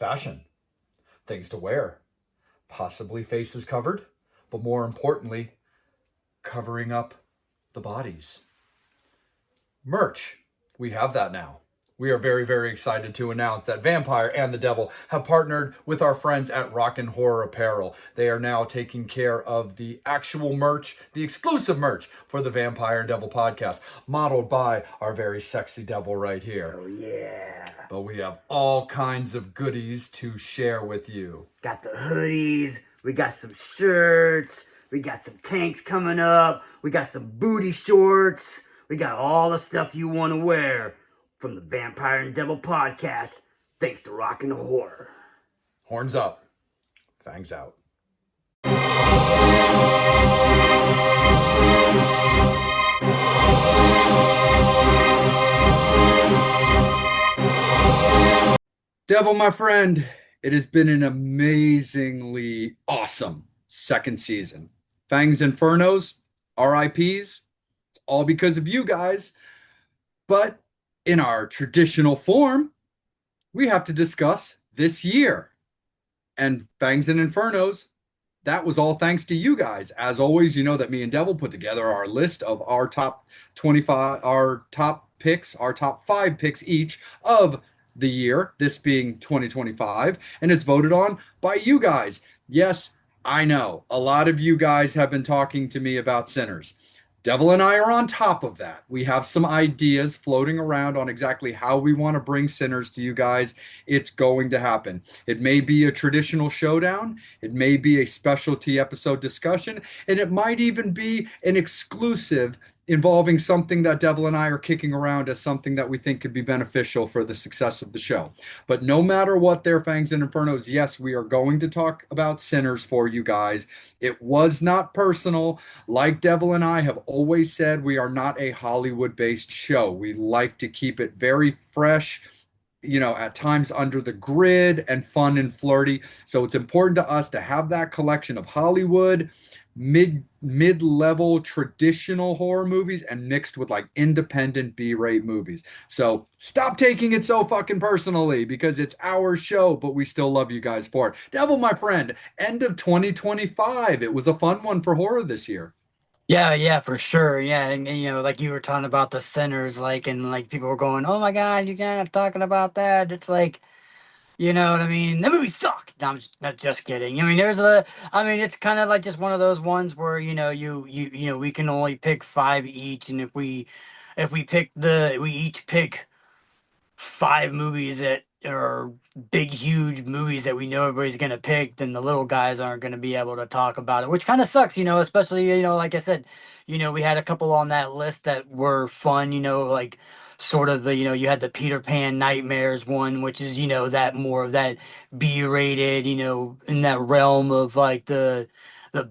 fashion, things to wear, possibly faces covered, but more importantly, covering up the bodies. Merch. We have that now. We are very, very excited to announce that Vampire and the Devil have partnered with our friends at Rockin' Horror Apparel. They are now taking care of the actual merch, the exclusive merch for the Vampire and Devil podcast, modeled by our very sexy devil right here. Oh, yeah. But we have all kinds of goodies to share with you. Got the hoodies, we got some shirts, we got some tanks coming up, we got some booty shorts, we got all the stuff you want to wear from the Vampire and Devil podcast, thanks to Rockin' Horror. Horns up, fangs out. Devil, my friend, it has been an amazingly awesome second season. Fangs Infernos, RIPs, all because of you guys. But in our traditional form, we have to discuss this year. And Fangs and Infernos, that was all thanks to you guys. As always, you know that me and Devil put together our list of our top 25, our top picks, our top 5 picks each of the year, this being 2025, and it's voted on by you guys. Yes, I know. A lot of you guys have been talking to me about Sinners. Devil and I are on top of that. We have some ideas floating around on exactly how we want to bring Sinners to you guys. It's going to happen. It may be a traditional showdown. It may be a specialty episode discussion. And it might even be an exclusive involving something that Devil and I are kicking around as something that we think could be beneficial for the success of the show. But no matter what, their Fangs and Infernos, yes, we are going to talk about Sinners for you guys. It was not personal. Like Devil and I have always said, we are not a Hollywood-based show. We like to keep it very fresh, you know, at times under the grid and fun and flirty. So it's important to us to have that collection of Hollywood, mid-level traditional horror movies and mixed with like independent B-rate movies. So stop taking it so fucking personally because it's our show, but we still love you guys for it. Devil, my friend, end of 2025. It was a fun one for horror this year. Yeah, for sure. Yeah, and you know, like you were talking about the Sinners, like, and like people were going, "Oh my God, you can't talking about that." It's like, you know what I mean? The movie sucked. No, I'm just kidding. I mean, it's kind of like just one of those ones where we can only pick 5 each, and we each pick 5 movies that are big, huge movies that we know everybody's gonna pick, then the little guys aren't gonna be able to talk about it, which kind of sucks, especially, like I said, we had a couple on that list that were fun, like sort of you had the Peter Pan Nightmares one, which is, that more of that B-rated, in that realm of like the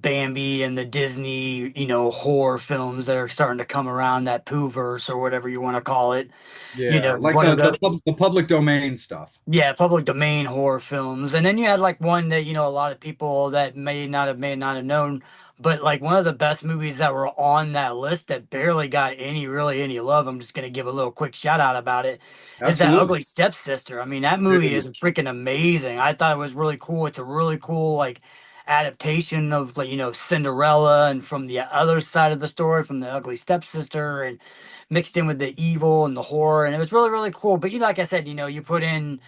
Bambi and the Disney, horror films that are starting to come around, that Poohverse or whatever you want to call it. Yeah, like One of those. the public domain stuff. Yeah, public domain horror films. And then you had like one that, a lot of people that may not have known, but like one of the best movies that were on that list that barely got any love. I'm just gonna give a little quick shout out about it. Is that Absolutely. Ugly Stepsister. I mean, that movie is freaking amazing. I thought it was really cool. It's a really cool like adaptation of like, Cinderella and from the other side of the story, from the Ugly Stepsister, and mixed in with the evil and the horror, and it was really, really cool. But like I said, you put in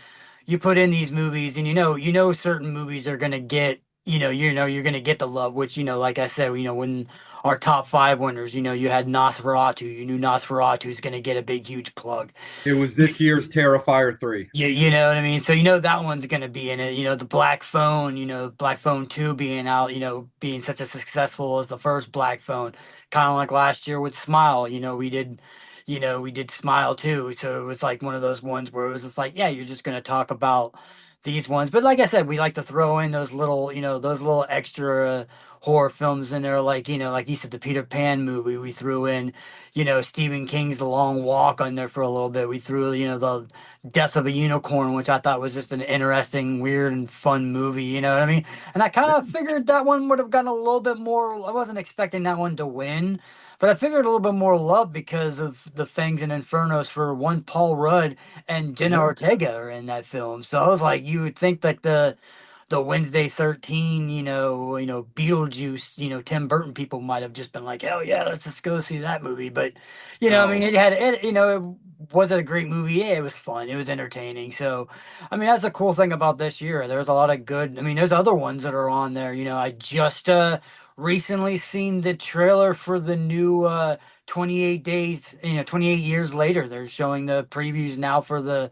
these movies, and certain movies are gonna get, you're gonna get the love, which, like I said, when our top 5 winners, you had Nosferatu, you knew Nosferatu is gonna get a big huge plug. It was this year's Terrifier 3. You know what I mean? So that one's gonna be in it. The Black Phone, Black Phone 2 being out, being such as successful as the first Black Phone. Kind of like last year with Smile, we did Smile too. So it was like one of those ones where it was just like, yeah, you're just gonna talk about these ones. But like I said, we like to throw in those little extra horror films in there, like, like you said, the Peter Pan movie. We threw in, Stephen King's The Long Walk on there for a little bit. We threw, the Death of a Unicorn, which I thought was just an interesting, weird, and fun movie. You know what I mean? And I kind of figured that one would have gotten a little bit more. I wasn't expecting that one to win, but I figured a little bit more love because of the Fangs and Infernos for one. Paul Rudd and Jenna Yeah. Ortega are in that film, so I was like, you would think like the Wednesday 13, Beetlejuice, Tim Burton people might have just been like, hell yeah, let's just go see that movie. But, I mean, Oh, it was a great movie. Yeah, it was fun. It was entertaining. So, I mean, that's the cool thing about this year. There's a lot of good, I mean, there's other ones that are on there. I just, recently seen the trailer for the new, 28 days, 28 years later. They're showing the previews now for the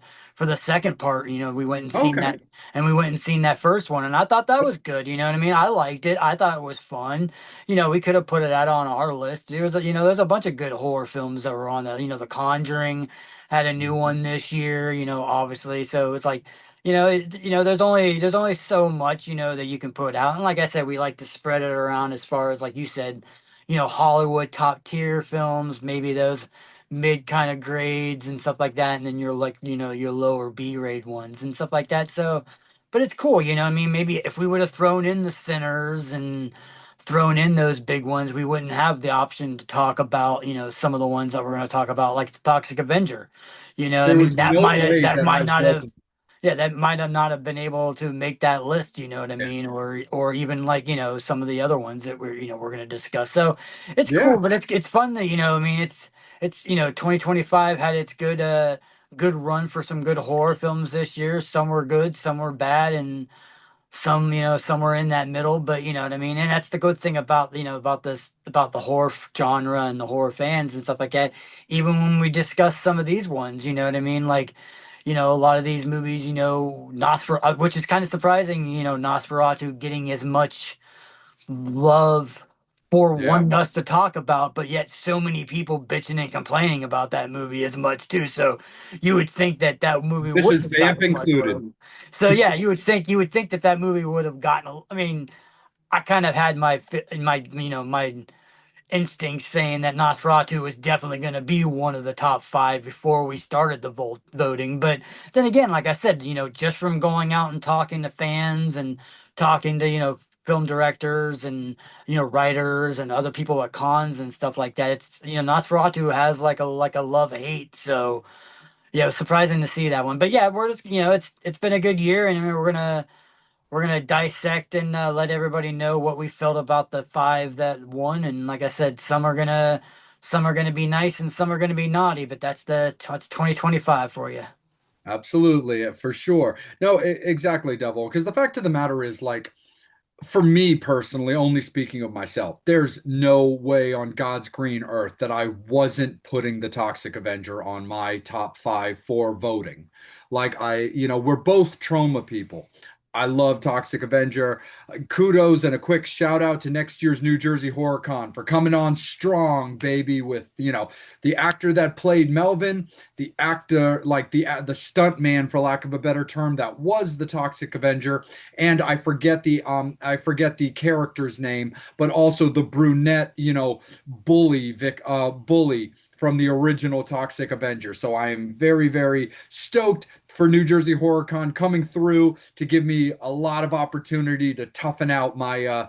second part. We went and seen okay. that and we went and seen that first one, and I thought that was good. You know what I mean? I liked it. I thought it was fun. We could have put it out on our list. There's a bunch of good horror films that were on the. The Conjuring had a new one this year. Obviously, so it's like. There's only so much that you can put out, and like I said, we like to spread it around as far as like you said, Hollywood top tier films, maybe those mid kind of grades and stuff like that, and then your lower B grade ones and stuff like that. So, but it's cool, I mean, maybe if we would have thrown in the Sinners and thrown in those big ones, we wouldn't have the option to talk about, some of the ones that we're going to talk about, like the Toxic Avenger. I There mean, was no way that that might I not have, wasn't. yeah, that might have not have been able to make that list, you know what I Yeah. mean, or even like some of the other ones that we're going to discuss. So it's Yeah. cool, but it's fun that I mean, it's 2025 had its good run for some good horror films this year. Some were good, some were bad, and some somewhere in that middle. But you know what I mean, and that's the good thing about about the horror genre and the horror fans and stuff like that. Even when we discuss some of these ones, you know what I mean, like a lot of these movies, Nosferatu, which is kind of surprising, Nosferatu getting as much love for Yeah. one us to talk about, but yet so many people bitching and complaining about that movie as much too. So you would think that that movie This wouldn't is have gotten Vamp as much included. love. So yeah, you would think that that movie would have gotten. I mean, I kind of had my instincts saying that Nosferatu was definitely going to be one of the top five before we started the voting. But then again, like I said, just from going out and talking to fans and talking to, film directors and, writers and other people at cons and stuff like that, it's, Nosferatu has like a love hate. So, yeah, it was surprising to see that one. But yeah, we're just, it's been a good year, and we're gonna dissect and let everybody know what we felt about the five that won. And like I said, some are gonna be nice and some are gonna be naughty. But that's 2025 for you. Absolutely, for sure. No, exactly, Devil. Because the fact of the matter is, like, for me personally, only speaking of myself, there's no way on God's green earth that I wasn't putting the Toxic Avenger on my top five for voting. Like, we're both trauma people. I love Toxic Avenger. Kudos and a quick shout out to next year's New Jersey Horror Con for coming on strong, baby, with, the actor that played Melvin, the actor, like the stunt man, for lack of a better term, that was the Toxic Avenger, and I forget the character's name, but also the brunette, bully from the original Toxic Avenger. So I am very, very stoked for New Jersey HorrorCon coming through to give me a lot of opportunity to toughen out my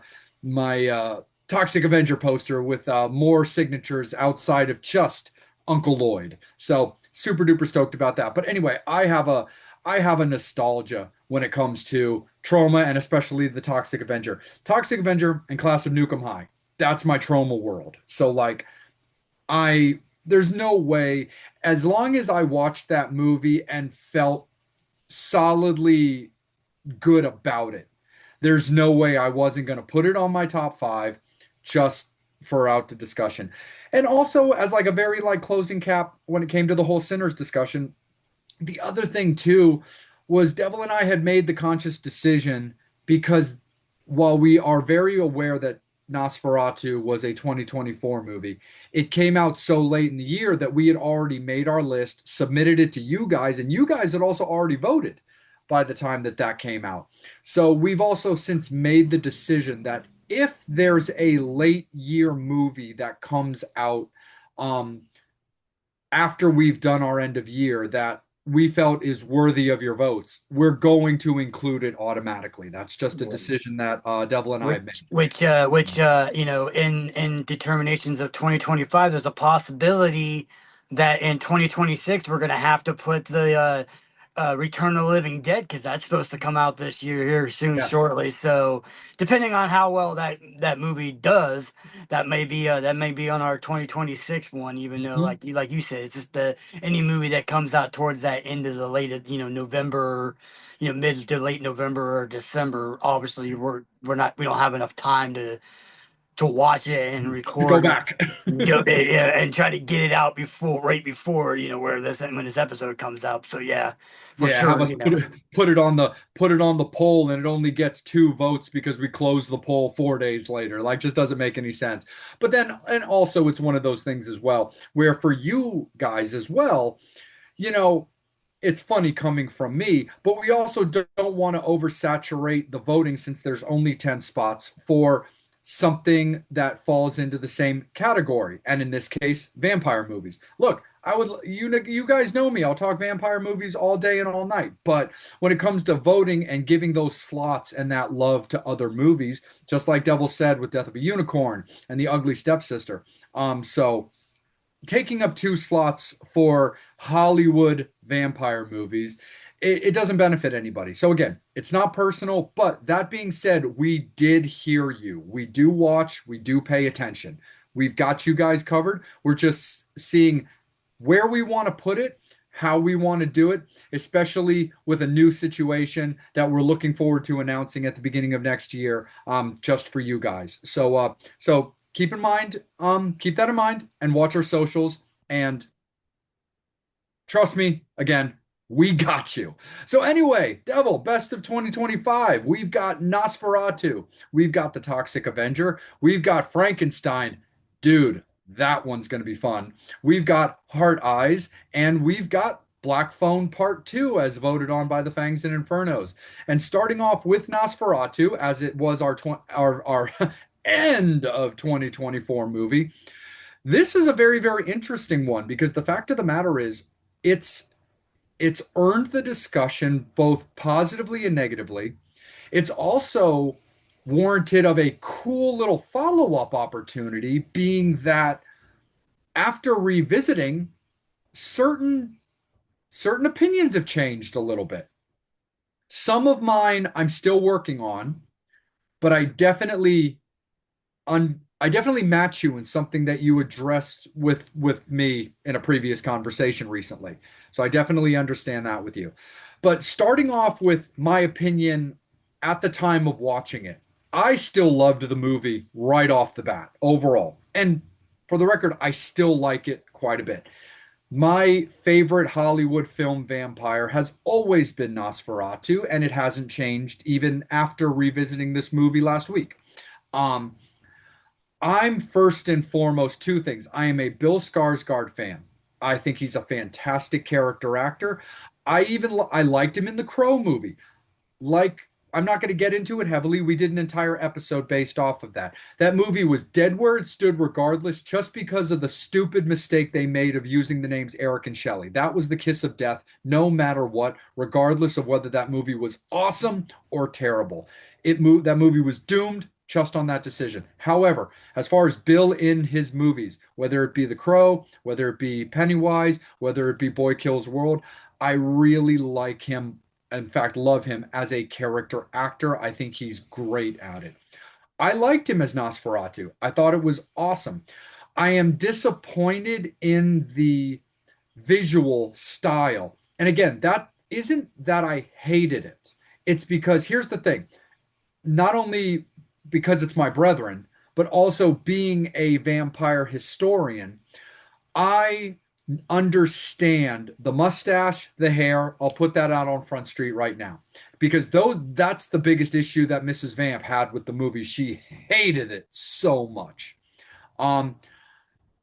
Toxic Avenger poster with more signatures outside of just Uncle Lloyd. So super duper stoked about that. But anyway, I have a nostalgia when it comes to trauma and especially the Toxic Avenger. Toxic Avenger and Class of Nukem High. That's my trauma world. So like I there's no way, as long as I watched that movie and felt solidly good about it, there's no way I wasn't going to put it on my top five just for out to discussion. And also as like a very like closing cap when it came to the whole Sinners discussion, the other thing too was Devil and I had made the conscious decision because while we are very aware that Nosferatu was a 2024 movie, it came out so late in the year that we had already made our list, submitted it to you guys, and you guys had also already voted by the time that that came out. So we've also since made the decision that if there's a late year movie that comes out um after we've done our end of year, that we felt is worthy of your votes, we're going to include it automatically. That's just a decision that Devil and I have made. You know, in determinations of 2025, there's a possibility that in 2026 we're gonna have to put the Return of the Living Dead, because that's supposed to come out this year here soon, Yes. shortly. So depending on how well that movie does, that may be on our 2026 one. Even though, Mhm. like you said, it's just the any movie that comes out towards that end of the late, you know, November, you know, mid to late November or December. Obviously, we don't have enough time to watch it and To go record it, back. yeah, and try to get it out before, right before, you know, where this when this episode comes out. So yeah, for Yeah, have sure, us you know. put it on the poll and it only gets 2 votes because we closed the poll 4 days later. Like just doesn't make any sense. But then and also it's one of those things as well where for you guys as well, you know, it's funny coming from me, but we also don't want to oversaturate the voting since there's only 10 spots for something that falls into the same category. And in this case, vampire movies. Look, you guys know me. I'll talk vampire movies all day and all night. But when it comes to voting and giving those slots and that love to other movies, just like Devil said with Death of a Unicorn and The Ugly Stepsister. So taking up 2 slots for Hollywood vampire movies, it doesn't benefit anybody. So again, it's not personal, but that being said, we did hear you. We do watch, we do pay attention. We've got you guys covered. We're just seeing where we want to put it, how we want to do it, especially with a new situation that we're looking forward to announcing at the beginning of next year, just for you guys. So keep in mind, keep that in mind, and watch our socials. And trust me, again, we got you. So anyway, Devil, best of 2025. We've got Nosferatu. We've got the Toxic Avenger. We've got Frankenstein. Dude, that one's going to be fun. We've got Heart Eyes, and we've got Black Phone Part 2 as voted on by the Fangs and Infernos. And starting off with Nosferatu, as it was our end of 2024 movie, this is a very, very interesting one because the fact of the matter is it's it's earned the discussion both positively and negatively. It's also warranted of a cool little follow-up opportunity, being that after revisiting, certain certain opinions have changed a little bit. Some of mine I'm still working on, but I definitely match you in something that you addressed with me in a previous conversation recently. So I definitely understand that with you. But starting off with my opinion at the time of watching it, I still loved the movie right off the bat overall. And for the record, I still like it quite a bit. My favorite Hollywood film vampire has always been Nosferatu, and it hasn't changed even after revisiting this movie last week. Um, I'm first and foremost 2 things. I am a Bill Skarsgård fan. I think he's a fantastic character actor. I liked him in the Crow movie. Like I'm not going to get into it heavily. We did an entire episode based off of that. That movie was dead where it stood regardless just because of the stupid mistake they made of using the names Eric and Shelley. That was the kiss of death no matter what, regardless of whether that movie was awesome or terrible. That movie was doomed just on that decision. However, as far as Bill in his movies, whether it be The Crow, whether it be Pennywise, whether it be Boy Kills World, I really like him. In fact, love him as a character actor. I think he's great at it. I liked him as Nosferatu. I thought it was awesome. I am disappointed in the visual style. And again, that isn't that I hated it. It's because here's the thing, not only because it's my brethren, but also being a vampire historian, I understand the mustache, the hair. I'll put that out on Front Street right now. Because that's the biggest issue that Mrs. Vamp had with the movie. She hated it so much. Um,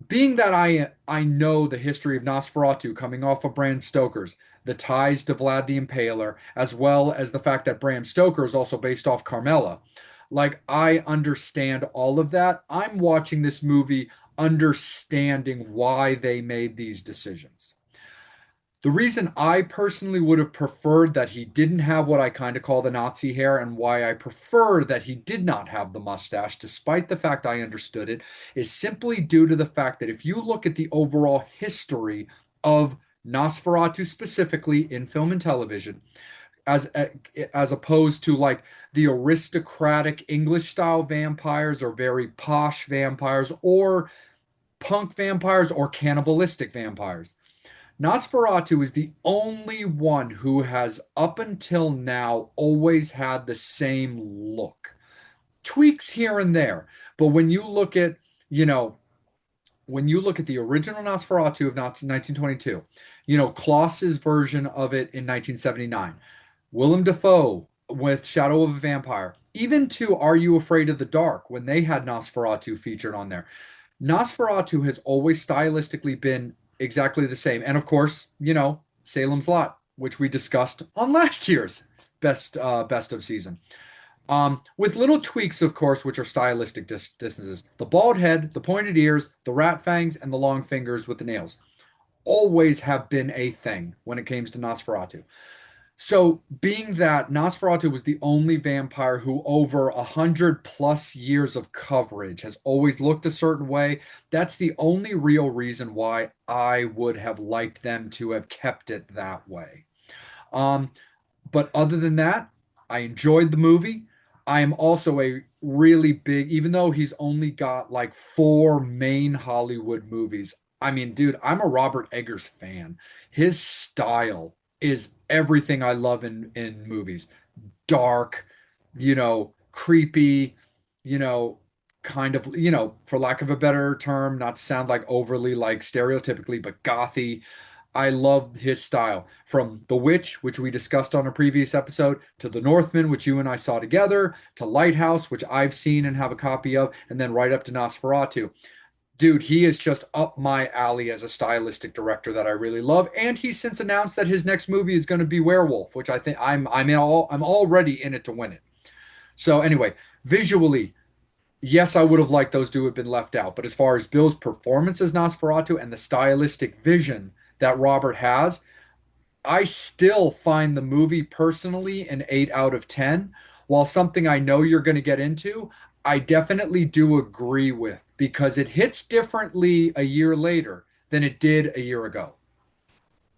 being that I know the history of Nosferatu coming off of Bram Stoker's, the ties to Vlad the Impaler, as well as the fact that Bram Stoker is also based off Carmela. Like I understand all of that. I'm watching this movie understanding why they made these decisions. The reason I personally would have preferred that he didn't have what I kind of call the Nazi hair, and why I prefer that he did not have the mustache, despite the fact I understood it, is simply due to the fact that if you look at the overall history of Nosferatu specifically in film and television, as as opposed to like the aristocratic English style vampires, or very posh vampires, or punk vampires, or cannibalistic vampires. Nosferatu is the only one who has, up until now, always had the same look. Tweaks here and there, but when you look at, you know, when you look at the original Nosferatu of 1922, Klaus's version of it in 1979, Willem Dafoe with Shadow of a Vampire, even to Are You Afraid of the Dark, when they had Nosferatu featured on there. Nosferatu has always stylistically been exactly the same. And of course, Salem's Lot, which we discussed on last year's best of season. With little tweaks, of course, which are stylistic distances. The bald head, the pointed ears, the rat fangs, and the long fingers with the nails always have been a thing when it comes to Nosferatu. So, being that Nosferatu was the only vampire who, over 100+ years of coverage, has always looked a certain way, that's the only real reason why I would have liked them to have kept it that way. Um, but other than that, I enjoyed the movie. I am also a really big, even though he's only got like four main Hollywood movies. I mean, dude, I'm a Robert Eggers fan. His style is everything I love in movies. Dark, creepy, you know, kind of, for lack of a better term, not to sound like overly like stereotypically, but gothy. I love his style. From The Witch, which we discussed on a previous episode, to The Northman, which you and I saw together, to Lighthouse, which I've seen and have a copy of, and then right up to Nosferatu. Dude, he is just up my alley as a stylistic director that I really love. And he's since announced that his next movie is going to be Werewolf, which I think I'm already in it to win it. So anyway, visually, yes, I would have liked those to have been left out. But as far as Bill's performance as Nosferatu and the stylistic vision that Robert has, I still find the movie personally an 8 out of 10. While something I know you're going to get into, I definitely do agree with, because it hits differently a year later than it did a year ago.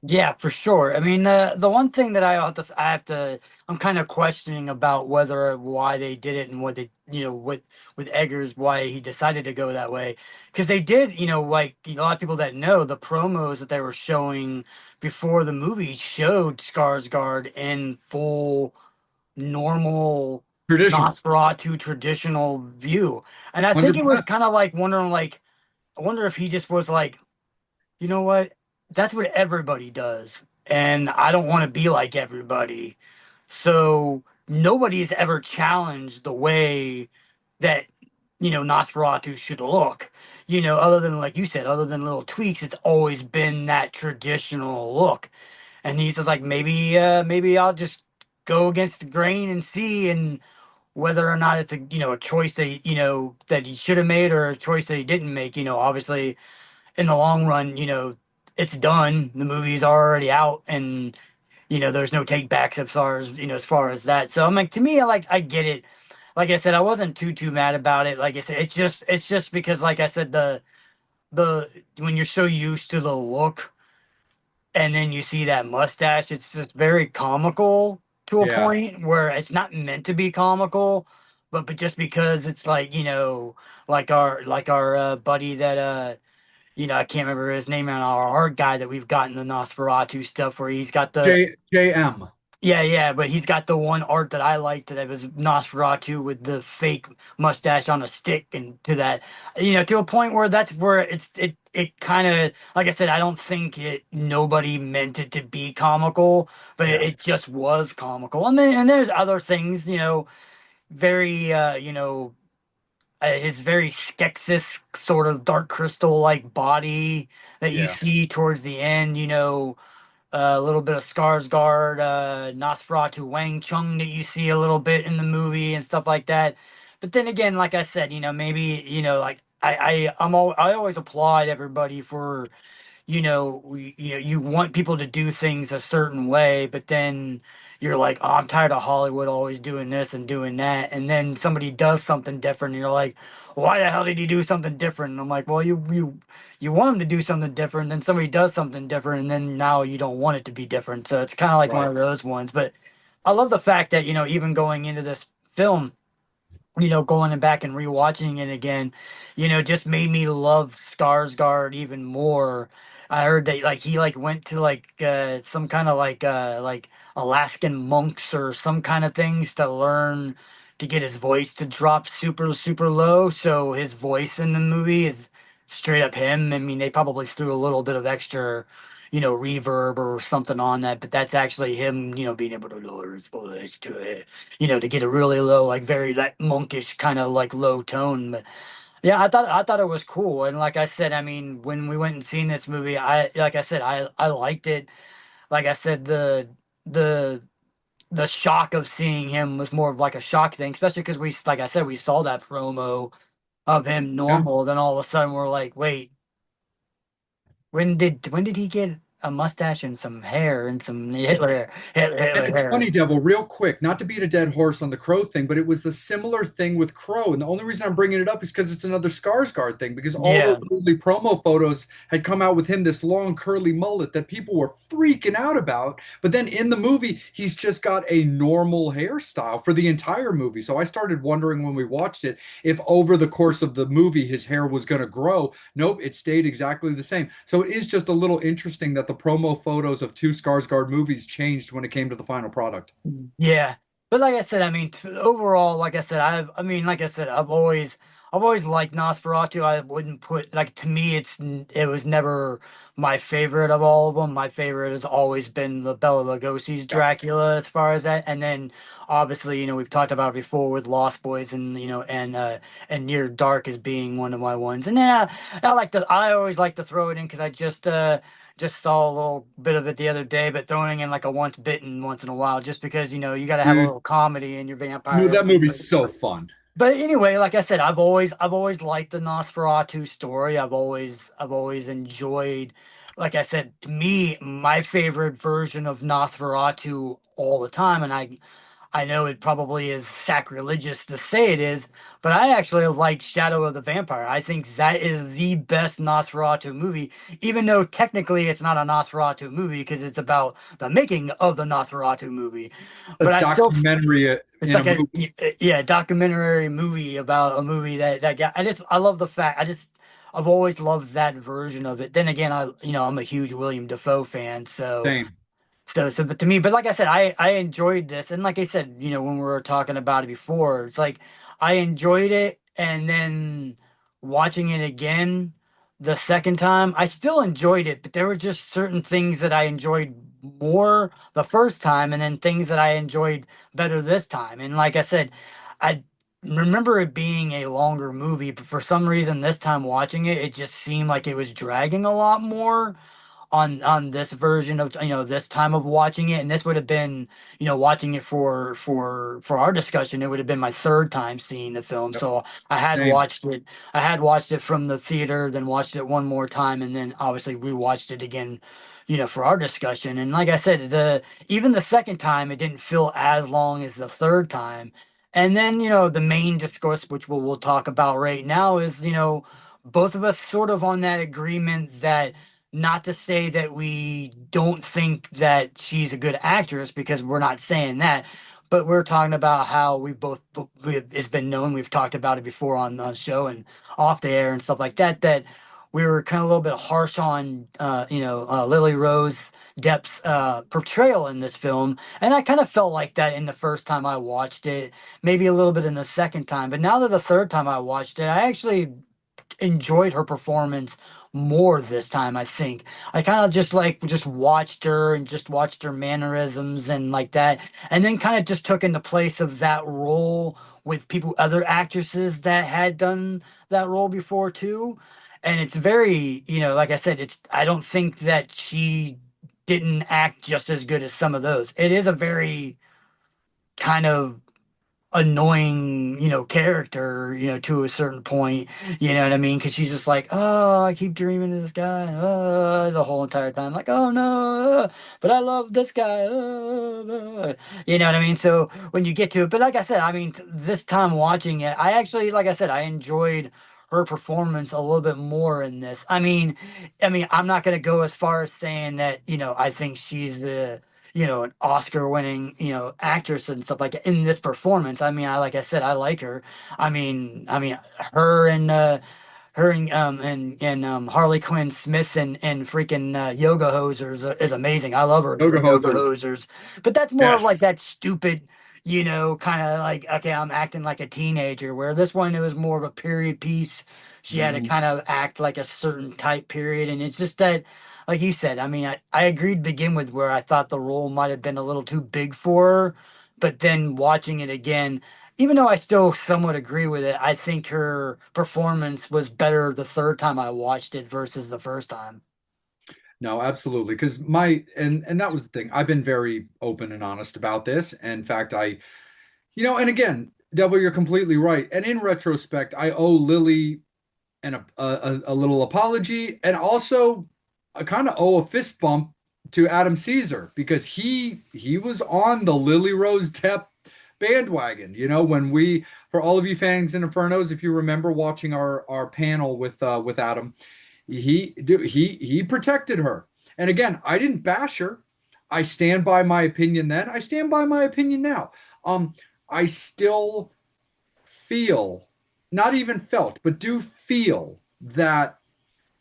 Yeah, for sure. I mean, the one thing that I'm kind of questioning about whether why they did it, and what they, with Eggers, why he decided to go that way. Because they did, like, a lot of people that know, the promos that they were showing before the movie showed Skarsgård in full normal Traditional. Nosferatu traditional view, and I think it was 100%. kind of like wondering, like, I wonder if he just was like, you know what? That's what everybody does. And I don't want to be like everybody. So nobody's ever challenged the way that, Nosferatu should look. Other than, like you said, other than little tweaks, it's always been that traditional look. And he's just like, maybe I'll just go against the grain and see, and whether or not it's a choice that, that he should have made, or a choice that he didn't make. Obviously in the long run, it's done. The movie's already out, and there's no take backs as far as that. So I'm like, to me, I get it. Like I said, I wasn't too mad about it. Like I said, it's just because, like I said, the when you're so used to the look, and then you see that mustache, it's just very comical to a Yeah. point where it's not meant to be comical, but just because it's like, like our buddy that I can't remember his name, and our art guy that we've gotten the Nosferatu stuff, where he's got the, JM. yeah, but he's got the one art that I liked, that was Nosferatu with the fake mustache on a stick, and to that, to a point where that's where it kind of, like I said, I don't think nobody meant it to be comical, but it, Yeah. it just was comical. And there's other things, very, his very Skeksis sort of Dark Crystal like body that you Yeah. see towards the end, a little bit of Skarsgård, Nosferatu Wang Chung that you see a little bit in the movie and stuff like that. But then again, like I said, maybe, like I always applaud everybody for, you want people to do things a certain way, but then you're like, oh, I'm tired of Hollywood always doing this and doing that. And then somebody does something different, and you're like, why the hell did he do something different? And I'm like, well, you want him to do something different, then somebody does something different, and then now you don't want it to be different. So it's kind of like one Right. of those ones. But I love the fact that, even going into this film, going and back and rewatching it again, just made me love Skarsgård even more. I heard that like he like went to like some kind of like Alaskan monks or some kind of things to learn to get his voice to drop super super low. So his voice in the movie is straight up him. I mean, they probably threw a little bit of extra, reverb or something on that, but that's actually him, being able to lower his voice to it, to get a really low, like very like monkish kind of like low tone. But yeah, I thought it was cool. And like I said, I mean, when we went and seen this movie, like I said, I liked it. Like I said, the the shock of seeing him was more of like a shock thing, especially because like I said, we saw that promo of him Yeah. normal. Then all of a sudden we're like, wait, when did he get a mustache and some hair and some And Hitler it's hair? funny, Devil, real quick, not to beat a dead horse on the Crow thing, but it was the similar thing with Crow. And the only reason I'm bringing it up is because it's another Skarsgård thing, because all those Yeah. early promo photos had come out with him, this long curly mullet that people were freaking out about. But then in the movie, he's just got a normal hairstyle for the entire movie. So I started wondering when we watched it if over the course of the movie his hair was going to grow. Nope, it stayed exactly the same. So it is just a little interesting that the promo photos of two Skarsgård movies changed when it came to the final product. Yeah, but like I said, I mean, overall, like I said, like I said, I've always liked Nosferatu. I wouldn't put like to me, it was never my favorite of all of them. My favorite has always been the Bela Lugosi's Yeah. Dracula, as far as that, and then obviously, we've talked about it before with Lost Boys, and and Near Dark as being one of my ones. And then I always like to throw it in because I just saw a little bit of it the other day, but throwing in like a once bitten once in a while, just because you got to have a Dude, little comedy in your vampire. that movie's so fun. But anyway, like I said, I've always liked the Nosferatu story. I've always enjoyed, like I said, to me, my favorite version of Nosferatu all the time, and I know it probably is sacrilegious to say it is, but I actually like Shadow of the Vampire. I think that is the best Nosferatu movie, even though technically it's not a Nosferatu movie because it's about the making of the Nosferatu movie. A But I still, documentary it's in a like a movie. yeah, documentary movie about a movie that got. I love the fact. I've always loved that version of it. Then again, I'm a huge William Dafoe fan, so. Same. But to me, but like I said, I enjoyed this, and like I said, when we were talking about it before, it's like I enjoyed it, and then watching it again the second time, I still enjoyed it, but there were just certain things that I enjoyed more the first time, and then things that I enjoyed better this time. And like I said, I remember it being a longer movie, but for some reason, this time watching it, it just seemed like it was dragging a lot more on this version of this time of watching it. And this would have been watching it for our discussion, it would have been my third time seeing the film. Yep. So Same. I had watched it from the theater, then watched it one more time, and then obviously rewatched it again, for our discussion. And like I said, the even the second time it didn't feel as long as the third time. And then the main discourse, which we'll talk about right now, is both of us sort of on that agreement that, not to say that we don't think that she's a good actress, because we're not saying that, but we're talking about how it's been known, we've talked about it before on the show and off the air and stuff like that, that we were kind of a little bit harsh on, Lily Rose Depp's portrayal in this film. And I kind of felt like that in the first time I watched it, maybe a little bit in the second time. But now that the third time I watched it, I actually enjoyed her performance more this time. I think I kind of just watched her and just watched her mannerisms and like that, and then kind of just took into place of that role with other actresses that had done that role before too. And it's very, like I said, I don't think that she didn't act just as good as some of those. It is a very kind of annoying character, to a certain point, you know what I mean? Because she's just like, oh, I keep dreaming of this guy, the whole entire time, like, oh no, but I love this guy, you know what I mean? So when you get to it, but like I said, I mean, this time watching it, I actually, like I said, I enjoyed her performance a little bit more in this. I mean, I'm not gonna go as far as saying that, I think she's an Oscar winning, actress and stuff like that in this performance. I mean, like I said, I like her. I mean, her and Harley Quinn Smith and freaking Yoga Hosers is amazing. I love her Yoga Yoga hosers. Hosers, but that's more of like Yes. that stupid, kind of like, okay, I'm acting like a teenager. Where this one, it was more of a period piece. She had to Mhm. kind of act like a certain type period, and it's just that, like you said, I mean, I agreed to begin with where I thought the role might have been a little too big for her, but then watching it again, even though I still somewhat agree with it, I think her performance was better the third time I watched it versus the first time. No, absolutely. Because and that was the thing. I've been very open and honest about this. In fact, and again, Devil, you're completely right. And in retrospect, I owe Lily a little apology, and also I kind of owe a fist bump to Adam Caesar because he was on the Lily Rose Depp bandwagon. When for all of you fans in Infernos, if you remember watching our panel with Adam, he protected her. And again, I didn't bash her. I stand by my opinion then. I stand by my opinion now. I still feel, not even felt, but do feel that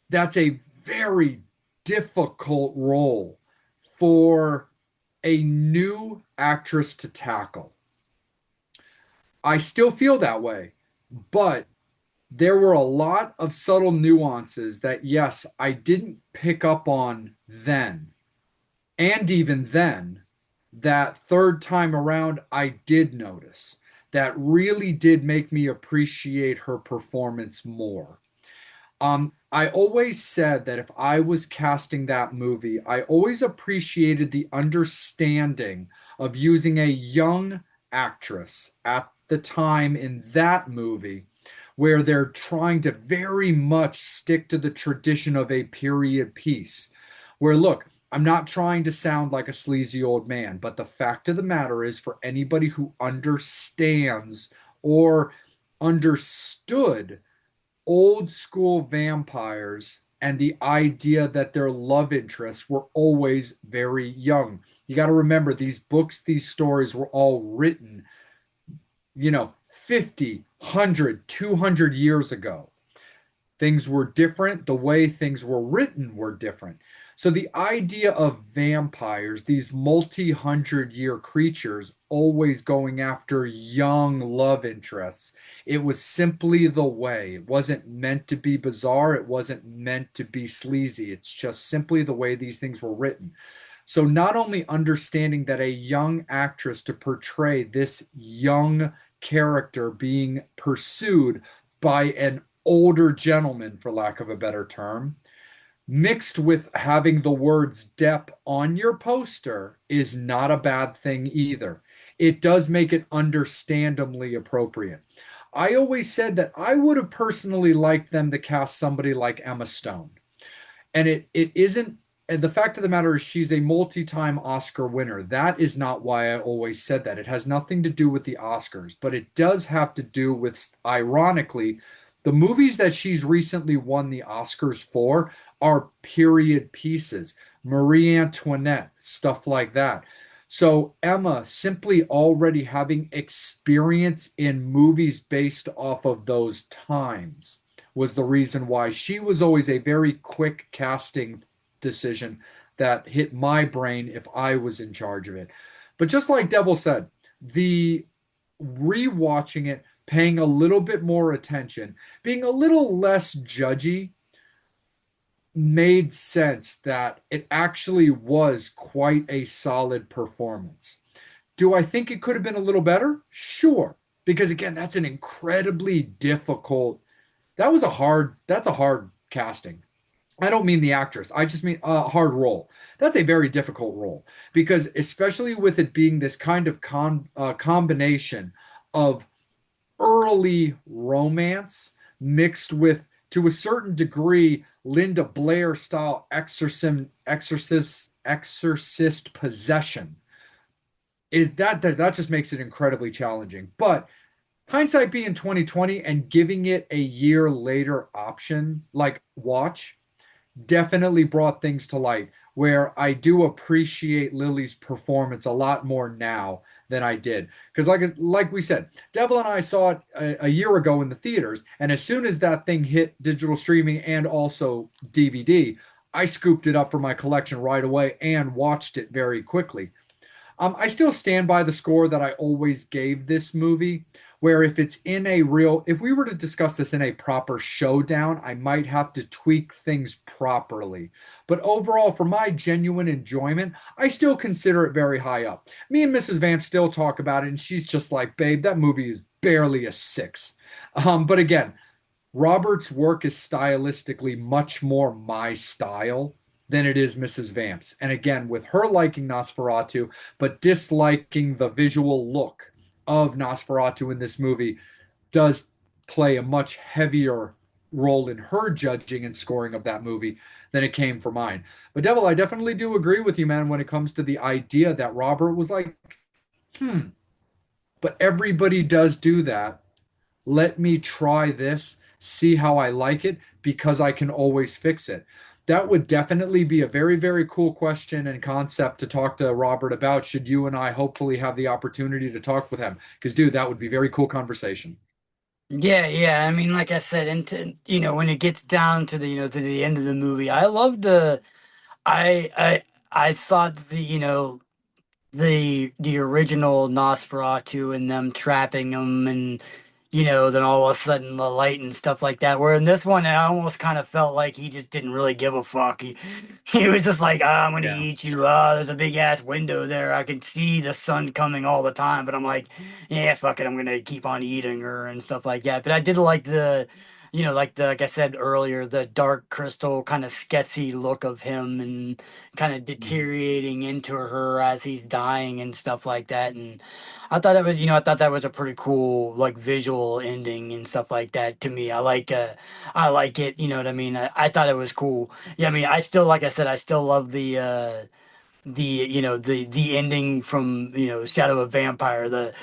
that's a very difficult role for a new actress to tackle. I still feel that way, but there were a lot of subtle nuances that, yes, I didn't pick up on then. And even then, that third time around, I did notice that really did make me appreciate her performance more. I always said that if I was casting that movie, I always appreciated the understanding of using a young actress at the time in that movie where they're trying to very much stick to the tradition of a period piece. Where, look, I'm not trying to sound like a sleazy old man, but the fact of the matter is, for anybody who understands or understood old school vampires and the idea that their love interests were always very young. You got to remember, these books, these stories were all written, 50, 100, 200 years ago. Things were different. The way things were written were different. So the idea of vampires, these multi-hundred-year creatures, always going after young love interests, it was simply the way. It wasn't meant to be bizarre. It wasn't meant to be sleazy. It's just simply the way these things were written. So not only understanding that a young actress to portray this young character being pursued by an older gentleman, for lack of a better term, mixed with having the words Depp on your poster is not a bad thing either. It does make it understandably appropriate. I always said that I would have personally liked them to cast somebody like Emma Stone. And it isn't, and the fact of the matter is she's a multi-time Oscar winner. That is not why I always said that. It has nothing to do with the Oscars, but it does have to do with, ironically, the movies that she's recently won the Oscars for are period pieces. Marie Antoinette, stuff like that. So Emma simply already having experience in movies based off of those times was the reason why she was always a very quick casting decision that hit my brain if I was in charge of it. But just like Devil said, the rewatching it, paying a little bit more attention, being a little less judgy, made sense that it actually was quite a solid performance. Do I think it could have been a little better? Sure. Because again, that's an incredibly difficult, that's a hard casting. I don't mean the actress. I just mean a hard role. That's a very difficult role because especially with it being this kind of combination of thoroughly romance mixed with, to a certain degree, Linda Blair style exorcist possession. That just makes it incredibly challenging. But hindsight being 2020 and giving it a year later option, like watch, definitely brought things to light where I do appreciate Lily's performance a lot more now than I did. Because like we said, Devil and I saw it a year ago in the theaters, and as soon as that thing hit digital streaming and also DVD, I scooped it up for my collection right away and watched it very quickly. I still stand by the score that I always gave this movie, where if we were to discuss this in a proper showdown, I might have to tweak things properly. But overall, for my genuine enjoyment, I still consider it very high up. Me and Mrs. Vamp still talk about it, and she's just like, babe, that movie is barely a six. But again, Robert's work is stylistically much more my style than it is Mrs. Vamp's. And again, with her liking Nosferatu, but disliking the visual look of Nosferatu in this movie, does play a much heavier role in her judging and scoring of that movie than it came for mine. But Devil, I definitely do agree with you, man, when it comes to the idea that Robert was like, but everybody does do that. Let me try this, see how I like it, because I can always fix it. That would definitely be a very, very cool question and concept to talk to Robert about, should you and I hopefully have the opportunity to talk with him. Because, dude, that would be very cool conversation. Yeah, yeah. I mean, like I said, into when it gets down to the to the end of the movie, I love I thought the original Nosferatu and them trapping him, and then all of a sudden the light and stuff like that. Where in this one, I almost kind of felt like he just didn't really give a fuck. He was just like, I'm gonna Yeah. eat you. There's a big ass window there. I can see the sun coming all the time, but I'm like, yeah, fuck it. I'm gonna keep on eating her and stuff like that. But I did like like I said earlier, the dark crystal kind of sketchy look of him and kind of Mhm. deteriorating into her as he's dying and stuff like that. And I thought that was a pretty cool like visual ending and stuff like that to me. I like it, you know what I mean? I thought it was cool. Yeah, I mean, I still, like I said, I still love the ending from Shadow of Vampire, the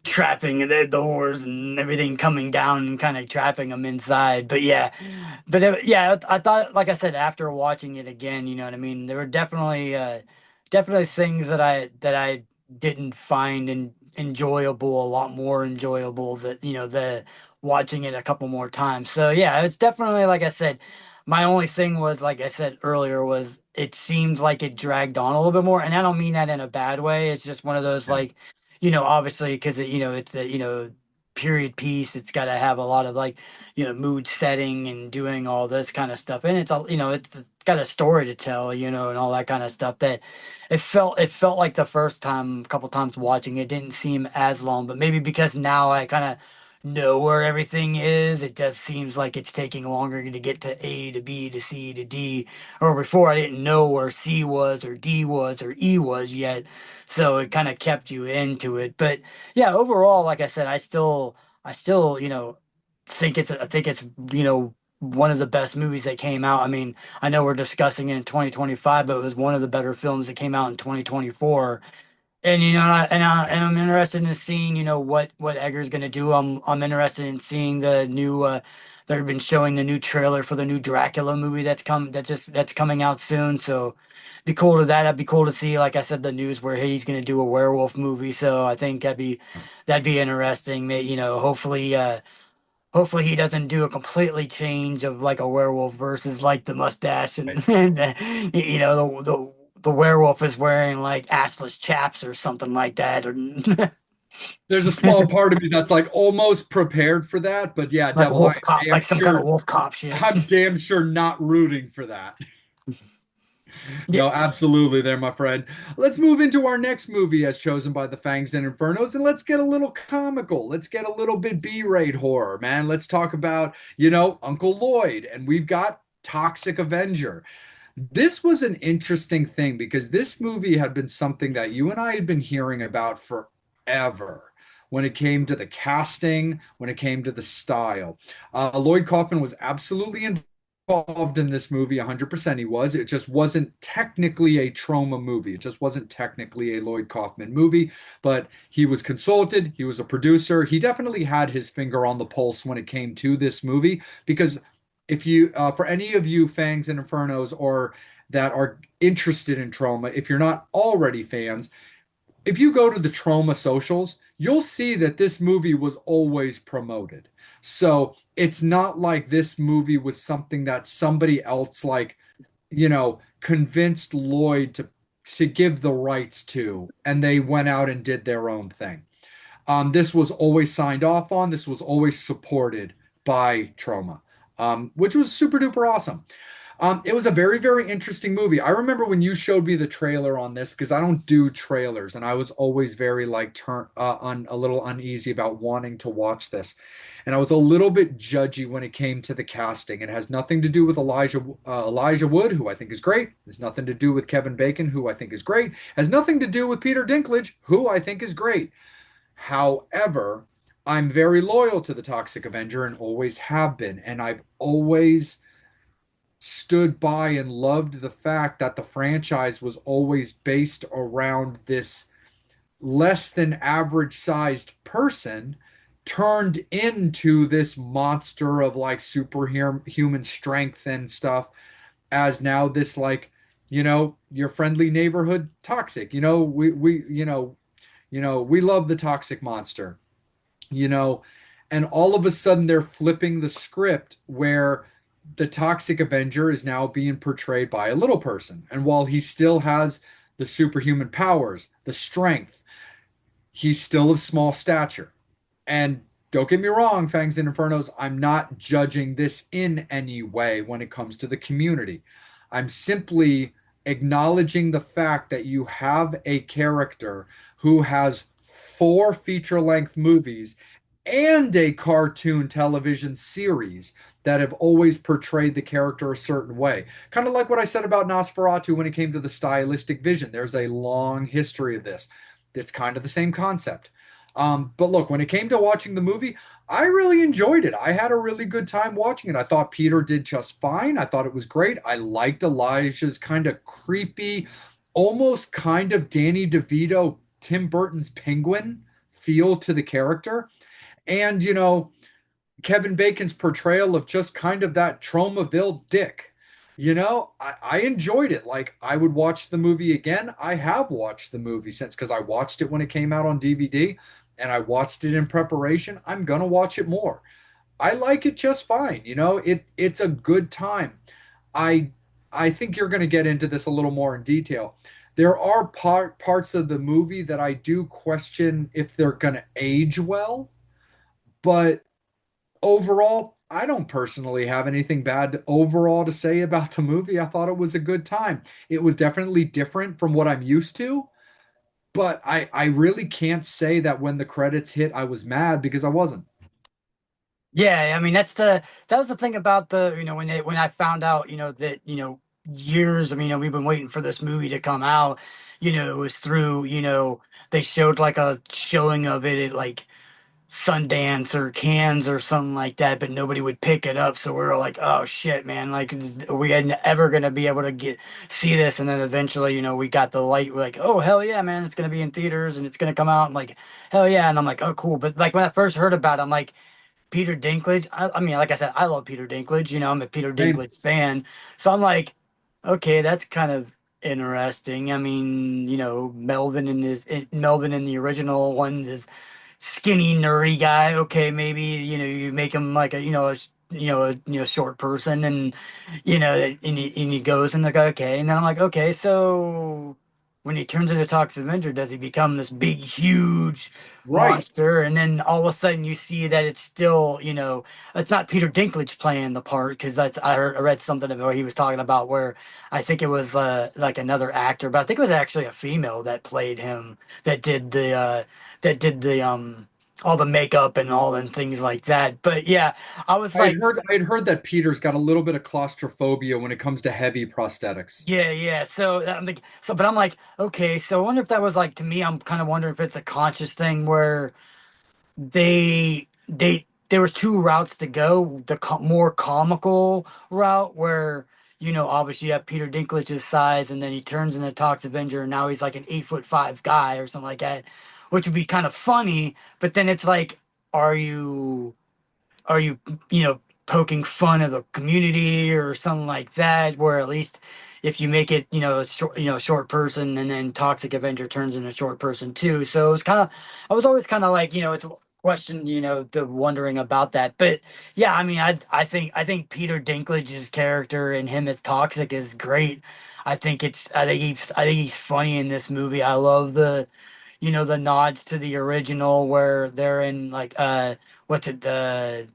trapping the doors and everything coming down and kind of trapping them inside. But yeah, yeah, I thought, like I said, after watching it again, you know what I mean, there were definitely things that I didn't find enjoyable, a lot more enjoyable, that the watching it a couple more times. So yeah, it's definitely, like I said, my only thing was, like I said earlier, was it seemed like it dragged on a little bit more, and I don't mean that in a bad way. It's just one of those, Yeah. like, obviously, because it's a period piece. It's got to have a lot of, like, mood setting and doing all this kind of stuff, and it's got a story to tell, and all that kind of stuff. That it felt like the first time, a couple times watching it, didn't seem as long, but maybe because now I kind of know where everything is. It just seems like it's taking longer to get to A to B to C to D. Or before, I didn't know where C was or D was or E was yet. So it kind of kept you into it. But yeah, overall, like I said, I still, think it's, one of the best movies that came out. I mean, I know we're discussing it in 2025, but it was one of the better films that came out in 2024. And I'm interested in seeing what Edgar's gonna do. I'm interested in seeing the new they've been showing the new trailer for the new Dracula movie that's coming out soon. So be cool to that. That'd be cool to see, like I said, the news where he's gonna do a werewolf movie. So I think that'd be interesting. Hopefully he doesn't do a completely change of like a werewolf versus like the mustache and, Right. and the werewolf is wearing like assless chaps or something like that, or There's a small part of me that's like almost prepared for that, but yeah, like Devil, I wolf am cop, damn like some kind of sure wolf cop shit. I'm damn sure not rooting for that. Yeah, No, absolutely there, my friend. Let's move into our next movie as chosen by the Fangs and Infernos, and let's get a little comical. Let's get a little bit B-rate horror, man. Let's talk about, Uncle Lloyd, and we've got Toxic Avenger. This was an interesting thing because this movie had been something that you and I had been hearing about forever. when it came to the casting, when it came to the style. Lloyd Kaufman was absolutely involved in this movie, 100% he was. It just wasn't technically a Trauma movie. It just wasn't technically a Lloyd Kaufman movie, but he was consulted, he was a producer. He definitely had his finger on the pulse when it came to this movie because if you for any of you Fangs and Infernos or that are interested in Trauma, if you're not already fans, if you go to the Trauma socials, you'll see that this movie was always promoted. So it's not like this movie was something that somebody else like, convinced Lloyd to give the rights to, and they went out and did their own thing. This was always signed off on. This was always supported by Trauma, which was super duper awesome. It was a very, very interesting movie. I remember when you showed me the trailer on this because I don't do trailers, and I was always very like a little uneasy about wanting to watch this, and I was a little bit judgy when it came to the casting. It has nothing to do with Elijah Wood, who I think is great. It has nothing to do with Kevin Bacon, who I think is great. It has nothing to do with Peter Dinklage, who I think is great. However, I'm very loyal to the Toxic Avenger and always have been, and I've always stood by and loved the fact that the franchise was always based around this less than average sized person turned into this monster of like superhuman strength and stuff as now this like your friendly neighborhood toxic, we love the toxic monster, you know and all of a sudden they're flipping the script where the Toxic Avenger is now being portrayed by a little person. And while he still has the superhuman powers, the strength, he's still of small stature. And don't get me wrong, Fangs and Infernos, I'm not judging this in any way when it comes to the community. I'm simply acknowledging the fact that you have a character who has four feature-length movies and a cartoon television series that have always portrayed the character a certain way. Kind of like what I said about Nosferatu when it came to the stylistic vision. There's a long history of this. It's kind of the same concept. But look, when it came to watching the movie, I really enjoyed it. I had a really good time watching it. I thought Peter did just fine. I thought it was great. I liked Elijah's kind of creepy, almost kind of Danny DeVito, Tim Burton's Penguin feel to the character. And, Kevin Bacon's portrayal of just kind of that Tromaville dick. I enjoyed it. Like, I would watch the movie again. I have watched the movie since because I watched it when it came out on DVD and I watched it in preparation. I'm gonna watch it more. I like it just fine. It's a good time. I I think you're gonna get into this a little more in detail. There are parts of the movie that I do question if they're gonna age well, but overall, I don't personally have anything bad overall to say about the movie. I thought it was a good time. It was definitely different from what I'm used to, but I really can't say that when the credits hit, I was mad because I wasn't. Yeah, I mean that was the thing about the when I found out that years, I mean we've been waiting for this movie to come out. It was through they showed like a showing of it at like Sundance or Cannes or something like that, but nobody would pick it up. So we were like, oh shit, man, like are we ever gonna be able to see this? And then eventually, we got the light. We're like, oh hell yeah, man, it's gonna be in theaters and it's gonna come out. I'm like, hell yeah, and I'm like, oh cool. But like when I first heard about it, I'm like, Peter Dinklage. I mean, like I said, I love Peter Dinklage. I'm a Peter Same. Dinklage fan. So I'm like, okay, that's kind of interesting. I mean, Melvin in the original one is skinny, nerdy guy. Okay, maybe you make him like a short person, and and he goes and like okay, and then I'm like okay, so when he turns into Toxic Avenger, does he become this big, huge Right. monster? And then all of a sudden you see that it's still it's not Peter Dinklage playing the part because I read something about where he was talking about where I think it was like another actor, but I think it was actually a female that played him that did the all the makeup and all and things like that. But yeah, I was like, I had heard that Peter's got a little bit of claustrophobia when it comes to heavy prosthetics. yeah, yeah. So I'm like, but I'm like, okay. So I wonder if that was like to me. I'm kind of wondering if it's a conscious thing where There was two routes to go. The more comical route where, obviously you have Peter Dinklage's size and then he turns into Tox Avenger and now he's like an 8'5" guy or something like that, which would be kind of funny. But then it's like, are you are you poking fun of the community or something like that, where at least if you make it a short short person and then Toxic Avenger turns into a short person too. So it was kind of, I was always kind of like, it's a question, the wondering about that. But yeah, I mean, I think Peter Dinklage's character and him as Toxic is great. I think he's funny in this movie. I love the nods to the original where they're in like what's it, the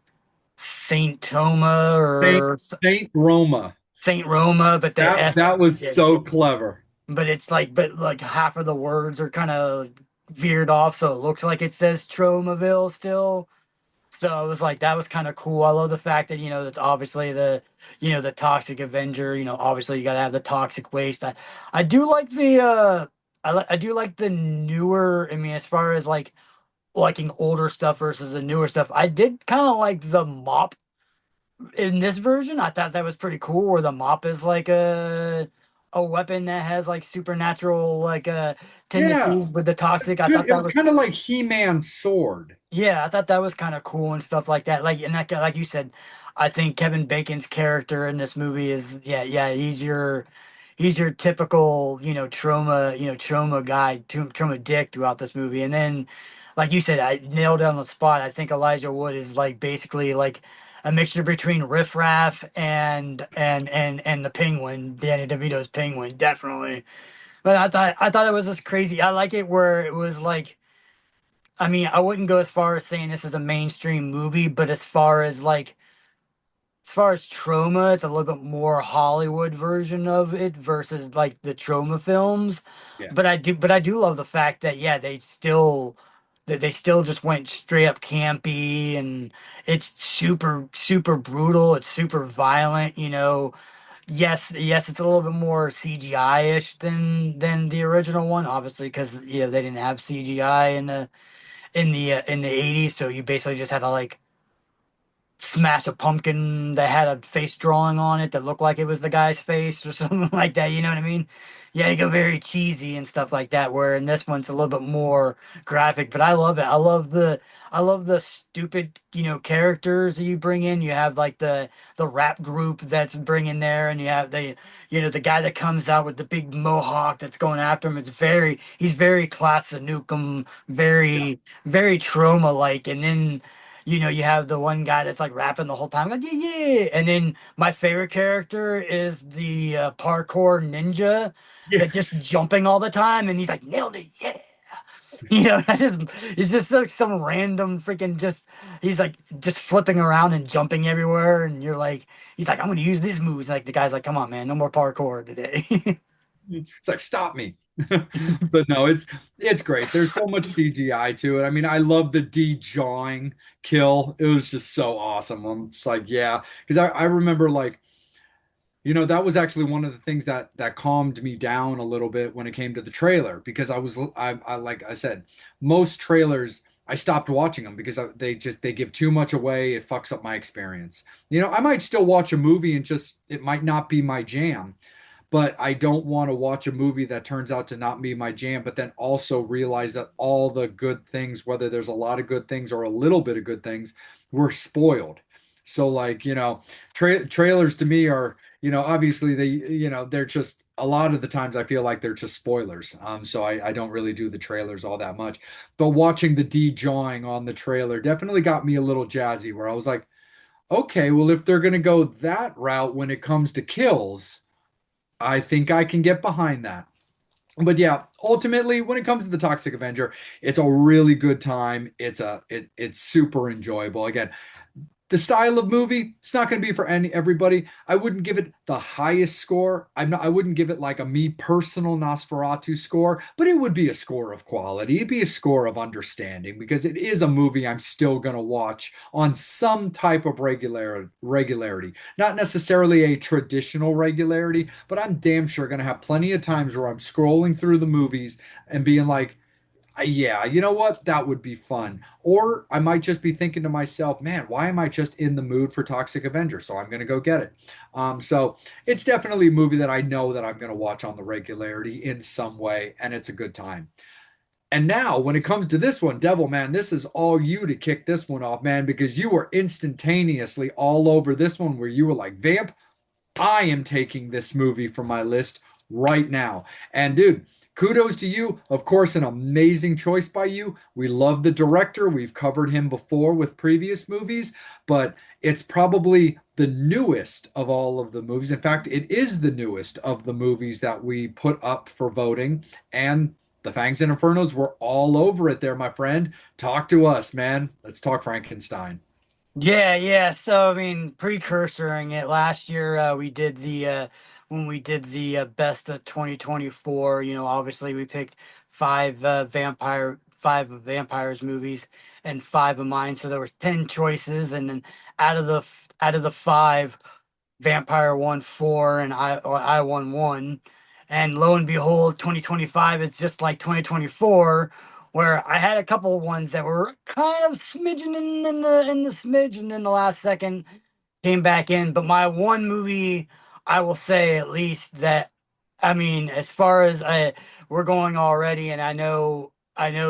Saint Toma Saint or Saint Roma. Saint Roma, but the S, That was yeah, so clever. but it's like, but like half of the words are kind of veered off, so it looks like it says Tromaville still. So it was like that was kind of cool. I love the fact that that's obviously the Toxic Avenger. Obviously you got to have the toxic waste. I do like I do like the newer. I mean, as far as like liking older stuff versus the newer stuff, I did kind of like the mop in this version. I thought that was pretty cool, where the mop is like a weapon that has like supernatural like Yeah. tendencies with the toxic. I Good. thought It that was was, kind of like He-Man's sword. yeah, I thought that was kind of cool and stuff like that. Like, and that, like you said, I think Kevin Bacon's character in this movie is, yeah, he's your typical, trauma guy, trauma dick throughout this movie. And then, like you said, I nailed it on the spot. I think Elijah Wood is like basically like a mixture between Riff Raff and the Penguin, Danny DeVito's Penguin, definitely. But I thought it was just crazy. I like it where it was like, I mean, I wouldn't go as far as saying this is a mainstream movie, but as far as trauma, it's a little bit more Hollywood version of it versus like the trauma films. Yeah. But I do love the fact that, yeah, they still just went straight up campy, and it's super super brutal. It's super violent. Yes, it's a little bit more CGI-ish than the original one, obviously, because they didn't have CGI in the 80s, so you basically just had to like smash a pumpkin that had a face drawing on it that looked like it was the guy's face or something like that. You know what I mean? Yeah, you go very cheesy and stuff like that. Where in this one, it's a little bit more graphic, but I love it. I love the stupid, characters that you bring in. You have like the rap group that's bringing there, and you have the guy that comes out with the big mohawk that's going after him. He's very Class of Nukem, Yeah. very very trauma like, and then you have the one guy that's like rapping the whole time, like, yeah, yeah. And then my favorite character is the parkour ninja that just Yes. jumping all the time, and he's like, nailed it, yeah. It's just like some random freaking just, he's like just flipping around and jumping everywhere, and you're like, he's like, I'm gonna use these moves. Like the guy's like, come on, man, no more parkour today. It's like stop me. But no, it's great. There's so much CGI to it. I mean, I love the de-jawing kill. It was just so awesome. I'm just like, yeah, because I remember like, that was actually one of the things that calmed me down a little bit when it came to the trailer because I like I said, most trailers I stopped watching them because they give too much away. It fucks up my experience. I might still watch a movie and just it might not be my jam, but I don't want to watch a movie that turns out to not be my jam, but then also realize that all the good things, whether there's a lot of good things or a little bit of good things, were spoiled. So like, trailers to me are, obviously they're just a lot of the times I feel like they're just spoilers. So I don't really do the trailers all that much. But watching the de-jawing on the trailer definitely got me a little jazzy where I was like, okay, well, if they're gonna go that route when it comes to kills, I think I can get behind that. But yeah, ultimately, when it comes to the Toxic Avenger, it's a really good time. It's super enjoyable. Again, the style of movie, it's not going to be for everybody. I wouldn't give it the highest score. I wouldn't give it like a me personal Nosferatu score, but it would be a score of quality. It'd be a score of understanding because it is a movie I'm still going to watch on some type of regularity. Not necessarily a traditional regularity, but I'm damn sure going to have plenty of times where I'm scrolling through the movies and being like, Yeah, you know what? That would be fun. Or I might just be thinking to myself, man, why am I just in the mood for Toxic Avenger? So I'm going to go get it. So it's definitely a movie that I know that I'm going to watch on the regularity in some way, and it's a good time. And now, when it comes to this one, Devil, man, this is all you to kick this one off, man, because you were instantaneously all over this one where you were like, Vamp, I am taking this movie from my list right now. And dude, kudos to you. Of course, an amazing choice by you. We love the director. We've covered him before with previous movies, but it's probably the newest of all of the movies. In fact, it is the newest of the movies that we put up for voting. And the Fangs and Infernos were all over it there, my friend. Talk to us, man. Let's talk Frankenstein. Yeah, yeah. So I mean, precursoring it last year, we did the when we did the best of 2024. You know, obviously we picked five of vampires movies and five of mine. So there was 10 choices, and then out of the five, Vampire won four, and I won one. And lo and behold, 2025 is just like 2024, where I had a couple of ones that were kind of smidgen in the smidge, and then the last second came back in. But my one movie, I will say at least that, I mean, as far as we're going already, and I know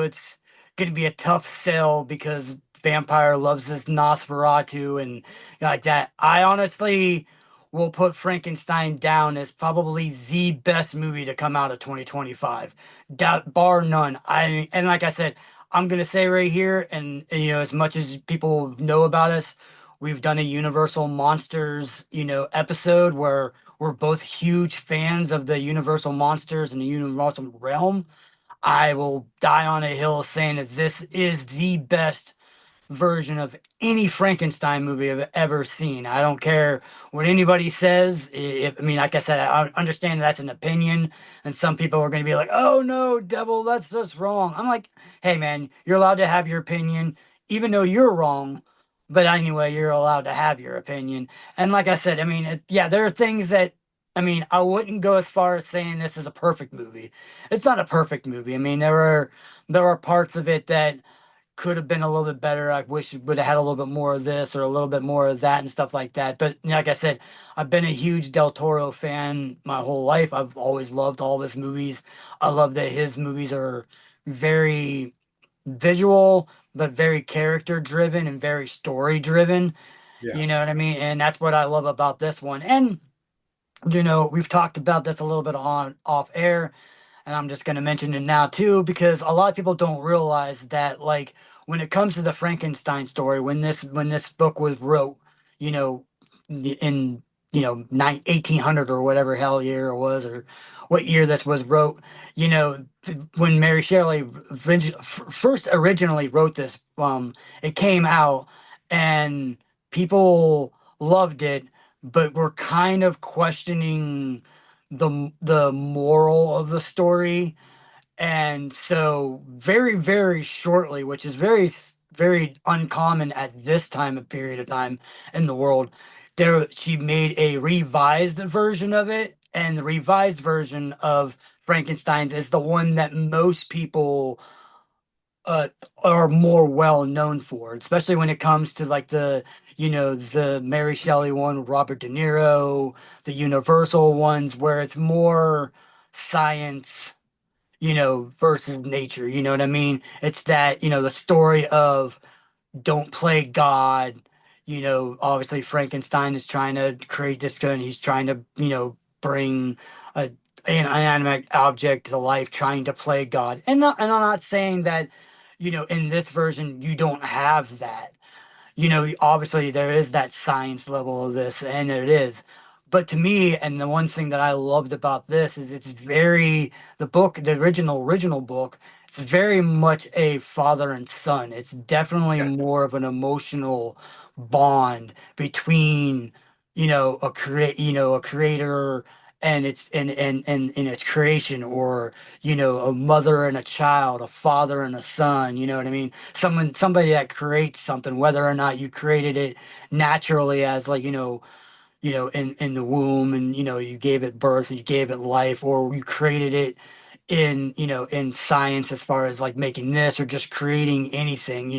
it's going to be a tough sell because Vampire loves this Nosferatu and like that. I honestly will put Frankenstein down as probably the best movie to come out of 2025, doubt bar none. I and like I said, I'm gonna say right here, and you know, as much as people know about us, we've done a Universal Monsters, you know, episode where we're both huge fans of the Universal Monsters and the Universal realm. I will die on a hill saying that this is the best version of any Frankenstein movie I've ever seen. I don't care what anybody says. I mean, like I said, I understand that's an opinion, and some people are going to be like, "Oh no, devil, that's just wrong." I'm like, "Hey, man, you're allowed to have your opinion, even though you're wrong." But anyway, you're allowed to have your opinion. And like I said, I mean, yeah, there are things that. I mean, I wouldn't go as far as saying this is a perfect movie. It's not a perfect movie. I mean, there are parts of it that could have been a little bit better. I wish it would have had a little bit more of this or a little bit more of that and stuff like that. But like I said, I've been a huge Del Toro fan my whole life. I've always loved all of his movies. I love that his movies are very visual, but very character driven and very story driven. Yeah. You know what I mean? And that's what I love about this one. And you know, we've talked about this a little bit on off air, and I'm just going to mention it now too because a lot of people don't realize that like when it comes to the Frankenstein story, when this book was wrote, you know, in you know 1800 or whatever hell year it was or what year this was wrote, you know, when Mary Shelley first originally wrote this, it came out and people loved it, but were kind of questioning the moral of the story. And so very shortly, which is very uncommon at this time of period of time in the world, there she made a revised version of it, and the revised version of Frankenstein's is the one that most people uh are more well known for, especially when it comes to like the you know the Mary Shelley one with Robert De Niro, the Universal ones where it's more science, you know, versus nature. You know what I mean? It's that, you know, the story of don't play God. You know, obviously Frankenstein is trying to create this gun. He's trying to, you know, bring a an inanimate object to life, trying to play God. And I'm not saying that, you know, in this version you don't have that, you know, obviously there is that science level of this, and it is. But to me, and the one thing that I loved about this is it's very the book, the original book, it's very much a father and son. It's definitely Yeah. more of an emotional bond between, you know, a creator and and its creation, or you know, a mother and a child, a father and a son. You know what I mean? Somebody that creates something, whether or not you created it naturally as like in the womb, and you know you gave it birth and you gave it life, or you created it in in science as far as like making this or just creating anything,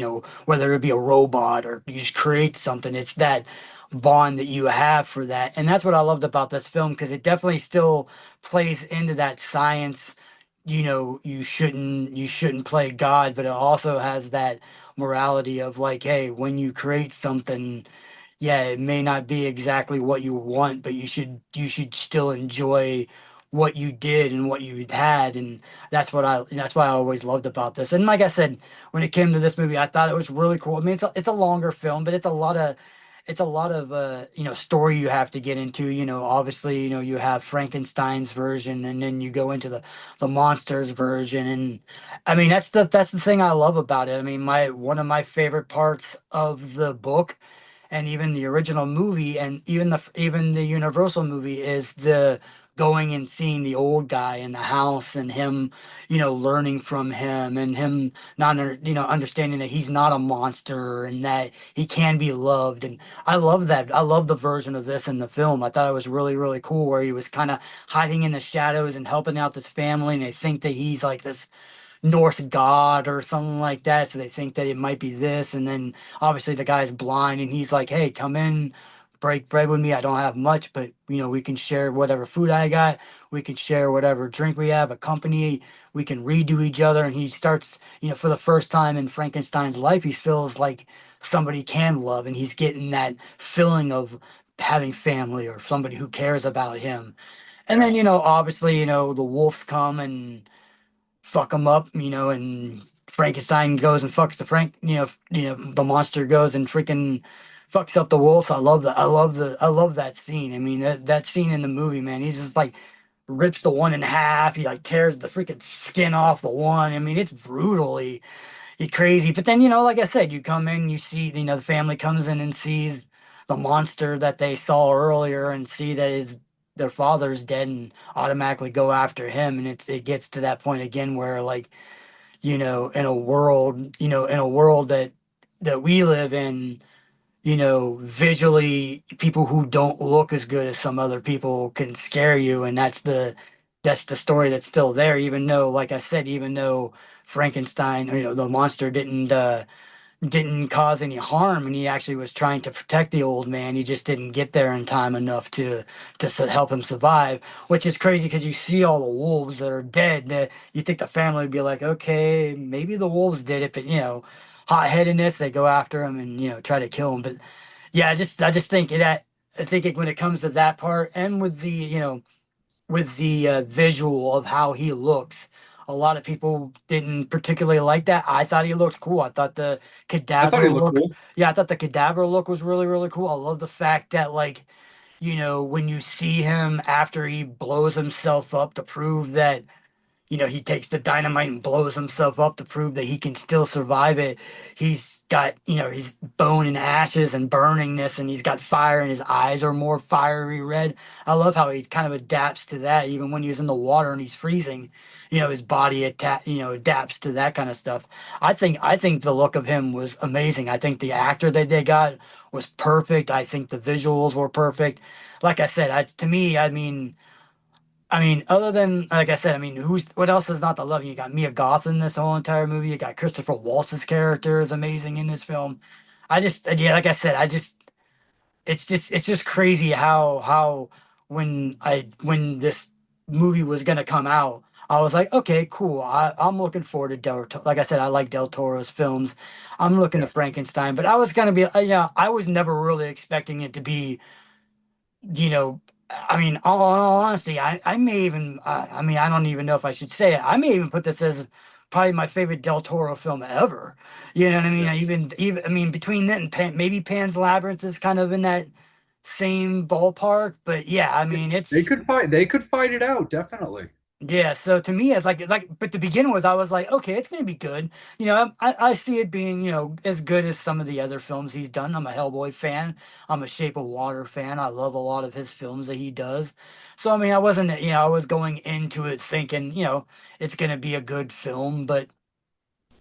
whether it be a robot or you just create something. It's that bond that you have for that. And that's what I loved about this film because it definitely still plays into that science. You shouldn't play God, but it also has that morality of like, hey, when you create something, yeah, it may not be exactly what you want, but you should still enjoy what you did and what you had, and that's why I always loved about this. And like I said, when it came to this movie, I thought it was really cool. I mean, it's a longer film, but it's a lot of story you have to get into. Obviously, you have Frankenstein's version, and then you go into the monsters version, and I mean that's the thing I love about it. I mean, my one of my favorite parts of the book and even the original movie and even the Universal movie is the going and seeing the old guy in the house and him, learning from him and him not understanding that he's not a monster and that he can be loved. And I love that. I love the version of this in the film. I thought it was really, really cool where he was kind of hiding in the shadows and helping out this family, and they think that he's like this Norse god or something like that. So they think that it might be this. And then obviously the guy's blind and he's like, hey, come in, break bread with me. I don't have much, but we can share whatever food I got. We can share whatever drink we have, a company. We can redo each other. And he starts, for the first time in Frankenstein's life, he feels like somebody can love and he's getting that feeling of having family or somebody who cares about him. And then, obviously, the wolves come and fuck him up, and Frankenstein goes and fucks the the monster goes and freaking fucks up the wolf. I love that. I love that scene. I mean, that scene in the movie, man, he's just like rips the one in half. He like tears the freaking skin off the one. I mean, it's brutally crazy. But then, like I said, you come in, you see, the family comes in and sees the monster that they saw earlier and see that their father's dead and automatically go after him. And it gets to that point again where like, in a world that we live in, visually people who don't look as good as some other people can scare you. And that's the story that's still there, even though, like I said, even though Frankenstein, or, the monster didn't cause any harm, and he actually was trying to protect the old man. He just didn't get there in time enough to help him survive, which is crazy because you see all the wolves that are dead. That you think the family would be like, okay, maybe the wolves did it, but hot-headedness, they go after him and try to kill him. But yeah, I just think that when it comes to that part and with the visual of how he looks. A lot of people didn't particularly like that. I thought he looked cool. I thought the I thought he cadaver looked look, cool. yeah, I thought the cadaver look was really, really cool. I love the fact that, like, when you see him after he blows himself up to prove that he takes the dynamite and blows himself up to prove that he can still survive it. He's got, he's bone and ashes and burningness, and he's got fire, and his eyes are more fiery red. I love how he kind of adapts to that, even when he's in the water and he's freezing. His body adapts to that kind of stuff. I think the look of him was amazing. I think the actor that they got was perfect. I think the visuals were perfect. Like I said, to me, I mean, other than like I said, I mean, what else is not to love? You got Mia Goth in this whole entire movie. You got Christopher Waltz's character is amazing in this film. Yeah, like I said, it's just crazy how when this movie was gonna come out, I was like, okay, cool. I'm looking forward to Like I said, I like Del Toro's films. I'm looking to Frankenstein, but I was gonna be, I was never really expecting it to be you know, I mean, all honesty, I may even, I mean, I don't even know if I should say it. I may even put this as probably my favorite Del Toro film ever. You know what I mean? Yeah. I mean, between that and maybe Pan's Labyrinth is kind of in that same ballpark. But yeah, I mean, They could fight. They could fight it out, definitely. yeah, so to me, it's but to begin with, I was like, okay, it's gonna be good. I see it being, as good as some of the other films he's done. I'm a Hellboy fan. I'm a Shape of Water fan. I love a lot of his films that he does. So I mean, I wasn't, I was going into it thinking, it's gonna be a good film, but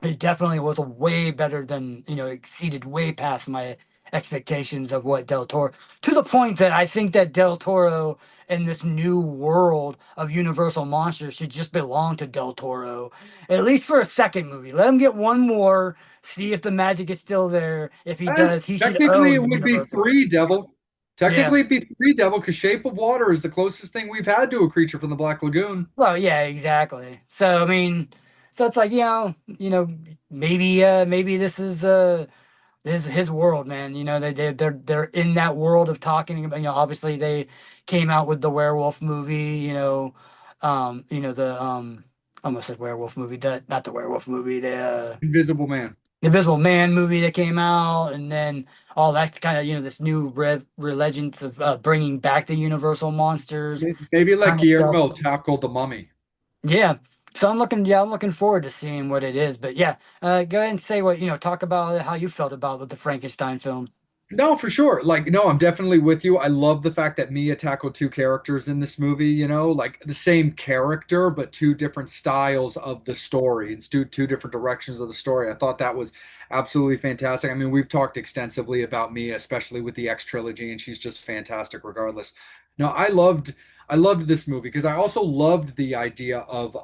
it definitely was a way better than, exceeded way past my expectations of what Del Toro, to the point that I think that Del Toro and this new world of Universal monsters should just belong to Del Toro, at least for a second movie. Let him get one more, see if the magic is still there. If he does, he should Technically, it own would be Universal. three, Devil. Yeah. Technically, it'd be three, Devil, because Shape of Water is the closest thing we've had to a creature from the Black Lagoon. Well, yeah, exactly. So I mean, so it's like, maybe maybe this is his world, man. They're in that world of talking about, obviously they came out with the werewolf movie, the almost said werewolf movie, the not the werewolf movie, the Invisible Man. Invisible Man movie that came out, and then all that's kind of, this new legends of bringing back the Universal monsters Maybe let kind of stuff. Guillermo tackle the Mummy. Yeah. So I'm looking forward to seeing what it is. But yeah, go ahead and say what, talk about how you felt about the Frankenstein film. No, for sure. Like, no, I'm definitely with you. I love the fact that Mia tackled two characters in this movie, like the same character, but two different styles of the story and two different directions of the story. I thought that was absolutely fantastic. I mean, we've talked extensively about Mia, especially with the X trilogy, and she's just fantastic regardless. No, I loved this movie because I also loved the idea of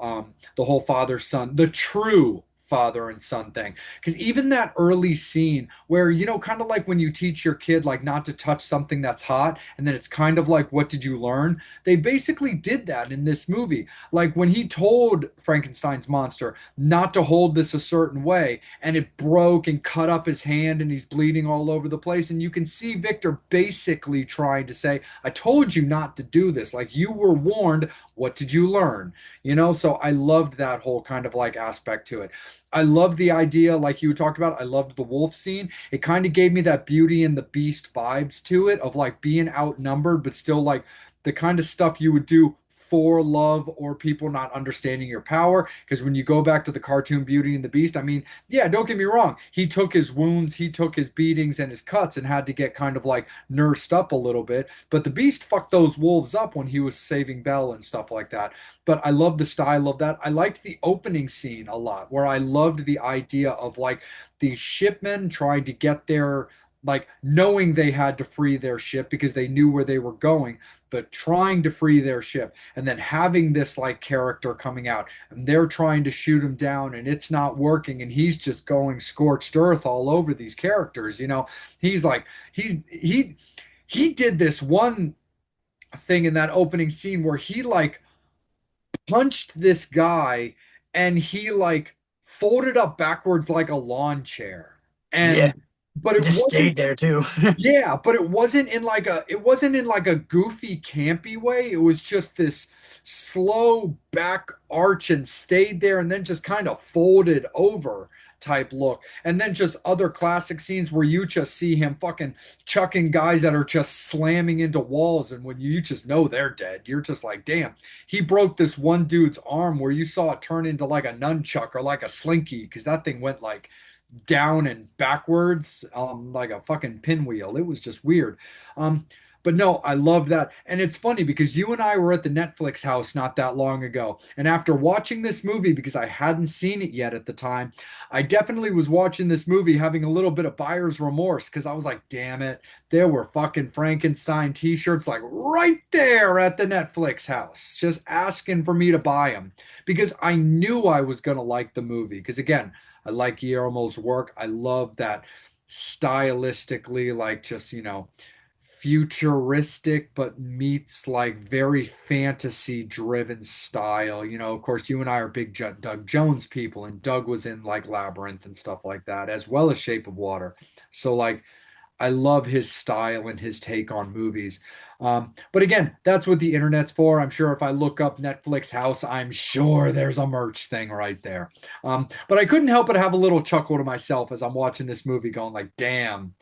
the whole father son, the true father and son thing. Because even that early scene where, kind of like when you teach your kid, like, not to touch something that's hot, and then it's kind of like, what did you learn? They basically did that in this movie. Like, when he told Frankenstein's monster not to hold this a certain way, and it broke and cut up his hand, and he's bleeding all over the place. And you can see Victor basically trying to say, I told you not to do this. Like, you were warned. What did you learn? So I loved that whole kind of like aspect to it. I loved the idea, like you talked about. I loved the wolf scene. It kind of gave me that Beauty and the Beast vibes to it, of like being outnumbered, but still like the kind of stuff you would do for love or people not understanding your power. Because when you go back to the cartoon Beauty and the Beast, I mean, yeah, don't get me wrong. He took his wounds, he took his beatings and his cuts and had to get kind of like nursed up a little bit. But the Beast fucked those wolves up when he was saving Belle and stuff like that. But I love the style of that. I liked the opening scene a lot, where I loved the idea of like the shipmen trying to get there, like knowing they had to free their ship because they knew where they were going, but trying to free their ship, and then having this like character coming out and they're trying to shoot him down and it's not working, and he's just going scorched earth all over these characters. He's like he did this one thing in that opening scene where he like punched this guy and he like folded up backwards like a lawn chair. Yeah. And but it Just wasn't stayed there too. yeah, but it wasn't in like a goofy campy way. It was just this slow back arch and stayed there and then just kind of folded over type look. And then just other classic scenes where you just see him fucking chucking guys that are just slamming into walls, and when you just know they're dead, you're just like, damn, he broke this one dude's arm where you saw it turn into like a nunchuck or like a slinky, because that thing went like down and backwards, like a fucking pinwheel. It was just weird. Um, but no, I love that. And it's funny because you and I were at the Netflix house not that long ago. And after watching this movie, because I hadn't seen it yet at the time, I definitely was watching this movie having a little bit of buyer's remorse, because I was like, damn it, there were fucking Frankenstein t-shirts like right there at the Netflix house, just asking for me to buy them because I knew I was going to like the movie. Because again, I like Guillermo's work. I love that stylistically, like just, futuristic, but meets like very fantasy driven style. Of course, you and I are big Doug Jones people, and Doug was in like Labyrinth and stuff like that, as well as Shape of Water. So, like, I love his style and his take on movies. But again, that's what the internet's for. I'm sure if I look up Netflix House, I'm sure there's a merch thing right there. But I couldn't help but have a little chuckle to myself as I'm watching this movie, going like, damn,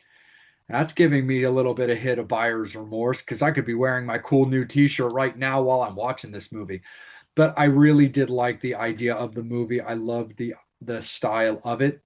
that's giving me a little bit of hit of buyer's remorse, because I could be wearing my cool new t-shirt right now while I'm watching this movie. But I really did like the idea of the movie. I love the style of it,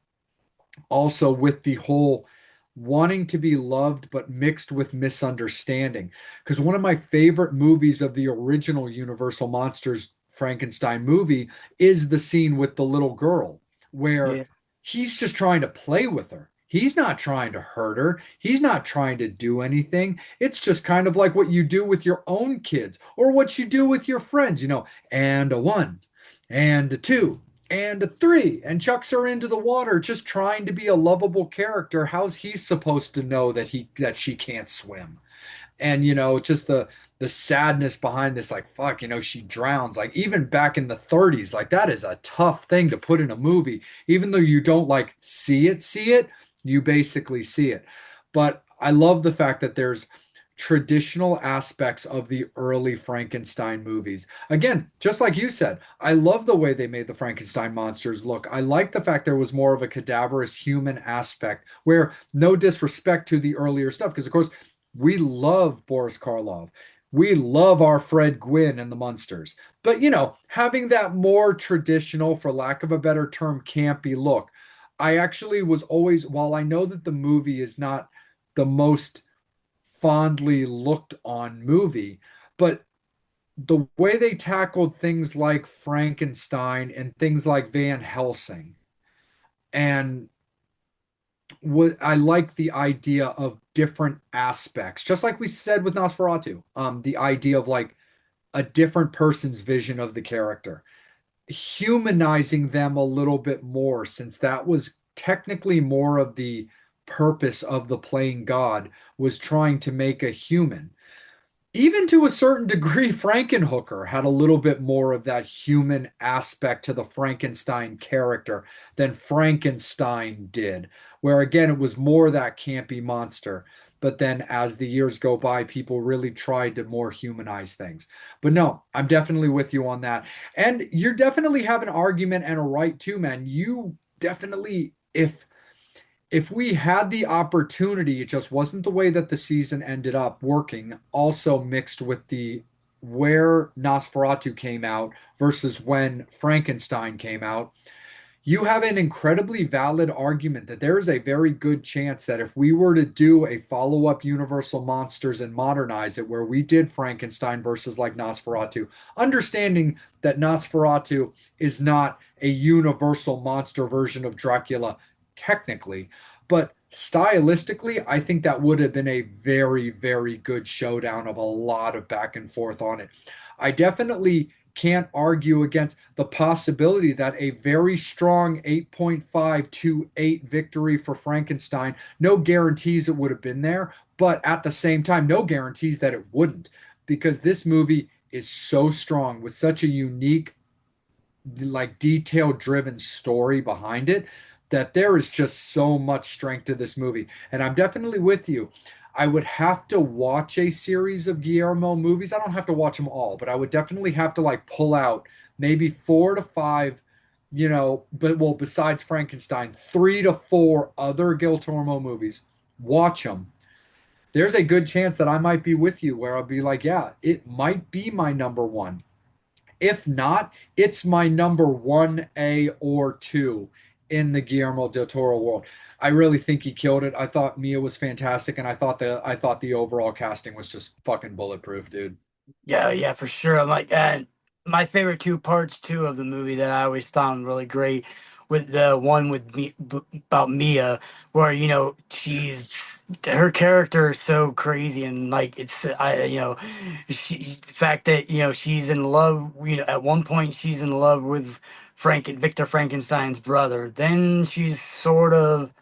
also with the whole wanting to be loved but mixed with misunderstanding. Because one of my favorite movies of the original Universal Monsters Frankenstein movie is the scene with the little girl where Yeah. he's just trying to play with her. He's not trying to hurt her. He's not trying to do anything. It's just kind of like what you do with your own kids or what you do with your friends, and a one, and a two, and a three, and chucks her into the water, just trying to be a lovable character. How's he supposed to know that she can't swim? And just the sadness behind this, like, fuck, she drowns. Like, even back in the 30s, like, that is a tough thing to put in a movie. Even though you don't like see it, you basically see it. But I love the fact that there's traditional aspects of the early Frankenstein movies. Again, just like you said, I love the way they made the Frankenstein monsters look. I like the fact there was more of a cadaverous human aspect, where, no disrespect to the earlier stuff, because of course we love Boris Karloff. We love our Fred Gwynn and the Munsters. But, having that more traditional, for lack of a better term, campy look, I actually was always, while I know that the movie is not the most fondly looked on movie, but the way they tackled things like Frankenstein and things like Van Helsing, and what I like the idea of different aspects, just like we said with Nosferatu, the idea of like a different person's vision of the character, humanizing them a little bit more, since that was technically more of the purpose of the playing God, was trying to make a human. Even to a certain degree, Frankenhooker had a little bit more of that human aspect to the Frankenstein character than Frankenstein did, where again, it was more that campy monster. But then as the years go by, people really tried to more humanize things. But no, I'm definitely with you on that. And you're definitely have an argument and a right too, man. You definitely, if we had the opportunity, it just wasn't the way that the season ended up working, also mixed with the where Nosferatu came out versus when Frankenstein came out. You have an incredibly valid argument that there is a very good chance that if we were to do a follow-up Universal Monsters and modernize it, where we did Frankenstein versus like Nosferatu, understanding that Nosferatu is not a universal monster version of Dracula technically, but stylistically, I think that would have been a very, very good showdown of a lot of back and forth on it. I definitely can't argue against the possibility that a very strong 8.5 to 8 victory for Frankenstein, no guarantees it would have been there, but at the same time, no guarantees that it wouldn't, because this movie is so strong with such a unique, like, detail driven story behind it, that there is just so much strength to this movie. And I'm definitely with you. I would have to watch a series of Guillermo movies. I don't have to watch them all, but I would definitely have to like pull out maybe 4 to 5, but well, besides Frankenstein, 3 to 4 other Guillermo movies. Watch them. There's a good chance that I might be with you, where I'll be like, yeah, it might be my number one. If not, it's my number 1A or two in the Guillermo del Toro world. I really think he killed it. I thought Mia was fantastic, and I thought the overall casting was just fucking bulletproof, dude. Yeah, yeah, for sure. I'm like, and my favorite two parts too of the movie that I always found really great, with the one with me about Mia, where she's her character is so crazy, and like the fact that she's in love. At one point she's in love with Victor Frankenstein's brother. Then she's sort of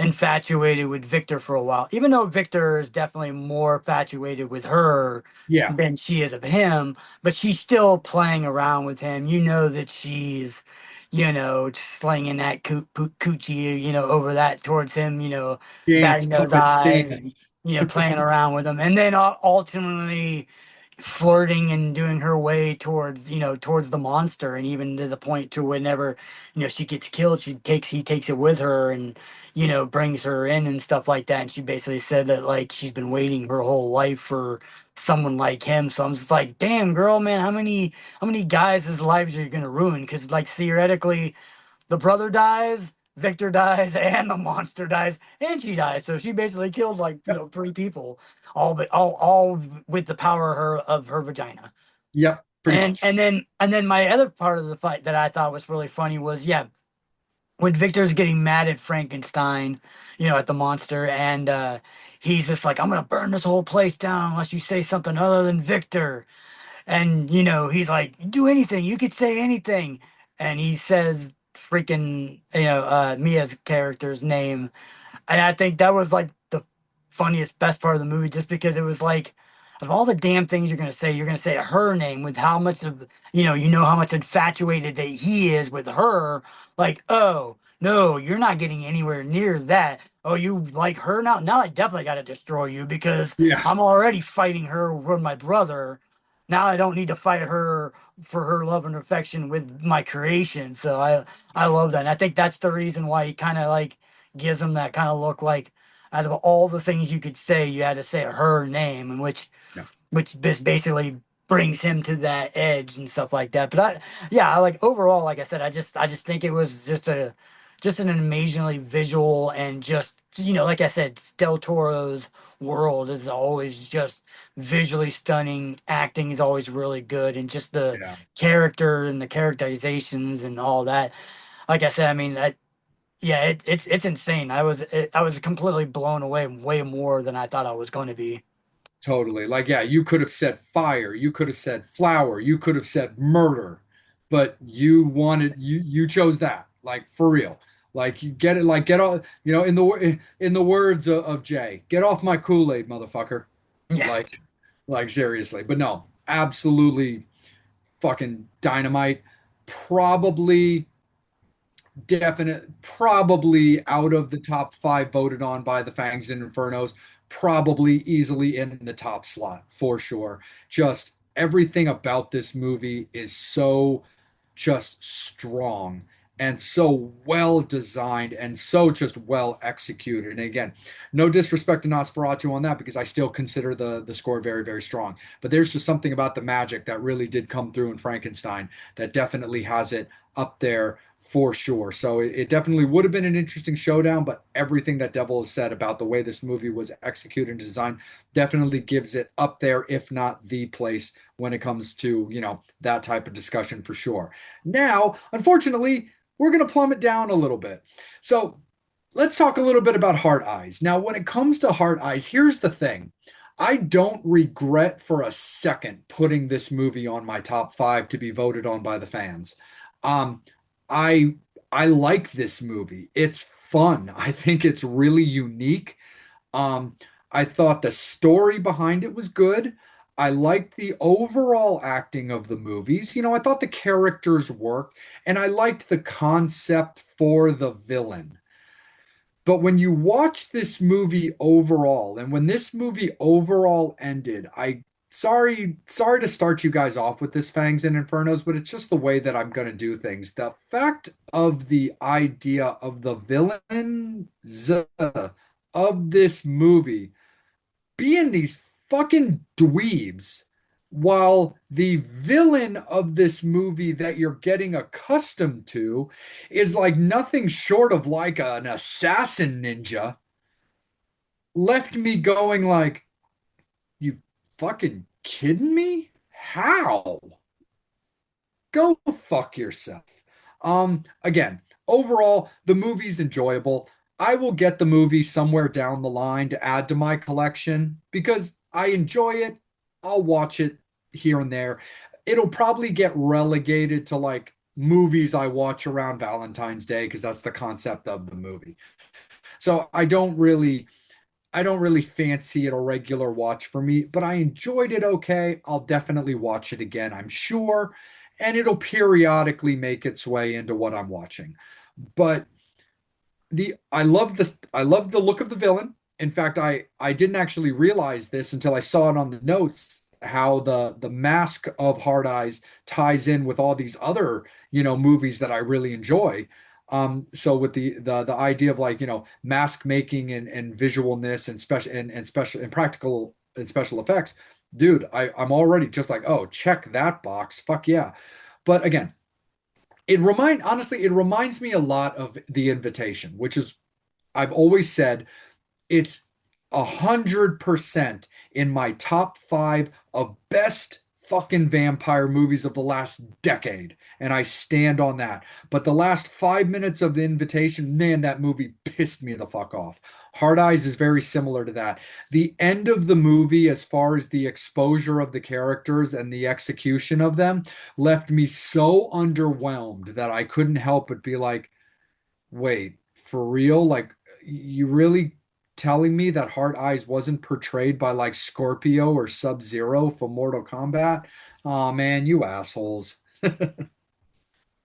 infatuated with Victor for a while, even though Victor is definitely more infatuated with her Yeah. than she is of him, but she's still playing around with him. You know that she's, slinging that coochie, over that towards him, Dance, batting those puppets, eyes and, dance. playing around with him. And then ultimately flirting and doing her way towards the monster, and even to the point to whenever she gets killed, he takes it with her, and brings her in and stuff like that. And she basically said that like she's been waiting her whole life for someone like him. So I'm just like, damn girl, man, how many guys' lives are you gonna ruin? Because like theoretically the brother dies, Victor dies, and the monster dies, and she dies. So she basically killed like Yep. 3 people, all with the power of her vagina. Yep, pretty And much. and then and then my other part of the fight that I thought was really funny was, yeah, when Victor's getting mad at Frankenstein, at the monster, and he's just like, I'm gonna burn this whole place down unless you say something other than Victor. And he's like, do anything, you could say anything. And he says freaking, Mia's character's name. And I think that was like the funniest, best part of the movie, just because it was like, of all the damn things you're gonna say her name with how much of, how much infatuated that he is with her. Like, oh, no, you're not getting anywhere near that. Oh, you like her now? Now I definitely got to destroy you because Yeah. I'm already fighting her with my brother. Now I don't need to fight her for her love and affection with my creation. So I love that. And I think that's the reason why he kind of like gives him that kind of look like out of all the things you could say, you had to say her name, and Yeah. which just basically brings him to that edge and stuff like that. But I like overall, like I said, I just think it was just an amazingly visual and just like I said, Del Toro's world is always just visually stunning. Acting is always really good, and just the Yeah. character and the characterizations and all that. Like I said, I mean, yeah, it's insane. I was completely blown away way more than I thought I was going to be. Totally. Like, yeah, you could have said fire, you could have said flower, you could have said murder, but you chose that. Like for real. Like you get it, like get off, in the words of Jay, get off my Kool-Aid, motherfucker. Yeah. Like, like seriously. But no, absolutely fucking dynamite. Probably probably out of the top five voted on by the Fangs and Infernos, probably easily in the top slot for sure. Just everything about this movie is so just strong and so well designed and so just well executed. And again, no disrespect to Nosferatu on that because I still consider the score very, very strong. But there's just something about the magic that really did come through in Frankenstein that definitely has it up there for sure. So it definitely would have been an interesting showdown, but everything that Devil has said about the way this movie was executed and designed definitely gives it up there, if not the place, when it comes to, that type of discussion for sure. Now, unfortunately, we're going to plummet down a little bit. So let's talk a little bit about Heart Eyes. Now, when it comes to Heart Eyes, here's the thing. I don't regret for a second putting this movie on my top five to be voted on by the fans. Um, I I like this movie. It's fun. I think it's really unique. Um, I thought the story behind it was good. I liked the overall acting of the movies. I thought the characters worked, and I liked the concept for the villain. But when you watch this movie overall, and when this movie overall ended, sorry to start you guys off with this Fangs and Infernos, but it's just the way that I'm gonna do things. The fact of the idea of the villains of this movie being these fucking dweebs, while the villain of this movie that you're getting accustomed to is like nothing short of like an assassin ninja, left me going like, you fucking kidding me? How? Go fuck yourself. Again, overall, the movie's enjoyable. I will get the movie somewhere down the line to add to my collection because I enjoy it. I'll watch it here and there. It'll probably get relegated to like movies I watch around Valentine's Day because that's the concept of the movie. So I don't really fancy it a regular watch for me, but I enjoyed it okay. I'll definitely watch it again, I'm sure, and it'll periodically make its way into what I'm watching. But I love the look of the villain. In fact, I didn't actually realize this until I saw it on the notes how the mask of Hard Eyes ties in with all these other, movies that I really enjoy. So with the idea of like, mask making and visualness and special and practical and special effects, dude, I'm already just like, oh, check that box. Fuck yeah. But again, honestly, it reminds me a lot of The Invitation, which is I've always said it's 100% in my top five of best fucking vampire movies of the last decade, and I stand on that. But the last 5 minutes of The Invitation, man, that movie pissed me the fuck off. Hard Eyes is very similar to that. The end of the movie, as far as the exposure of the characters and the execution of them, left me so underwhelmed that I couldn't help but be like, wait, for real? Like, you really telling me that Hard Eyes wasn't portrayed by like Scorpio or Sub-Zero from Mortal Kombat? Oh man, you assholes.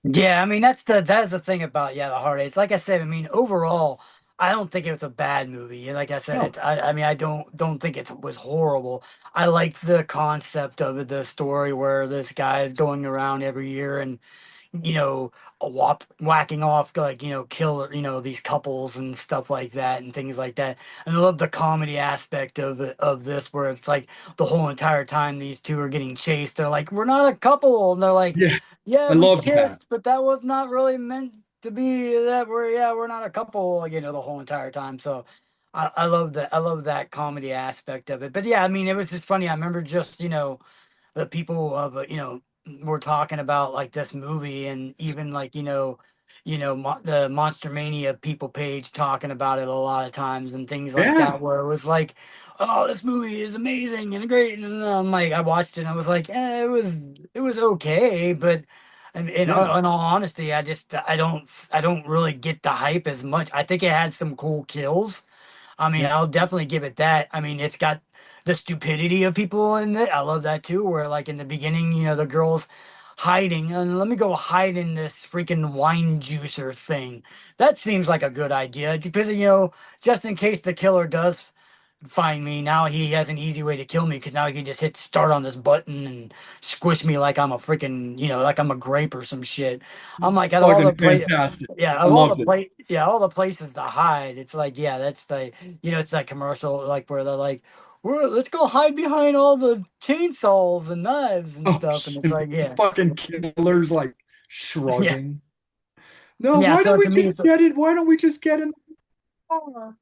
Yeah, I mean that's the thing about the Hard Eight. Like I said, I mean overall, I don't think it was a bad movie. And like I said, No. I mean I don't think it was horrible. I like the concept of it, the story where this guy is going around every year and you know, whacking off like killer these couples and stuff like that and things like that. And I love the comedy aspect of this, where it's like the whole entire time these two are getting chased, they're like, "We're not a couple," and they're like, Yeah, "Yeah, I we love that. kissed, but that was not really meant to be that. We're not a couple," the whole entire time. So. I love that. I love that comedy aspect of it. But yeah, I mean, it was just funny. I remember just, the people of were talking about like this movie, and even like the Monster Mania people page talking about it a lot of times and things like Yeah, that, where it was like, oh, this movie is amazing and great, and I'm like, I watched it and I was like, it was okay, but yeah, in all honesty, I don't really get the hype as much. I think it had some cool kills. I mean, yeah. I'll definitely give it that. I mean, it's got the stupidity of people in it. I love that too, where like in the beginning, the girl's hiding and let me go hide in this freaking wine juicer thing. That seems like a good idea because, just in case the killer does find me, now he has an easy way to kill me because now he can just hit start on this button and squish me like I'm a freaking, like I'm a grape or some shit. I'm like, out of all Fucking the play, fantastic. yeah, I of all the loved it. play, yeah, all the places to hide. It's like, yeah, that's the, it's that commercial like where they're like, let's go hide behind all the chainsaws and knives and Oh, stuff, and it's and like, the yeah, fucking killers like yeah, shrugging. No, yeah. why So don't we to me, just it's get it? Why don't we just get in the car?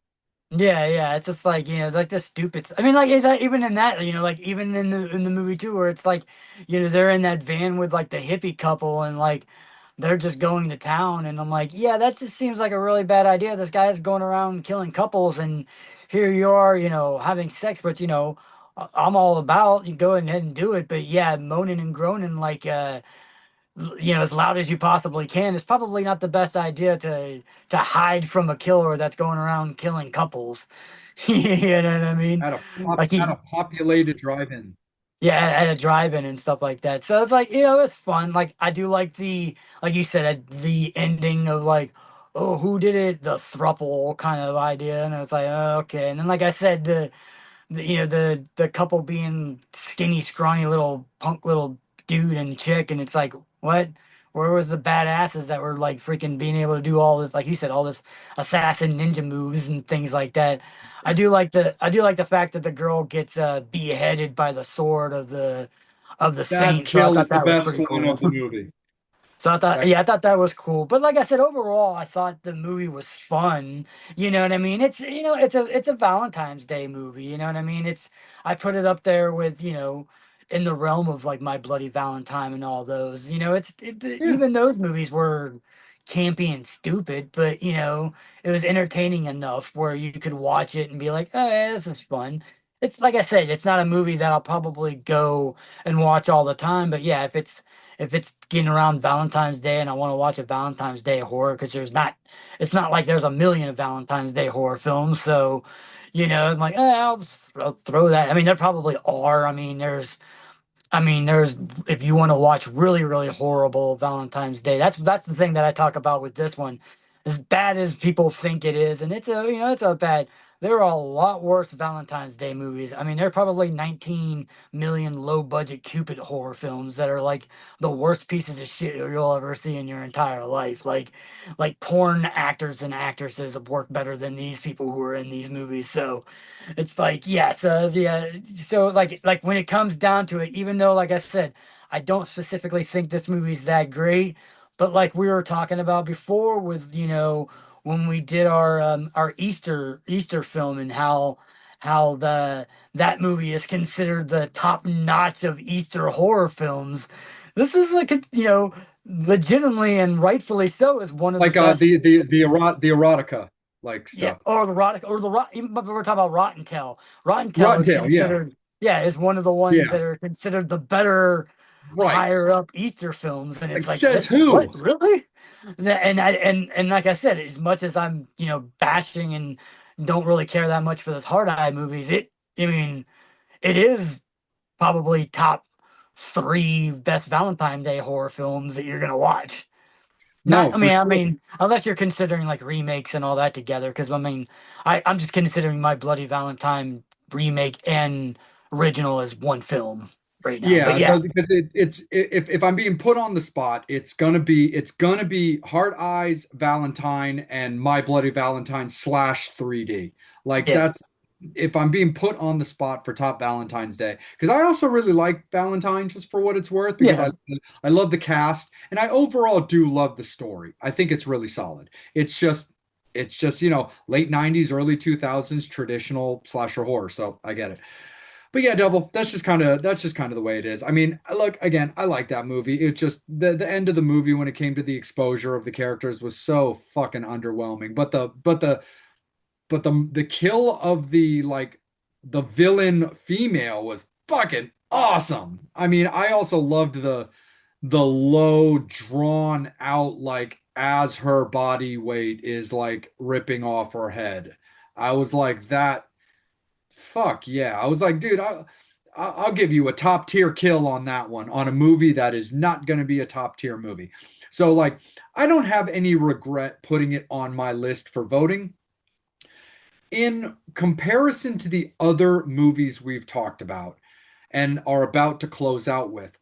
yeah, yeah, it's just like it's like the stupid. I mean, like it's like, even in that, like even in the movie too, where it's like, they're in that van with like the hippie couple, and like they're just going to town, and I'm like, yeah, that just seems like a really bad idea. This guy's going around killing couples, and here you are, having sex, but I'm all about you go ahead and do it, but yeah, moaning and groaning like as loud as you possibly can is probably not the best idea to hide from a killer that's going around killing couples. You know what I mean? Like At he, a populated drive-in. yeah, at a drive-in and stuff like that. So it's like, it's fun. Like I do like like you said, the ending of like, oh, who did it? The thruple kind of idea, and it's like, oh, okay. And then, like I said, the couple being skinny, scrawny little punk little dude and chick, and it's like, what? Where was the badasses that were like freaking being able to do all this, like you said, all this assassin ninja moves and things like that. I do like the fact that the girl gets beheaded by the sword of the That saint. So I kill thought is the that was best pretty one cool. of the movie. So I thought, That yeah, I thought that was cool. But like I said, overall, I thought the movie was fun. You know what I mean? It's a Valentine's Day movie. You know what I mean? I put it up there with in the realm of like My Bloody Valentine and all those. yeah, Even those movies were campy and stupid, but it was entertaining enough where you could watch it and be like, oh, yeah, this is fun. It's like I said, it's not a movie that I'll probably go and watch all the time, but yeah, if it's getting around Valentine's Day and I want to watch a Valentine's Day horror, because it's not like there's a million Valentine's Day horror films. So, I'm like, I'll throw that. I mean, there probably are. I mean, there's if you want to watch really, really horrible Valentine's Day, that's the thing that I talk about with this one. As bad as people think it is, and it's a bad. There are a lot worse Valentine's Day movies. I mean, there are probably 19 million low budget Cupid horror films that are like the worst pieces of shit you'll ever see in your entire life. Like porn actors and actresses have worked better than these people who are in these movies. So it's like, yeah, so yeah, so like when it comes down to it, even though like I said, I don't specifically think this movie's that great, but like we were talking about before with when we did our Easter film, and how the that movie is considered the top notch of Easter horror films. This is like legitimately and rightfully so is one of the Like best. the erotica like Yeah, stuff. or the rot or the rot. Even but we're talking about Rotten Tail. Rotten Tail Rotten is Tail, yeah. considered, yeah, is one of the ones Yeah. that are considered the better, Right. higher up Easter films, and Like it's like, says who? what, really? And like I said, as much as I'm bashing and don't really care that much for those hard eye movies, I mean, it is probably top three best Valentine's Day horror films that you're gonna watch. Not, No, for I sure. mean, unless you're considering like remakes and all that together, because I mean, I'm just considering My Bloody Valentine remake and original as one film right now. But Yeah, yeah, because if I'm being put on the spot, it's gonna be Hard Eyes Valentine and My Bloody Valentine slash 3D. Like yeah, that's if I'm being put on the spot for top Valentine's Day. Because I also really like Valentine just for what it's worth, because yeah, I love the cast and I overall do love the story. I think it's really solid. It's just late 90s, early 2000s traditional slasher horror. So I get it. But yeah, Devil, that's just kind of the way it is. I mean, look, again, I like that movie. It's just the end of the movie when it came to the exposure of the characters was so fucking underwhelming. But the kill of the villain female was fucking awesome. I mean, I also loved the low drawn out like as her body weight is like ripping off her head. I was like that. Fuck yeah. I was like, dude, I'll give you a top tier kill on that one on a movie that is not going to be a top tier movie. So, like, I don't have any regret putting it on my list for voting. In comparison to the other movies we've talked about and are about to close out with,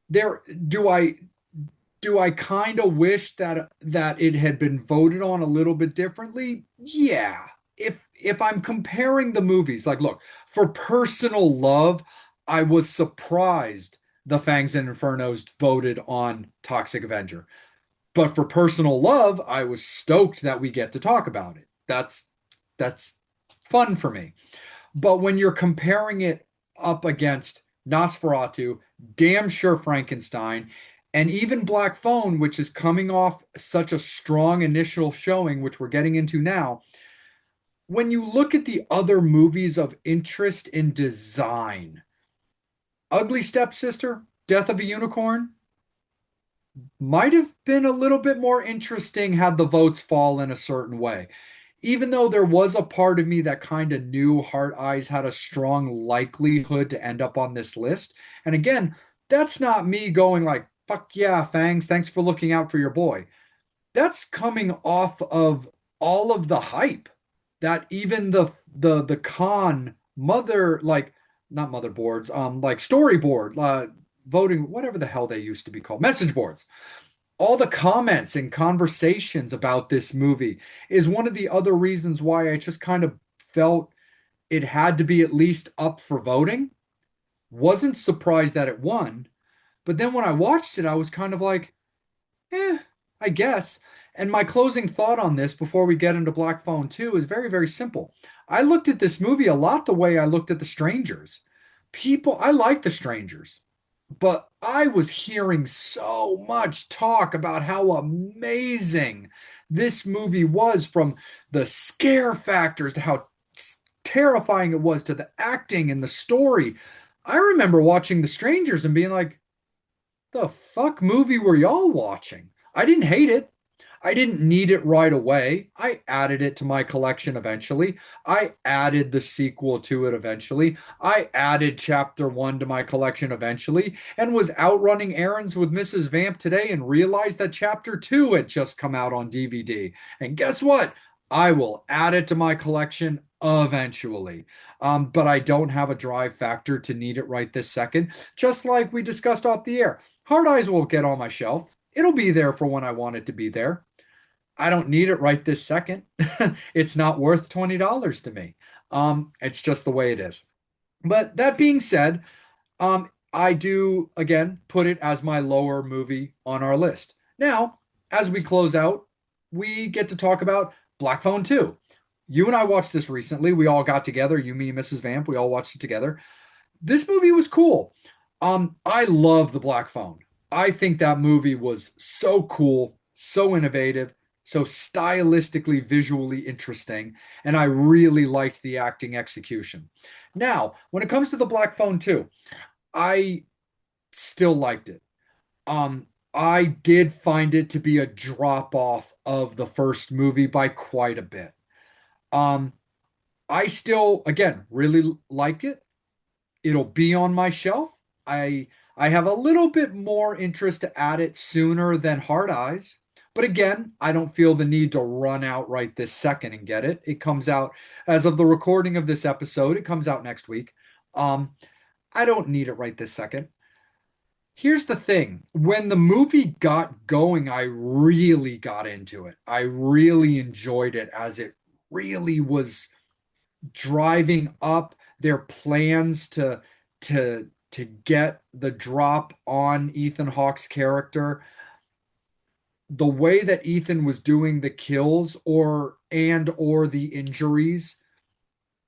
there do I kind of wish that it had been voted on a little bit differently? Yeah. If I'm comparing the movies, like look, for personal love, I was surprised the Fangs and Infernos voted on Toxic Avenger. But for personal love, I was stoked that we get to talk about it. That's fun for me. But when you're comparing it up against Nosferatu, damn sure Frankenstein, and even Black Phone, which is coming off such a strong initial showing, which we're getting into now, when you look at the other movies of interest in design, Ugly Stepsister, Death of a Unicorn, might have been a little bit more interesting had the votes fall in a certain way. Even though there was a part of me that kind of knew Heart Eyes had a strong likelihood to end up on this list. And again, that's not me going like, fuck yeah, Fangs, thanks for looking out for your boy. That's coming off of all of the hype that even the con mother like not motherboards like storyboard voting whatever the hell they used to be called message boards, all the comments and conversations about this movie is one of the other reasons why I just kind of felt it had to be at least up for voting. Wasn't surprised that it won, but then when I watched it, I was kind of like, eh, I guess. And my closing thought on this before we get into Black Phone 2 is very, very simple. I looked at this movie a lot the way I looked at The Strangers. I like The Strangers. But I was hearing so much talk about how amazing this movie was, from the scare factors to how terrifying it was to the acting and the story. I remember watching The Strangers and being like, the fuck movie were y'all watching? I didn't hate it. I didn't need it right away. I added it to my collection eventually. I added the sequel to it eventually. I added chapter one to my collection eventually and was out running errands with Mrs. Vamp today and realized that chapter two had just come out on DVD. And guess what? I will add it to my collection eventually. But I don't have a drive factor to need it right this second, just like we discussed off the air. Hard Eyes will get on my shelf. It'll be there for when I want it to be there. I don't need it right this second. It's not worth $20 to me. It's just the way it is. But that being said, I do again put it as my lower movie on our list. Now, as we close out, we get to talk about Black Phone 2. you and I watched this recently. We all got together, you, me, Mrs. Vamp, we all watched it together. This movie was cool. I love The Black Phone. I think that movie was so cool, so innovative, so stylistically, visually interesting, and I really liked the acting execution. Now, when it comes to The Black Phone 2, I still liked it. I did find it to be a drop off of the first movie by quite a bit. Um, I still, again, really like it. It'll be on my shelf. I I have a little bit more interest to add it sooner than Hard Eyes. But again, I don't feel the need to run out right this second and get it. It comes out as of the recording of this episode, it comes out next week. Um, I don't need it right this second. Here's the thing. When the movie got going, I really got into it. I really enjoyed it as it really was driving up their plans to get the drop on Ethan Hawke's character. The way that Ethan was doing the kills or the injuries,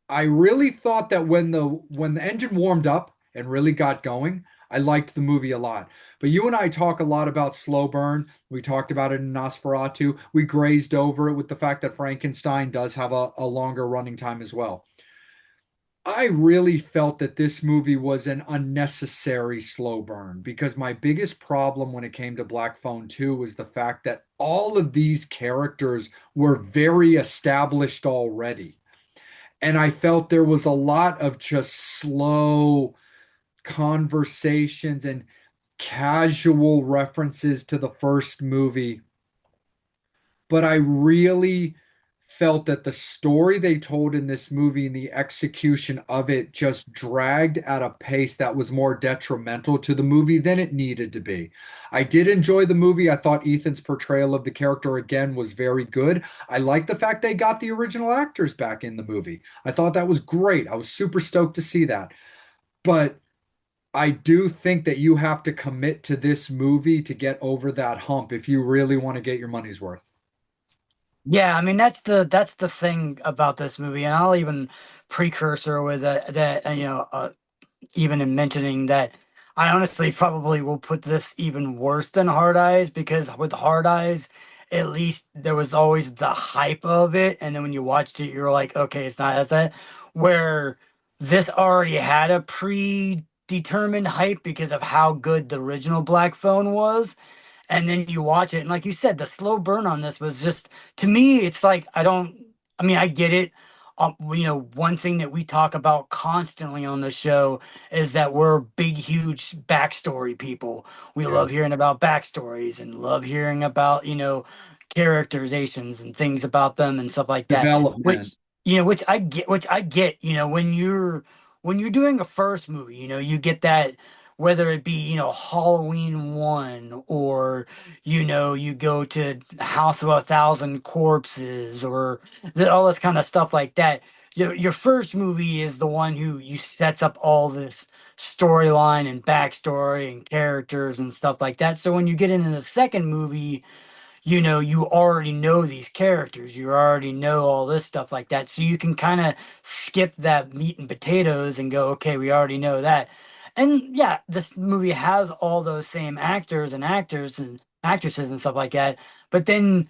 I really thought that when the engine warmed up and really got going, I liked the movie a lot. But you and I talk a lot about slow burn. We talked about it in Nosferatu. We grazed over it with the fact that Frankenstein does have a longer running time as well. I really felt that this movie was an unnecessary slow burn because my biggest problem when it came to Black Phone 2 was the fact that all of these characters were very established already. And I felt there was a lot of just slow conversations and casual references to the first movie, but I really felt that the story they told in this movie and the execution of it just dragged at a pace that was more detrimental to the movie than it needed to be. I did enjoy the movie. I thought Ethan's portrayal of the character again was very good. I like the fact they got the original actors back in the movie. I thought that was great. I was super stoked to see that. But I do think that you have to commit to this movie to get over that hump if you really want to get your money's worth. Yeah, I mean that's the thing about this movie, and I'll even precursor with that even in mentioning that, I honestly probably will put this even worse than Hard Eyes, because with Hard Eyes, at least there was always the hype of it, and then when you watched it, you're like, okay, it's not as that. Where this already had a predetermined hype because of how good the original Black Phone was, and then you watch it, and like you said, the slow burn on this was just, to me, it's like, I don't, I mean, I get it. One thing that we talk about constantly on the show is that we're big, huge backstory people. We Yeah. love hearing about backstories and love hearing about, characterizations and things about them and stuff like that. Development. Which I get, when you're doing a first movie, you get that, whether it be, Halloween 1, or, you go to House of a Thousand Corpses, or all this kind of stuff like that. Your first movie is the one who you sets up all this storyline and backstory and characters and stuff like that. So when you get into the second movie, you already know these characters, you already know all this stuff like that. So you can kind of skip that meat and potatoes and go, okay, we already know that. And yeah, this movie has all those same actors and actresses and stuff like that. But then,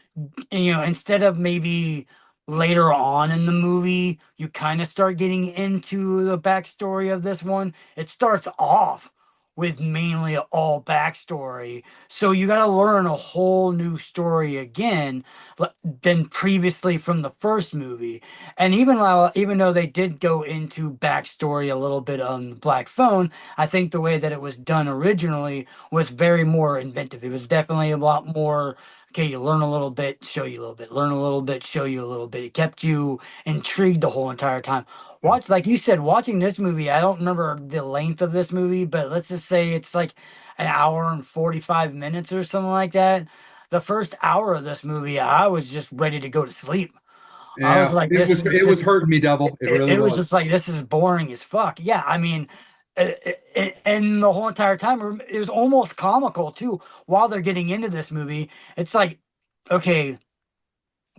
instead of maybe later on in the movie, you kind of start getting into the backstory of this one. It starts off with mainly all backstory, so you got to learn a whole new story again than previously from the first movie. And even though they did go into backstory a little bit on the Black Phone, I think the way that it was done originally was very more inventive. It was definitely a lot more. Okay, you learn a little bit, show you a little bit, learn a little bit, show you a little bit. It kept you intrigued the whole entire time. Like you said, watching this movie, I don't remember the length of this movie, but let's just say it's like an hour and 45 minutes or something like that. The first hour of this movie, I was just ready to go to sleep. I was Yeah, like, it this was is it was just, hurting me, Devil. It really it was was. just like, this is boring as fuck. Yeah, I mean, and the whole entire time, it was almost comical too. While they're getting into this movie, it's like, okay,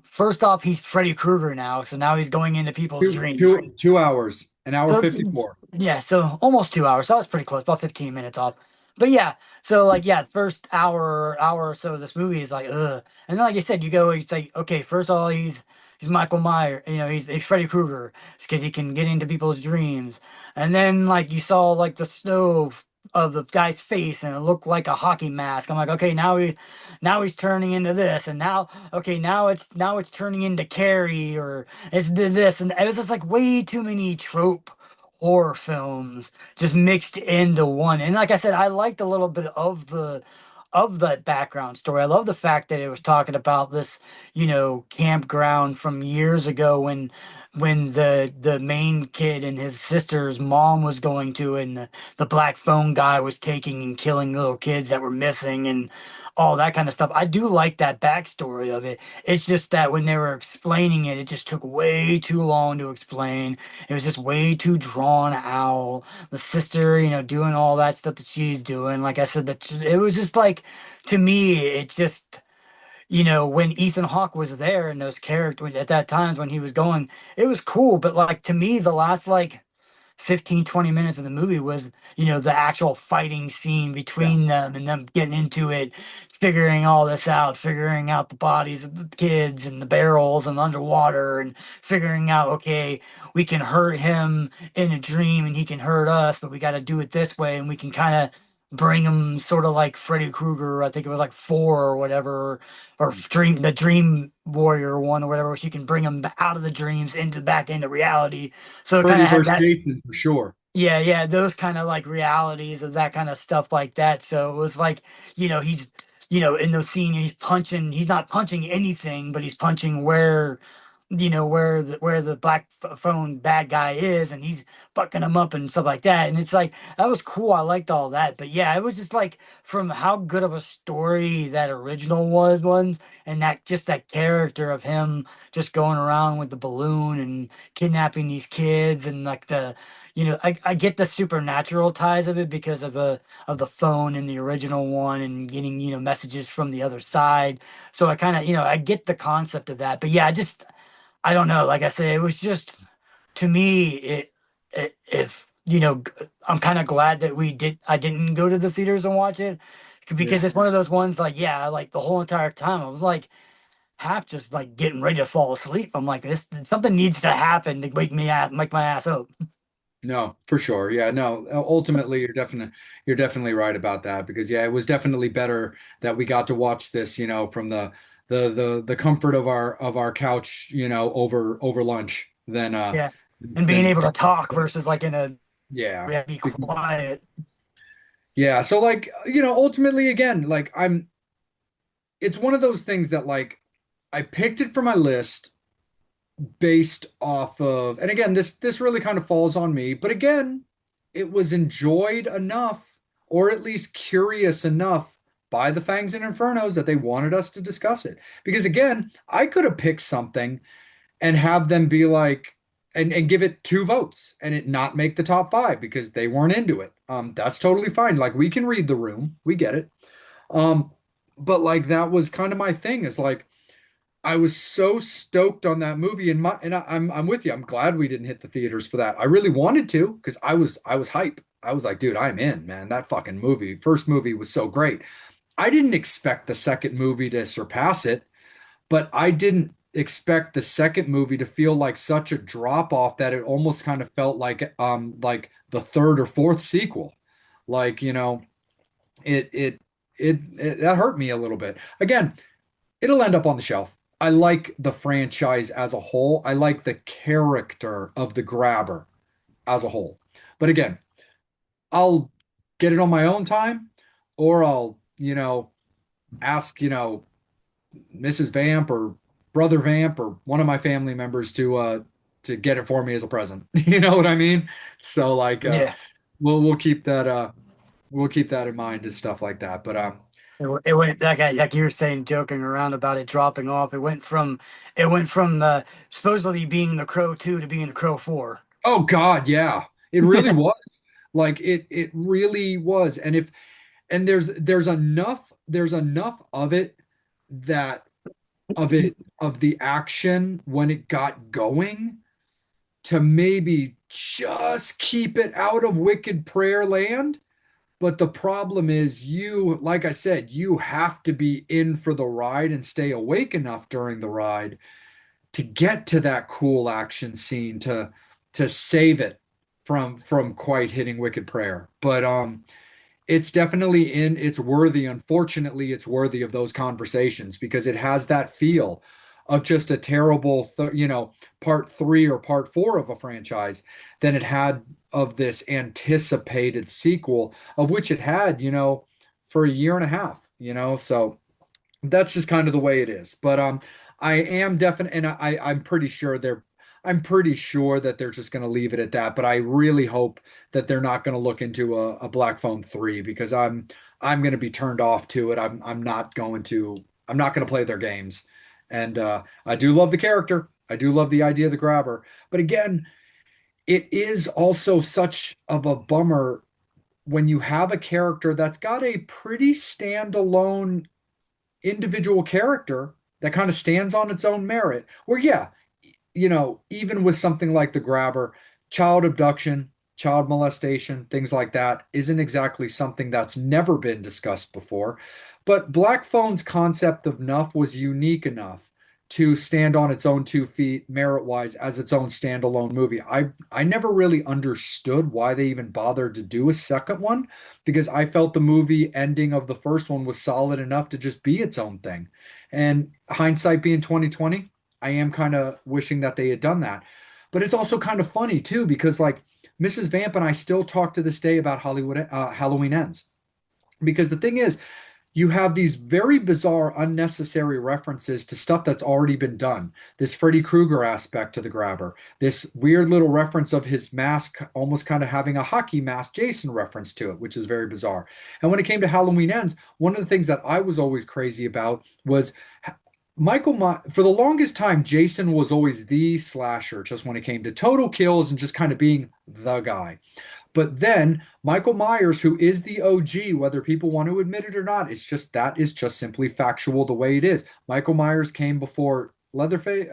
first off, he's Freddy Krueger now, so now he's going into people's Two, dreams. two, 2 hours, an hour So 54. yeah, so almost 2 hours. So I was pretty close, about 15 minutes off. But yeah, so like yeah, first hour or so of this movie is like ugh. And then like I said, you go, it's like, okay, first of all, he's Michael Myers, he's Freddy Krueger because he can get into people's dreams. And then like you saw like the snow of the guy's face and it looked like a hockey mask. I'm like, okay, now he's turning into this, and now okay, now it's turning into Carrie, or it's this, and it was just like way too many trope horror films just mixed into one. And like I said, I liked a little bit of that background story. I love the fact that it was talking about this, campground from years ago when the main kid and his sister's mom was going to, and the black phone guy was taking and killing little kids that were missing and all that kind of stuff. I do like that backstory of it. It's just that when they were explaining it, it just took way too long to explain. It was just way too drawn out. The sister, doing all that stuff that she's doing. Like I said, that it was just like, to me, it just, when Ethan Hawke was there and those characters at that times when he was going, it was cool. But like to me, the last like 15, 20 minutes of the movie was, the actual fighting scene Yeah. between them and them getting into it, figuring all this out, figuring out the bodies of the kids and the barrels and underwater, and figuring out, okay, we can hurt him in a dream and he can hurt us, but we got to do it this way. And we can kind of bring him sort of like Freddy Krueger. I think it was like four or whatever, or the Dream Warrior one or whatever, which you can bring him out of the dreams into back into reality. So it kind Freddy of had versus that, Jason for sure. yeah, yeah, those kind of like realities of that kind of stuff like that. So it was like, he's, in those scenes, he's not punching anything, but he's punching where the black phone bad guy is, and he's fucking him up and stuff like that. And it's like, that was cool. I liked all that. But yeah, it was just like, from how good of a story that original was, and that just that character of him just going around with the balloon and kidnapping these kids, and like I get the supernatural ties of it because of the phone in the original one, and getting, messages from the other side. So I kind of, I get the concept of that. But yeah, I don't know. Like I said, it was just, to me, if I'm kind of glad that I didn't go to the theaters and watch it, because Yeah. it's one of those ones, like, yeah, like the whole entire time I was like half just like getting ready to fall asleep. I'm like, this something needs to happen to make my ass up. No, for sure. Yeah, no. Ultimately, you're definitely right about that because yeah, it was definitely better that we got to watch this, from the comfort of our couch, over lunch than Yeah, and being than able to talk versus like in a, yeah. we have to be quiet. Yeah, so like, ultimately again, like it's one of those things that like I picked it for my list based off of, and again, this really kind of falls on me, but again, it was enjoyed enough, or at least curious enough by the Fangs and Infernos that they wanted us to discuss it. Because again, I could have picked something and have them be like, and give it 2 votes and it not make the top five because they weren't into it. That's totally fine. Like we can read the room, we get it. Um, but like that was kind of my thing is like I was so stoked on that movie, and I'm with you. I'm glad we didn't hit the theaters for that. I really wanted to because I was hype. I was like, dude, I'm in, man. That fucking movie, first movie was so great. I didn't expect the second movie to surpass it, but I didn't expect the second movie to feel like such a drop off that it almost kind of felt like the third or fourth sequel. Like, it it it that hurt me a little bit. Again, it'll end up on the shelf. I like the franchise as a whole. I like the character of the grabber as a whole. But again, I'll get it on my own time, or I'll, ask, Mrs. Vamp or Brother Vamp or one of my family members to get it for me as a present. You know what I mean? So like Yeah. we'll keep that we'll keep that in mind and stuff like that. But It went like you were saying, joking around about it dropping off. It went from supposedly being the Crow 2 to being the Crow 4. oh God, yeah. It really was. Like it really was. And there's enough of it that of the action when it got going to maybe just keep it out of Wicked Prayer land. But the problem is, like I said, you have to be in for the ride and stay awake enough during the ride to get to that cool action scene to save it from quite hitting Wicked Prayer. But it's definitely it's worthy. Unfortunately, it's worthy of those conversations because it has that feel of just a terrible, part three or part four of a franchise than it had of this anticipated sequel, of which it had, for a year and a half, so that's just kind of the way it is. But I am definite, and I'm pretty sure that they're just going to leave it at that. But I really hope that they're not going to look into a Black Phone 3 because I'm going to be turned off to it. I'm not going to play their games. And I do love the character. I do love the idea of the grabber. But again, it is also such of a bummer when you have a character that's got a pretty standalone individual character that kind of stands on its own merit. Where, yeah, even with something like the grabber, child abduction, child molestation, things like that isn't exactly something that's never been discussed before. But Black Phone's concept of Nuff was unique enough to stand on its own 2 feet merit-wise as its own standalone movie. I never really understood why they even bothered to do a second one because I felt the movie ending of the first one was solid enough to just be its own thing. And hindsight being 2020, I am kind of wishing that they had done that. But it's also kind of funny too because like Mrs. Vamp and I still talk to this day about Halloween Ends because the thing is you have these very bizarre, unnecessary references to stuff that's already been done. This Freddy Krueger aspect to the grabber, this weird little reference of his mask almost kind of having a hockey mask Jason reference to it, which is very bizarre. And when it came to Halloween Ends, one of the things that I was always crazy about was for the longest time, Jason was always the slasher, just when it came to total kills and just kind of being the guy. But then Michael Myers, who is the OG, whether people want to admit it or not, that is just simply factual the way it is. Michael Myers came before Leatherface.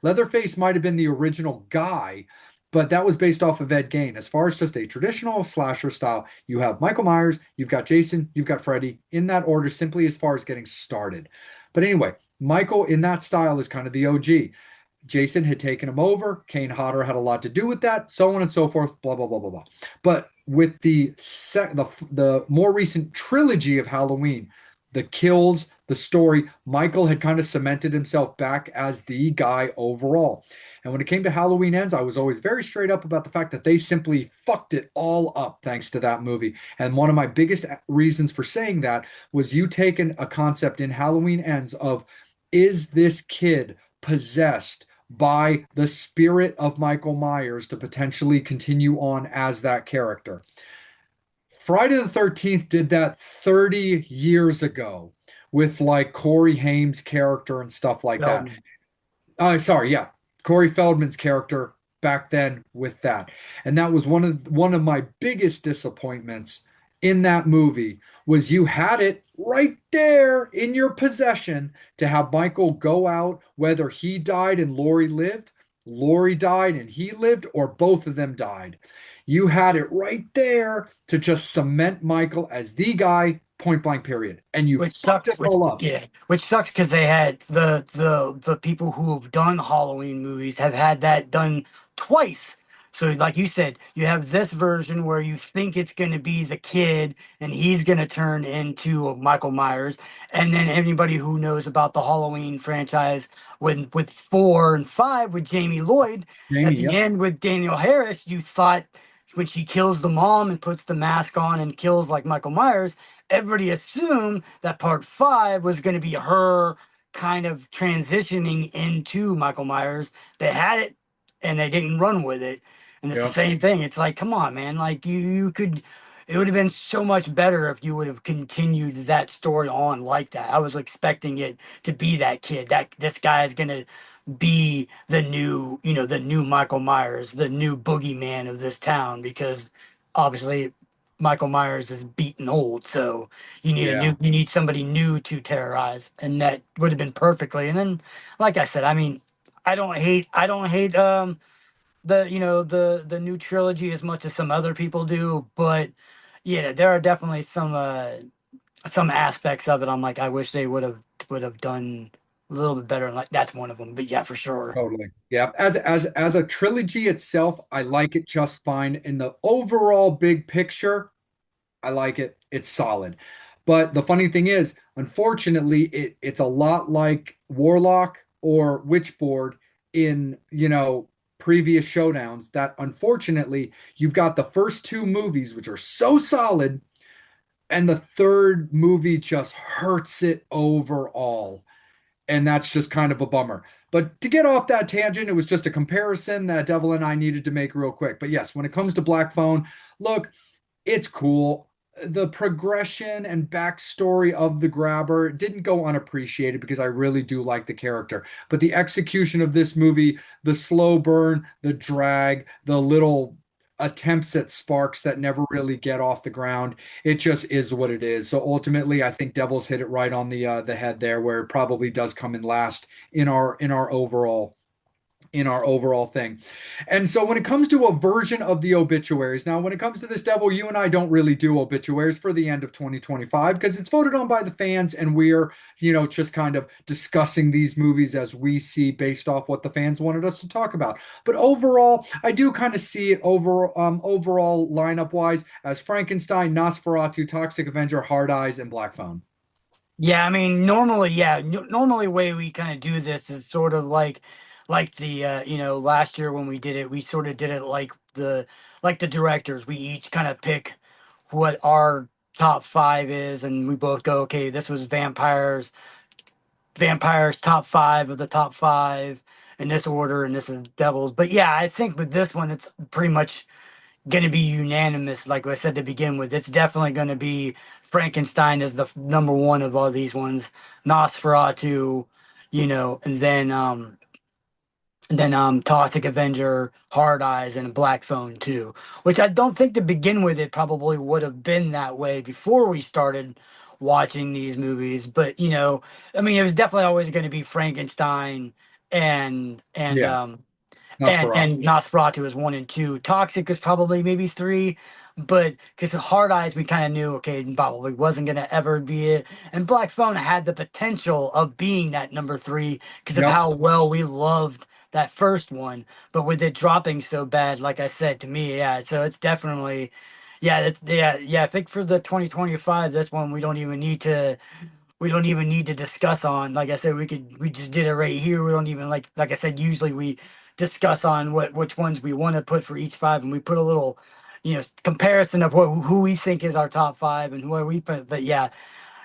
Leatherface might have been the original guy, but that was based off of Ed Gein. As far as just a traditional slasher style, you have Michael Myers, you've got Jason, you've got Freddy in that order, simply as far as getting started. But anyway, Michael in that style is kind of the OG. Jason had taken him over. Kane Hodder had a lot to do with that, so on and so forth, blah, blah, blah, blah, blah. But with the more recent trilogy of Halloween, the kills, the story, Michael had kind of cemented himself back as the guy overall. And when it came to Halloween Ends, I was always very straight up about the fact that they simply fucked it all up thanks to that movie. And one of my biggest reasons for saying that was you taken a concept in Halloween Ends of, is this kid possessed by the spirit of Michael Myers to potentially continue on as that character? Friday the 13th did that 30 years ago with like Corey Haim's character and stuff like that. Feldman. Sorry, yeah. Corey Feldman's character back then with that. And that was one of my biggest disappointments in that movie was you had it right there in your possession to have Michael go out, whether he died and Laurie lived, Laurie died and he lived, or both of them died. You had it right there to just cement Michael as the guy, point blank, period. And you Which fucked sucks. it all up. Which sucks because they had the people who have done Halloween movies have had that done twice. So, like you said, you have this version where you think it's going to be the kid and he's going to turn into Michael Myers, and then anybody who knows about the Halloween franchise, with 4 and 5 with Jamie Lloyd, at Jamie, the yep. end with Daniel Harris, you thought when she kills the mom and puts the mask on and kills like Michael Myers, everybody assumed that part 5 was going to be her kind of transitioning into Michael Myers. They had it and they didn't run with it. And it's the Yep. same thing. It's like, come on, man. Like you could, it would have been so much better if you would have continued that story on like that. I was expecting it to be that kid. That this guy is gonna be the new, the new Michael Myers, the new boogeyman of this town, because obviously Michael Myers is beaten old, so Yeah, you need somebody new to terrorize, and that would have been perfectly. And then, like I said, I mean, I don't hate the the new trilogy as much as some other people do, but yeah, there are definitely some aspects of it I'm like I wish they would have done a little bit better. Like that's one of them. But yeah, for sure. totally. Yeah, as a trilogy itself, I like it just fine. In the overall big picture, I like it. It's solid. But the funny thing is, unfortunately, it's a lot like Warlock or Witchboard in, previous showdowns that unfortunately you've got the first two movies, which are so solid, and the third movie just hurts it overall. And that's just kind of a bummer. But to get off that tangent, it was just a comparison that Devil and I needed to make real quick. But yes, when it comes to Black Phone, look, it's cool. The progression and backstory of the grabber didn't go unappreciated because I really do like the character. But the execution of this movie, the slow burn, the drag, the little attempts at sparks that never really get off the ground, it just is what it is. So ultimately, I think Devils hit it right on the head there, where it probably does come in last in our overall thing. And so when it comes to a version of the obituaries, now when it comes to this Devil, you and I don't really do obituaries for the end of 2025 because it's voted on by the fans and we're, just kind of discussing these movies as we see based off what the fans wanted us to talk about. But overall, I do kind of see it overall lineup wise as Frankenstein, Nosferatu, Toxic Avenger, Hard Eyes, and Black Phone. Yeah, I mean, normally, yeah, normally way we kind of do this is sort of like the last year when we did it, we sort of did it like the directors. We each kind of pick what our top five is, and we both go, okay, this was vampires top five of the top five in this order, and this is devils. But yeah, I think with this one, it's pretty much going to be unanimous. Like I said to begin with, it's definitely going to be Frankenstein as the number one of all these ones, Nosferatu, and then Toxic Avenger, Hard Eyes, and Black Phone too. Which I don't think to begin with it probably would have been that way before we started watching these movies. But I mean, it was definitely always going to be Frankenstein and and Yeah, um Nosferatu. and Nosferatu is one and two. Toxic is probably maybe three, but because Hard Eyes we kind of knew okay probably wasn't gonna ever be it, and Black Phone had the potential of being that number three because of Yep, how well we loved that first one. But with it dropping so bad, like I said to me, yeah. So it's definitely, yeah, that's yeah. I think for the 2025, this one we don't even need to discuss on. Like I said, we just did it right here. We don't even like I said, usually we discuss on which ones we want to put for each five, and we put a little, comparison of who we think is our top five and where we put. But yeah,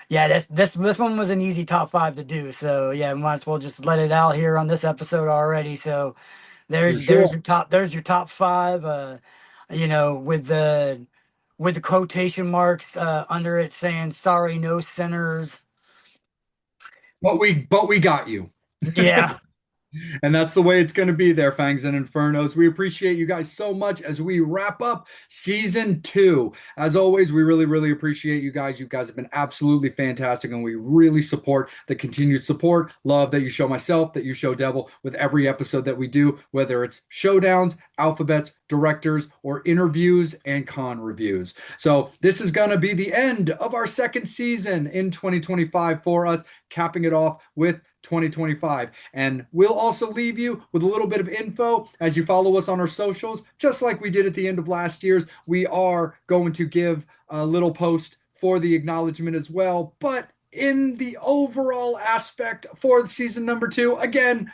yeah, this one was an easy top five to do. So yeah, we might as well just let it out here on this episode already. So for sure. there's your top five. With the quotation marks under it saying "Sorry, no sinners." But we got you. Yeah. And that's the way it's going to be there, Fangs and Infernos. We appreciate you guys so much as we wrap up season two. As always, we really, really appreciate you guys. You guys have been absolutely fantastic, and we really support the continued support, love that you show myself, that you show Devil with every episode that we do, whether it's showdowns, alphabets, directors, or interviews and con reviews. So this is going to be the end of our second season in 2025 for us, capping it off with 2025. And we'll also leave you with a little bit of info as you follow us on our socials, just like we did at the end of last year's. We are going to give a little post for the acknowledgement as well. But in the overall aspect for season number two, again,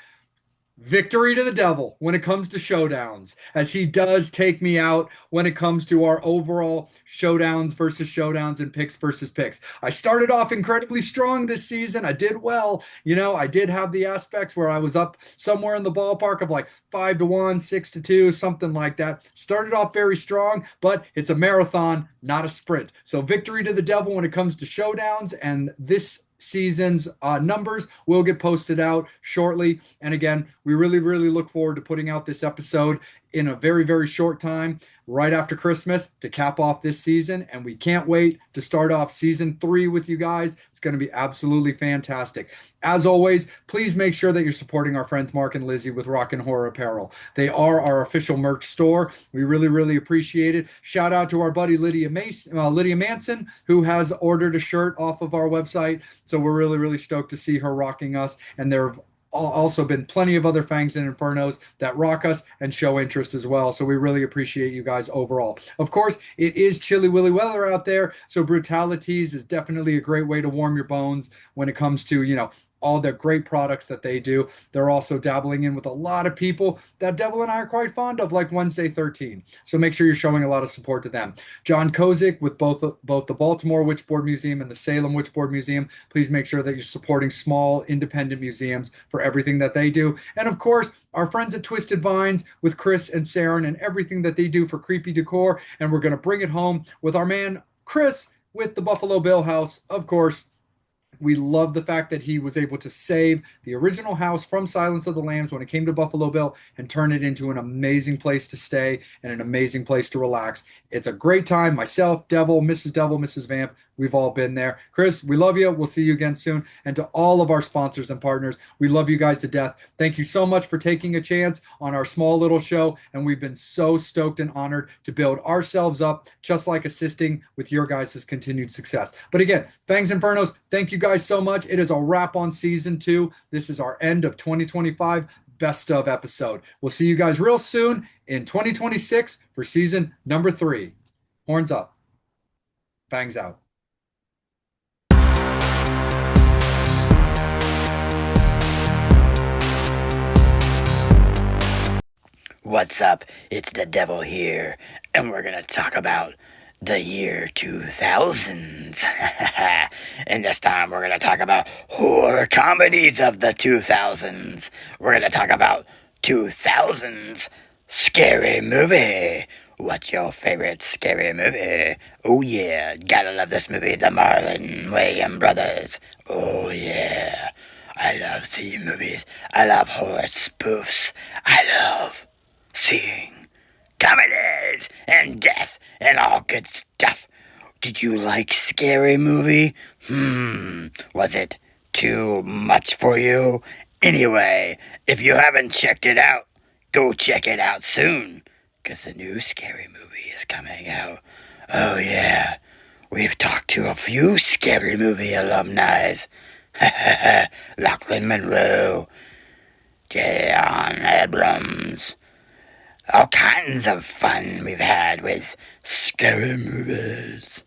victory to the Devil when it comes to showdowns, as he does take me out when it comes to our overall showdowns and picks versus picks. I started off incredibly strong this season. I did well. I did have the aspects where I was up somewhere in the ballpark of like 5-1, 6-2, something like that. Started off very strong, but it's a marathon, not a sprint. So victory to the Devil when it comes to showdowns, and this season's numbers will get posted out shortly. And again, we really, really look forward to putting out this episode in a very, very short time, right after Christmas, to cap off this season. And we can't wait to start off season 3 with you guys. It's going to be absolutely fantastic. As always, please make sure that you're supporting our friends Mark and Lizzie with Rock and Horror Apparel. They are our official merch store. We really, really appreciate it. Shout out to our buddy Lydia Manson, who has ordered a shirt off of our website. So we're really, really stoked to see her rocking us. And there have also been plenty of other Fangs and Infernos that rock us and show interest as well. So we really appreciate you guys overall. Of course, it is chilly willy weather out there, so Brutalities is definitely a great way to warm your bones when it comes to, all the great products that they do. They're also dabbling in with a lot of people that Devil and I are quite fond of, like Wednesday 13. So make sure you're showing a lot of support to them. John Kozik with both the Baltimore Witchboard Museum and the Salem Witchboard Museum. Please make sure that you're supporting small independent museums for everything that they do. And of course, our friends at Twisted Vines with Chris and Saren and everything that they do for creepy decor. And we're going to bring it home with our man Chris with the Buffalo Bill House, of course. We love the fact that he was able to save the original house from Silence of the Lambs when it came to Buffalo Bill and turn it into an amazing place to stay and an amazing place to relax. It's a great time. Myself, Devil, Mrs. Vamp, we've all been there. Chris, we love you. We'll see you again soon. And to all of our sponsors and partners, we love you guys to death. Thank you so much for taking a chance on our small little show. And we've been so stoked and honored to build ourselves up, just like assisting with your guys' continued success. But again, Fangs Infernos, thank you guys so much. It is a wrap on season 2. This is our end of 2025 best of episode. We'll see you guys real soon in 2026 for season number 3. Horns up. Fangs out. What's up? It's the Devil here, and we're gonna talk about the year 2000s. And this time we're gonna talk about horror comedies of the 2000s. We're gonna talk about 2000s scary movie. What's your favorite scary movie? Oh yeah, gotta love this movie, the Marlon Wayans brothers. Oh yeah, I love seeing movies. I love horror spoofs. I love seeing comedies and death and all good stuff. Did you like Scary Movie? Was it too much for you? Anyway, if you haven't checked it out, go check it out soon, because the new Scary Movie is coming out. Oh yeah, we've talked to a few Scary Movie alumni. Lachlan Monroe, J.on Abrams. All kinds of fun we've had with scary movies.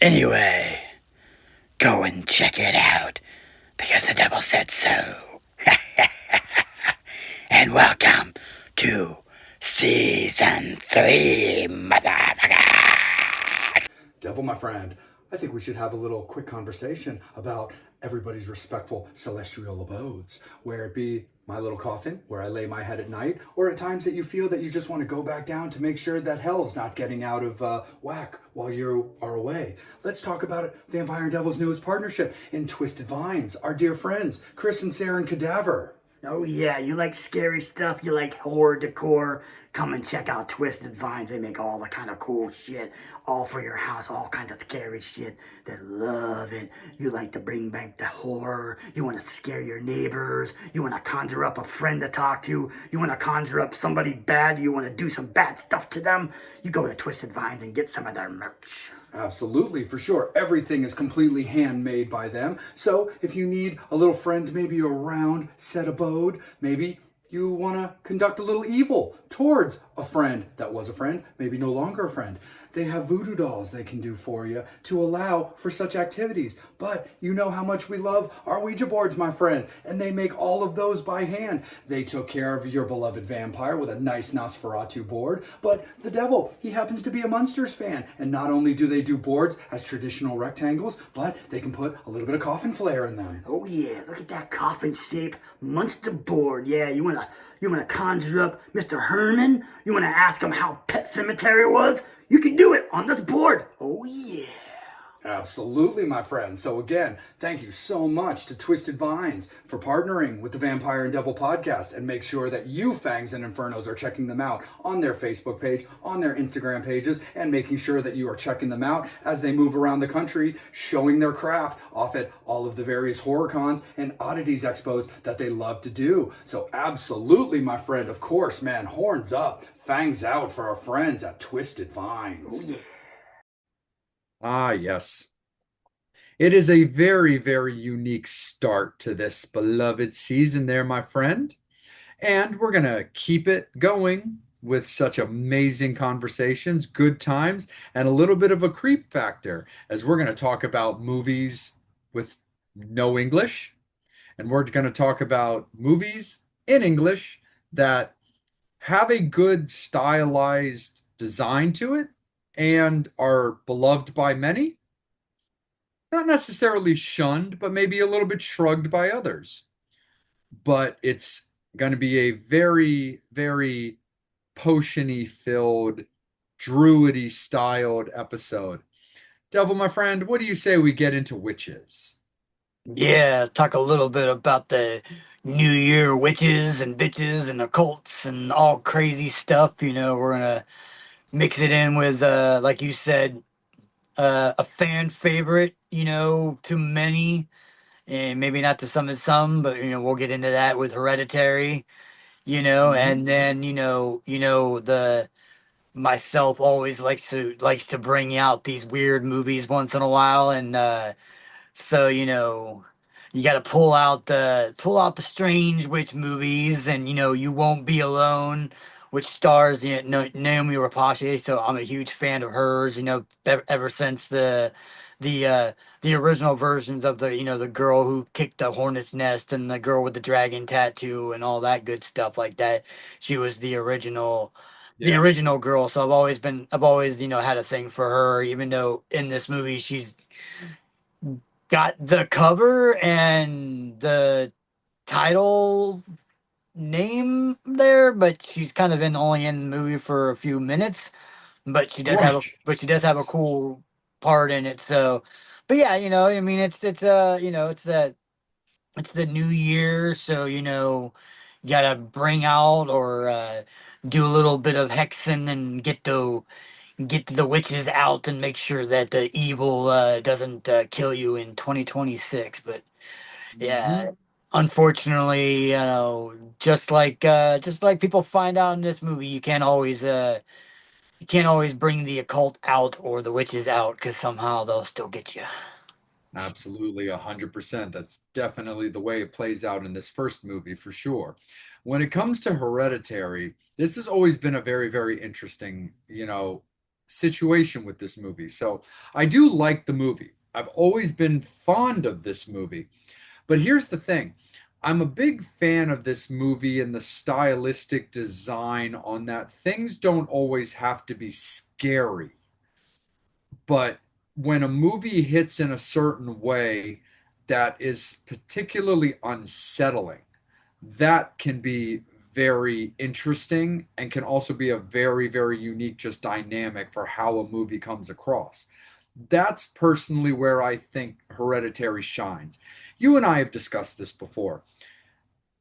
Anyway, go and check it out, because the devil said so. And welcome to season 3, motherfucker. Devil, my friend, I think we should have a little quick conversation about everybody's respectful celestial abodes, where it be my little coffin, where I lay my head at night, or at times that you feel that you just want to go back down to make sure that hell's not getting out of whack while you are away. Let's talk about Vampireanddevil's newest partnership in Twisted Vines, our dear friends, Chris and Saren Cadaver. Oh yeah, you like scary stuff, you like horror decor, come and check out Twisted Vines. They make all the kind of cool shit, all for your house, all kinds of scary shit. They love it. You like to bring back the horror, you want to scare your neighbors, you want to conjure up a friend to talk to, you want to conjure up somebody bad, you want to do some bad stuff to them, you go to Twisted Vines and get some of their merch. Absolutely, for sure. Everything is completely handmade by them. So if you need a little friend, maybe a round set abode, maybe you want to conduct a little evil towards a friend that was a friend, maybe no longer a friend. They have voodoo dolls they can do for you to allow for such activities. But you know how much we love our Ouija boards, my friend, and they make all of those by hand. They took care of your beloved vampire with a nice Nosferatu board, but the devil, he happens to be a Munsters fan. And not only do they do boards as traditional rectangles, but they can put a little bit of coffin flair in them. Oh yeah, look at that coffin shape Munster board. Yeah, you wanna conjure up Mr. Herman? You wanna ask him how Pet Cemetery was? You can do it on this board. Oh yeah. Absolutely, my friend. So, again, thank you so much to Twisted Vines for partnering with the Vampire and Devil podcast. And make sure that you, Fangs and Infernos, are checking them out on their Facebook page, on their Instagram pages, and making sure that you are checking them out as they move around the country, showing their craft off at all of the various horror cons and oddities expos that they love to do. So, absolutely, my friend. Of course, man, horns up, fangs out for our friends at Twisted Oh, Vines. yeah. Ah, yes. It is a very, very unique start to this beloved season, there, my friend. And we're going to keep it going with such amazing conversations, good times, and a little bit of a creep factor as we're going to talk about movies with no English. And we're going to talk about movies in English that have a good stylized design to it and are beloved by many, not necessarily shunned, but maybe a little bit shrugged by others. But it's going to be a very, very potiony filled, druidy styled episode. Devil, my friend, what do you say we get into witches? Yeah, talk a little bit about the New Year witches and bitches and occults and all crazy stuff. We're gonna mix it in with, like you said, a fan favorite. To many, and maybe not to some, but we'll get into that with Hereditary. Mm-hmm. And then the myself always likes to bring out these weird movies once in a while, and so you got to pull out the strange witch movies, and you won't be alone, which stars Naomi Rapace. So I'm a huge fan of hers. Ever since the uh, the original versions of the girl who kicked the hornet's nest and the girl with the dragon tattoo and all that good stuff like that. She was the Yeah. original girl. So I've always had a thing for her, even though in this movie she's got the cover and the title name there, but she's kind of only in the movie for a few minutes. But she does have a Right. but she does have a cool part in it. So, but yeah, I mean, it's the new year, so you gotta bring out or do a little bit of hexing and get the witches out and make sure that the evil doesn't kill you in 2026. But Mm-hmm. yeah, unfortunately, just like people find out in this movie, you can't always bring the occult out or the witches out because somehow they'll still get you. Absolutely, 100%. That's definitely the way it plays out in this first movie for sure. When it comes to Hereditary, this has always been a very, very interesting, situation with this movie. So I do like the movie. I've always been fond of this movie. But here's the thing. I'm a big fan of this movie and the stylistic design on that. Things don't always have to be scary, but when a movie hits in a certain way that is particularly unsettling, that can be very interesting and can also be a very, very unique, just dynamic for how a movie comes across. That's personally where I think Hereditary shines. You and I have discussed this before.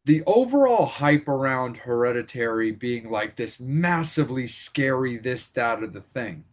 The overall hype around Hereditary being like this massively scary, this, that, or the thing,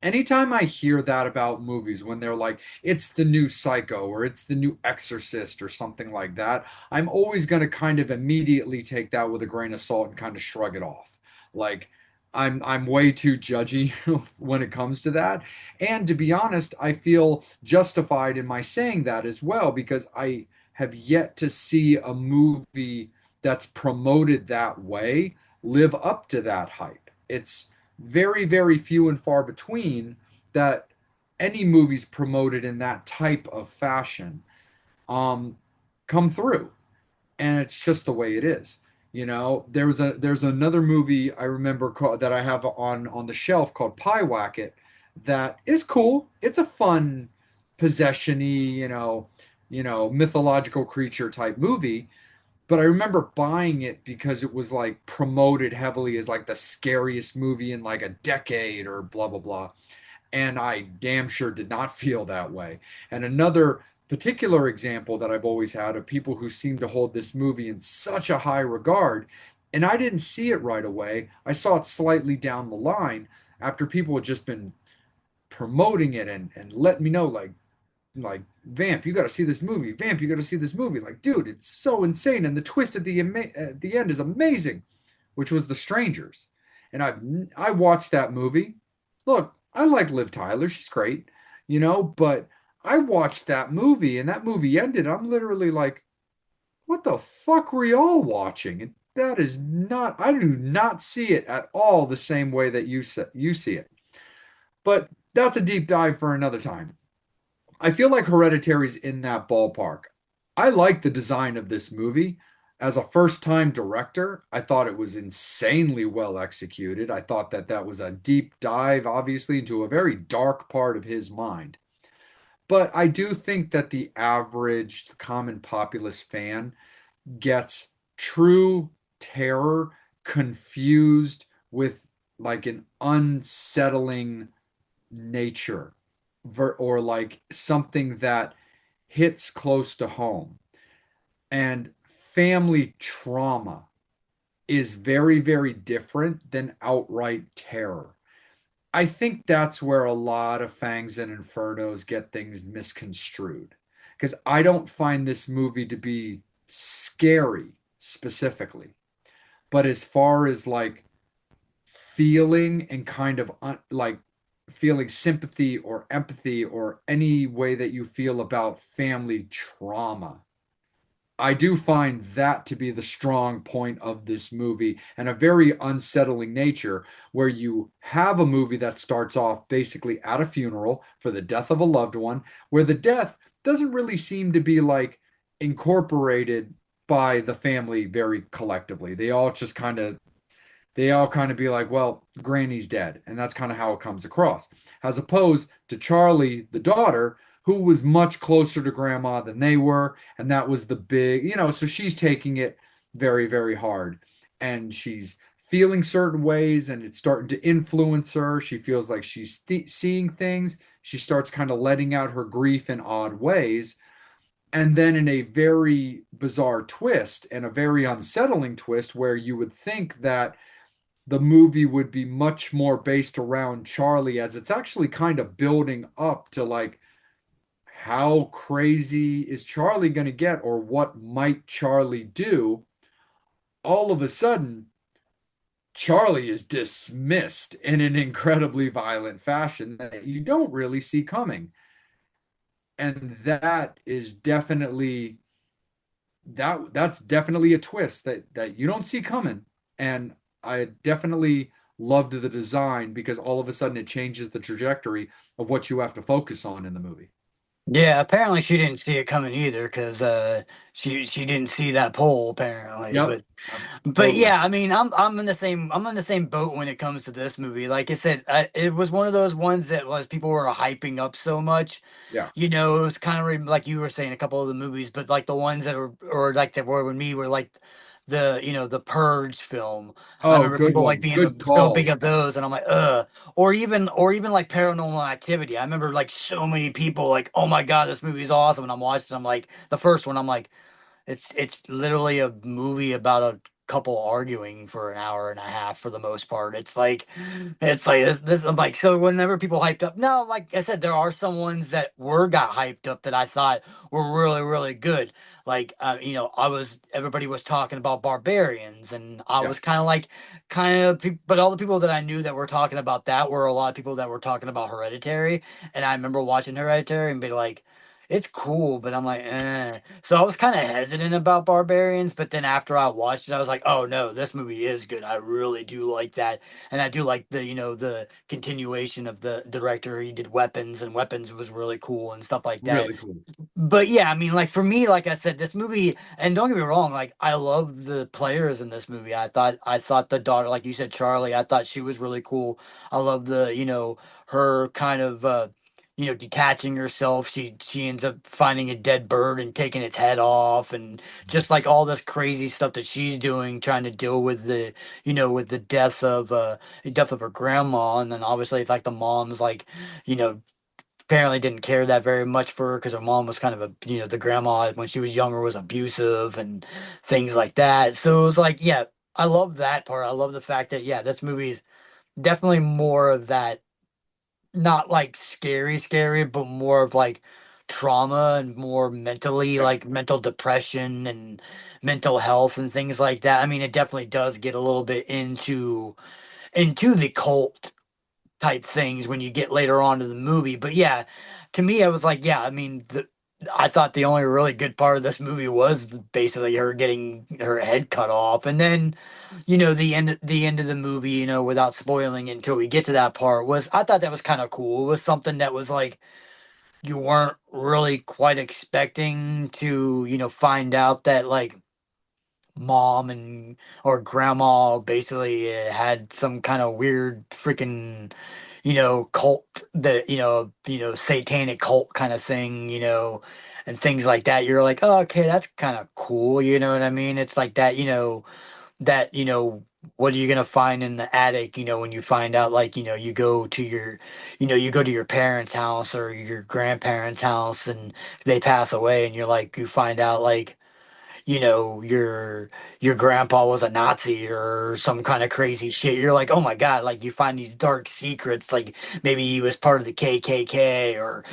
anytime I hear that about movies when they're like, it's the new Psycho or it's the new Exorcist or something like that, I'm always going to kind of immediately take that with a grain of salt and kind of shrug it off. Like, I'm way too judgy when it comes to that. And to be honest, I feel justified in my saying that as well because I have yet to see a movie that's promoted that way live up to that hype. It's very, very few and far between that any movies promoted in that type of fashion um, come through. And it's just the way it is. There's another movie I remember that I have on the shelf called Pie Wacket that is cool. It's a fun possession-y, mythological creature type movie, but I remember buying it because it was like promoted heavily as like the scariest movie in like a decade or blah blah blah. And I damn sure did not feel that way. And another particular example that I've always had of people who seem to hold this movie in such a high regard, and I didn't see it right away. I saw it slightly down the line after people had just been promoting it and letting me know like Vamp, you got to see this movie. Vamp, you got to see this movie. Like, dude, it's so insane, and the twist at the end is amazing, which was The Strangers. And I watched that movie. Look, I like Liv Tyler, she's great, but I watched that movie, and that movie ended. I'm literally like, what the fuck were y'all watching? And that is not. I do not see it at all the same way that you see it. But that's a deep dive for another time. I feel like Hereditary's in that ballpark. I like the design of this movie. As a first time director, I thought it was insanely well executed. I thought that that was a deep dive, obviously, into a very dark part of his mind. But I do think that the average, the common populace fan gets true terror confused with like an unsettling nature or like something that hits close to home. And family trauma is very, very different than outright terror. I think that's where a lot of Fangs and Infernos get things misconstrued. Because I don't find this movie to be scary specifically. But as far as like feeling and kind of like feeling sympathy or empathy or any way that you feel about family trauma, I do find that to be the strong point of this movie and a very unsettling nature where you have a movie that starts off basically at a funeral for the death of a loved one, where the death doesn't really seem to be like incorporated by the family very collectively. They all kind of be like, well, Granny's dead. And that's kind of how it comes across. As opposed to Charlie, the daughter, who was much closer to grandma than they were. And that was the big, so she's taking it very, very hard. And she's feeling certain ways and it's starting to influence her. She feels like she's seeing things. She starts kind of letting out her grief in odd ways. And then in a very bizarre twist and a very unsettling twist where you would think that the movie would be much more based around Charlie as it's actually kind of building up to like how crazy is Charlie going to get or what might Charlie do? All of a sudden, Charlie is dismissed in an incredibly violent fashion that you don't really see coming. And that's definitely a twist that you don't see coming. And I definitely loved the design because all of a sudden it changes the trajectory of what you have to focus on in the movie. Yeah, apparently she didn't see it coming either because she didn't see that pole apparently. Yep, But totally. yeah, I mean I'm in the same boat when it comes to this movie. Like I said, it was one of those ones that was people were hyping up so much. Yeah. It was kind of like you were saying a couple of the movies, but like the ones that were or like that were with me were like the Purge film. I Oh, remember good people like one. being Good so big call. of those, and I'm like, ugh. Or even like Paranormal Activity. I remember like so many people like, oh my god, this movie is awesome, and I'm watching. I'm like the first one. I'm like, it's literally a movie about a couple arguing for an hour and a half for the most part. It's like this I'm like so whenever people hyped up no, like I said, there are some ones that were got hyped up that I thought were really, really good. Like I was everybody was talking about Barbarians and I Yeah. was but all the people that I knew that were talking about that were a lot of people that were talking about Hereditary. And I remember watching Hereditary and be like, it's cool, but I'm like, eh. So I was kind of hesitant about Barbarians, but then after I watched it, I was like, oh no, this movie is good. I really do like that, and I do like the continuation of the director. He did Weapons, and Weapons was really cool and stuff like that. Really cool. But yeah, I mean, like for me, like I said, this movie, and don't get me wrong, like I love the players in this movie. I thought the daughter, like you said, Charlie, I thought she was really cool. I love her kind of. detaching herself. She ends up finding a dead bird and taking its head off, and just like all this crazy stuff that she's doing, trying to deal with with the death of her grandma. And then obviously it's like the mom's like, you know, apparently didn't care that very much for her because her mom was kind of the grandma when she was younger was abusive and things like that. So it was like, yeah, I love that part. I love the fact that, yeah, this movie is definitely more of that, not like scary, scary, but more of like trauma and more mentally, Yes. like mental depression and mental health and things like that. I mean, it definitely does get a little bit into the cult type things when you get later on to the movie. But yeah, to me, I was like, yeah, I mean, I thought the only really good part of this movie was basically her getting her head cut off, and then, the end of the movie, without spoiling it until we get to that part, was I thought that was kind of cool. It was something that was like you weren't really quite expecting to, find out that like mom and or grandma basically had some kind of weird freaking cult, that satanic cult kind of thing, and things like that. You're like, oh, okay, that's kind of cool, you know what I mean? It's like that, what are you gonna find in the attic, when you find out, like, you go to your parents' house or your grandparents' house and they pass away, and you find out, like, your grandpa was a Nazi or some kind of crazy shit. You're like, oh my God, like you find these dark secrets, like maybe he was part of the KKK, or,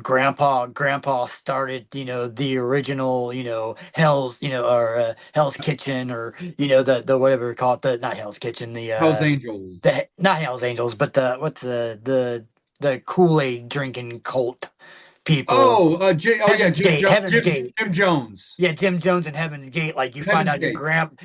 grandpa started, the original, Hell's Kitchen, or, the whatever we call it, the not Hell's Kitchen, Hell's Angels. the not Hell's Angels, but what's the Kool-Aid drinking cult people. Oh yeah, Heaven's Gate. Jim Jones. Yeah, Jim Jones and Heaven's Gate. Like Heaven's Gate.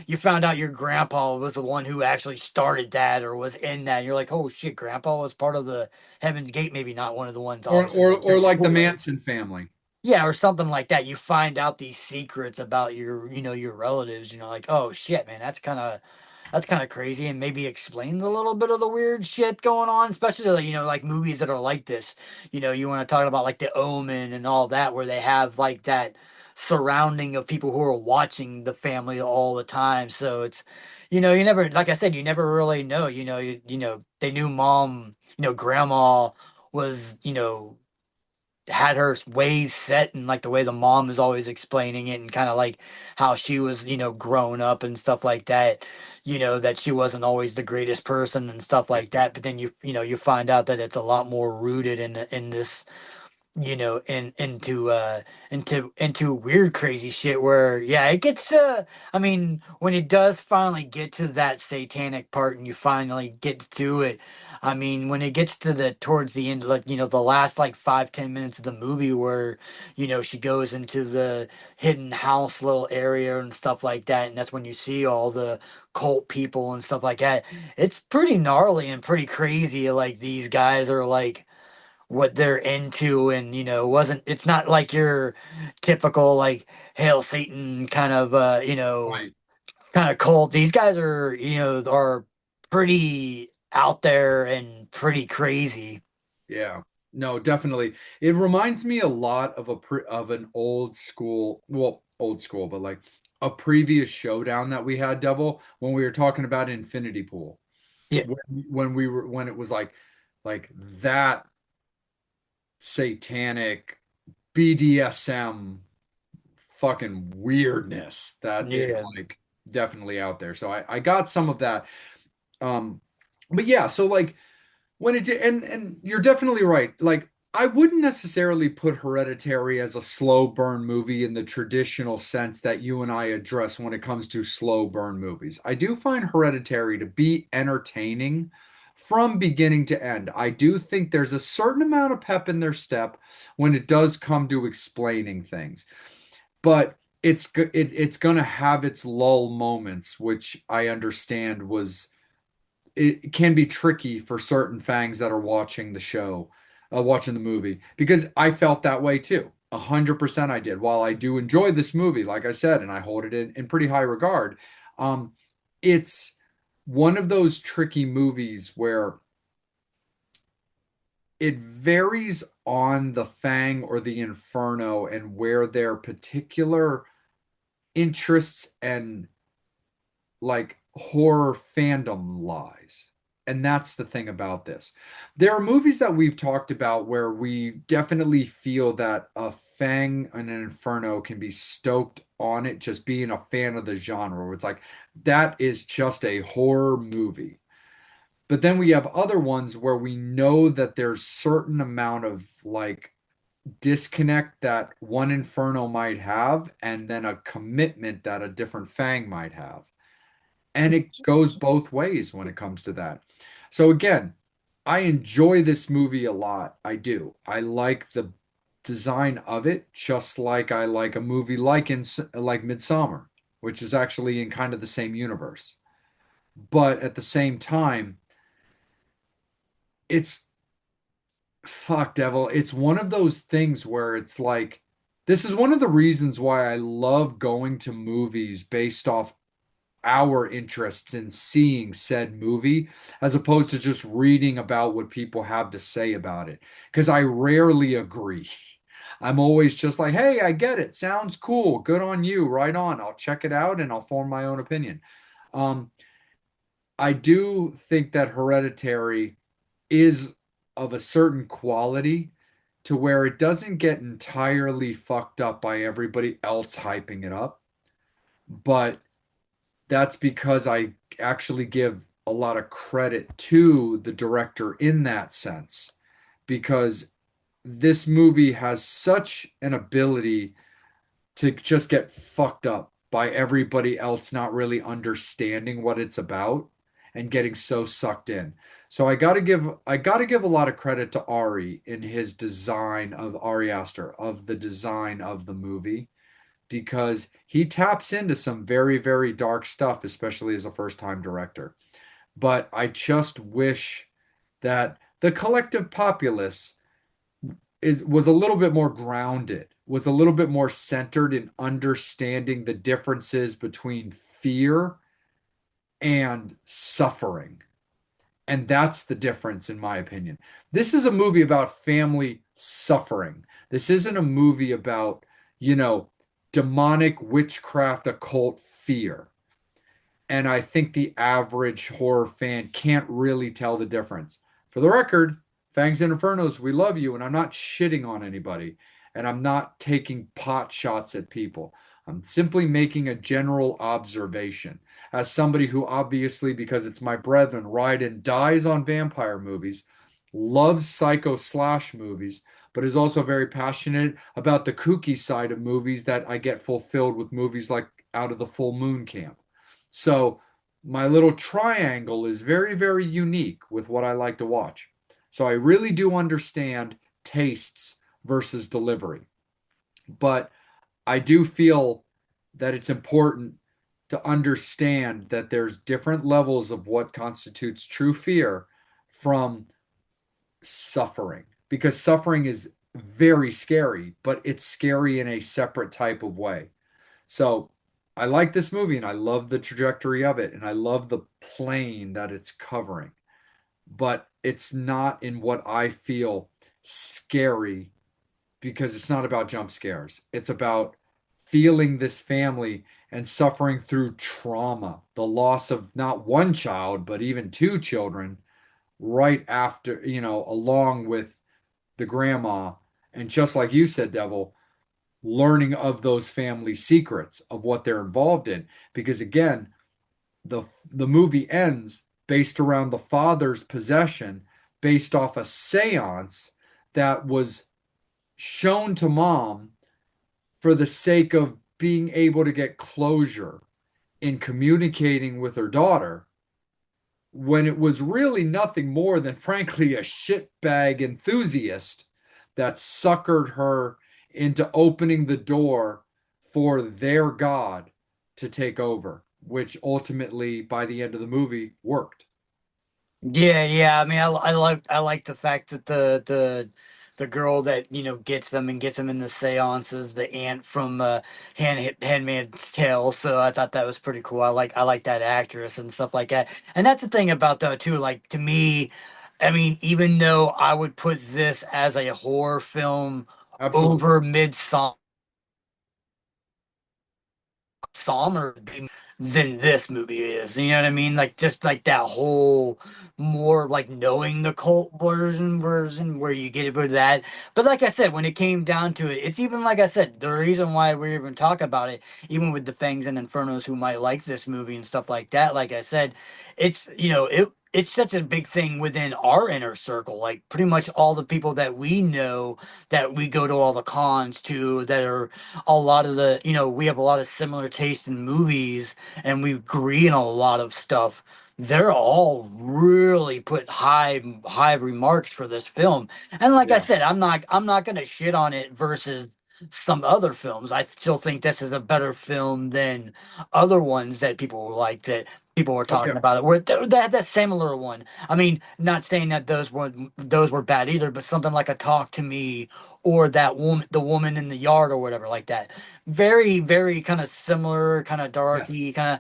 you found out your grandpa was the one who actually started that or was in that. And you're like, oh shit, grandpa was part of the Heaven's Gate. Maybe not one of the ones, obviously, that Or drinks like the Kool-Aid. Manson family. Yeah, or something like that. You find out these secrets about your relatives. Like, oh shit, man, that's kind of crazy, and maybe explains a little bit of the weird shit going on, especially like, like movies that are like this. You want to talk about like The Omen and all that, where they have like that surrounding of people who are watching the family all the time. So it's, you never, like I said, you never really know. They knew mom, grandma was, had her ways set, and like the way the mom is always explaining it, and kind of like how she was, grown up and stuff like that, that she wasn't always the greatest person and stuff like that. But then you find out that it's a lot more rooted in this, into weird crazy shit, where yeah, it gets I mean, when it does finally get to that satanic part and you finally get through it, I mean, when it gets to the towards the end, like, the last like 5-10 minutes of the movie, where she goes into the hidden house little area and stuff like that, and that's when you see all the cult people and stuff like that. It's pretty gnarly and pretty crazy, like these guys are like what they're into, and wasn't it's not like your typical like hail Satan kind of Right. kind of cult. These guys are pretty out there and pretty crazy. Yeah. No, definitely. It reminds me a lot of of an old school, but like a previous showdown that we had, Devil, when we were talking about Infinity Pool. Yeah, When it was like that satanic BDSM fucking weirdness that is yeah, like definitely out there. So I got some of that. Um, but yeah, so like when it and you're definitely right. Like I wouldn't necessarily put Hereditary as a slow burn movie in the traditional sense that you and I address when it comes to slow burn movies. I do find Hereditary to be entertaining from beginning to end. I do think there's a certain amount of pep in their step when it does come to explaining things, but it's gonna have its lull moments, which I understand was it can be tricky for certain fangs that are watching the show, watching the movie, because I felt that way too. 100% I did. While I do enjoy this movie, like I said, and I hold it in pretty high regard, um, it's one of those tricky movies where it varies on the Fang or the Inferno and where their particular interests and like horror fandom lies. And that's the thing about this. There are movies that we've talked about where we definitely feel that a Fang and an Inferno can be stoked on it just being a fan of the genre. Where it's like that is just a horror movie. But then we have other ones where we know that there's certain amount of like disconnect that one Inferno might have, and then a commitment that a different Fang might have. And it goes both ways when it comes to that. So again, I enjoy this movie a lot. I do. I like the design of it, just like I like a movie like Midsummer, which is actually in kind of the same universe. But at the same time, it's fuck, Devil. It's one of those things where it's like, this is one of the reasons why I love going to movies based off our interests in seeing said movie as opposed to just reading about what people have to say about it. Because I rarely agree. I'm always just like, hey, I get it. Sounds cool. Good on you. Right on. I'll check it out and I'll form my own opinion. Um, I do think that Hereditary is of a certain quality to where it doesn't get entirely fucked up by everybody else hyping it up. But that's because I actually give a lot of credit to the director in that sense, because this movie has such an ability to just get fucked up by everybody else not really understanding what it's about and getting so sucked in. So I gotta give a lot of credit to Ari in his design of Ari Aster, of the design of the movie, because he taps into some very, very dark stuff, especially as a first time director. But I just wish that the collective populace was a little bit more grounded, was a little bit more centered in understanding the differences between fear and suffering. And that's the difference, in my opinion. This is a movie about family suffering. This isn't a movie about, you know, demonic witchcraft occult fear. And I think the average horror fan can't really tell the difference. For the record, Fangs and Infernos, we love you, and I'm not shitting on anybody, and I'm not taking pot shots at people. I'm simply making a general observation. As somebody who obviously, because it's my brethren, ride and dies on vampire movies, loves psycho slash movies, but is also very passionate about the kooky side of movies that I get fulfilled with movies like Out of the Full Moon Camp. So my little triangle is very, very unique with what I like to watch. So I really do understand tastes versus delivery. But I do feel that it's important to understand that there's different levels of what constitutes true fear from suffering, because suffering is very scary, but it's scary in a separate type of way. So I like this movie and I love the trajectory of it and I love the plane that it's covering, but it's not in what I feel scary, because it's not about jump scares. It's about feeling this family and suffering through trauma, the loss of not one child, but even two children right after, along with the grandma. And just like you said, Devil, learning of those family secrets of what they're involved in. Because again, the movie ends based around the father's possession, based off a seance that was shown to mom for the sake of being able to get closure in communicating with her daughter, when it was really nothing more than, frankly, a shitbag enthusiast that suckered her into opening the door for their god to take over, which ultimately, by the end of the movie, worked. Yeah, yeah. I mean, I like the fact that the girl that gets them in the seances, the aunt from Handmaid's Tale. So I thought that was pretty cool. I like that actress and stuff like that. And that's the thing about though too. Like to me. I mean, even though I would put this as a horror film Absolutely. over Midsummer than this movie is. You know what I mean? Like just like that whole more like knowing the cult version where you get it with that. But like I said, when it came down to it, it's even like I said, the reason why we even talk about it, even with the Fangs and Infernos who might like this movie and stuff like that, like I said, it's it's such a big thing within our inner circle. Like pretty much all the people that we know that we go to all the cons to that are a lot of the we have a lot of similar taste in movies and we agree on a lot of stuff. They're all really put high remarks for this film. And like I Yeah. said, I'm not gonna shit on it versus some other films. I still think this is a better film than other ones that people like that people were Okay. talking about it. Where that similar one. I mean, not saying that those were bad either, but something like a Talk to Me or that woman, the woman in the yard or whatever like that. Very, very kind of similar, kind of Yes. darky, kind of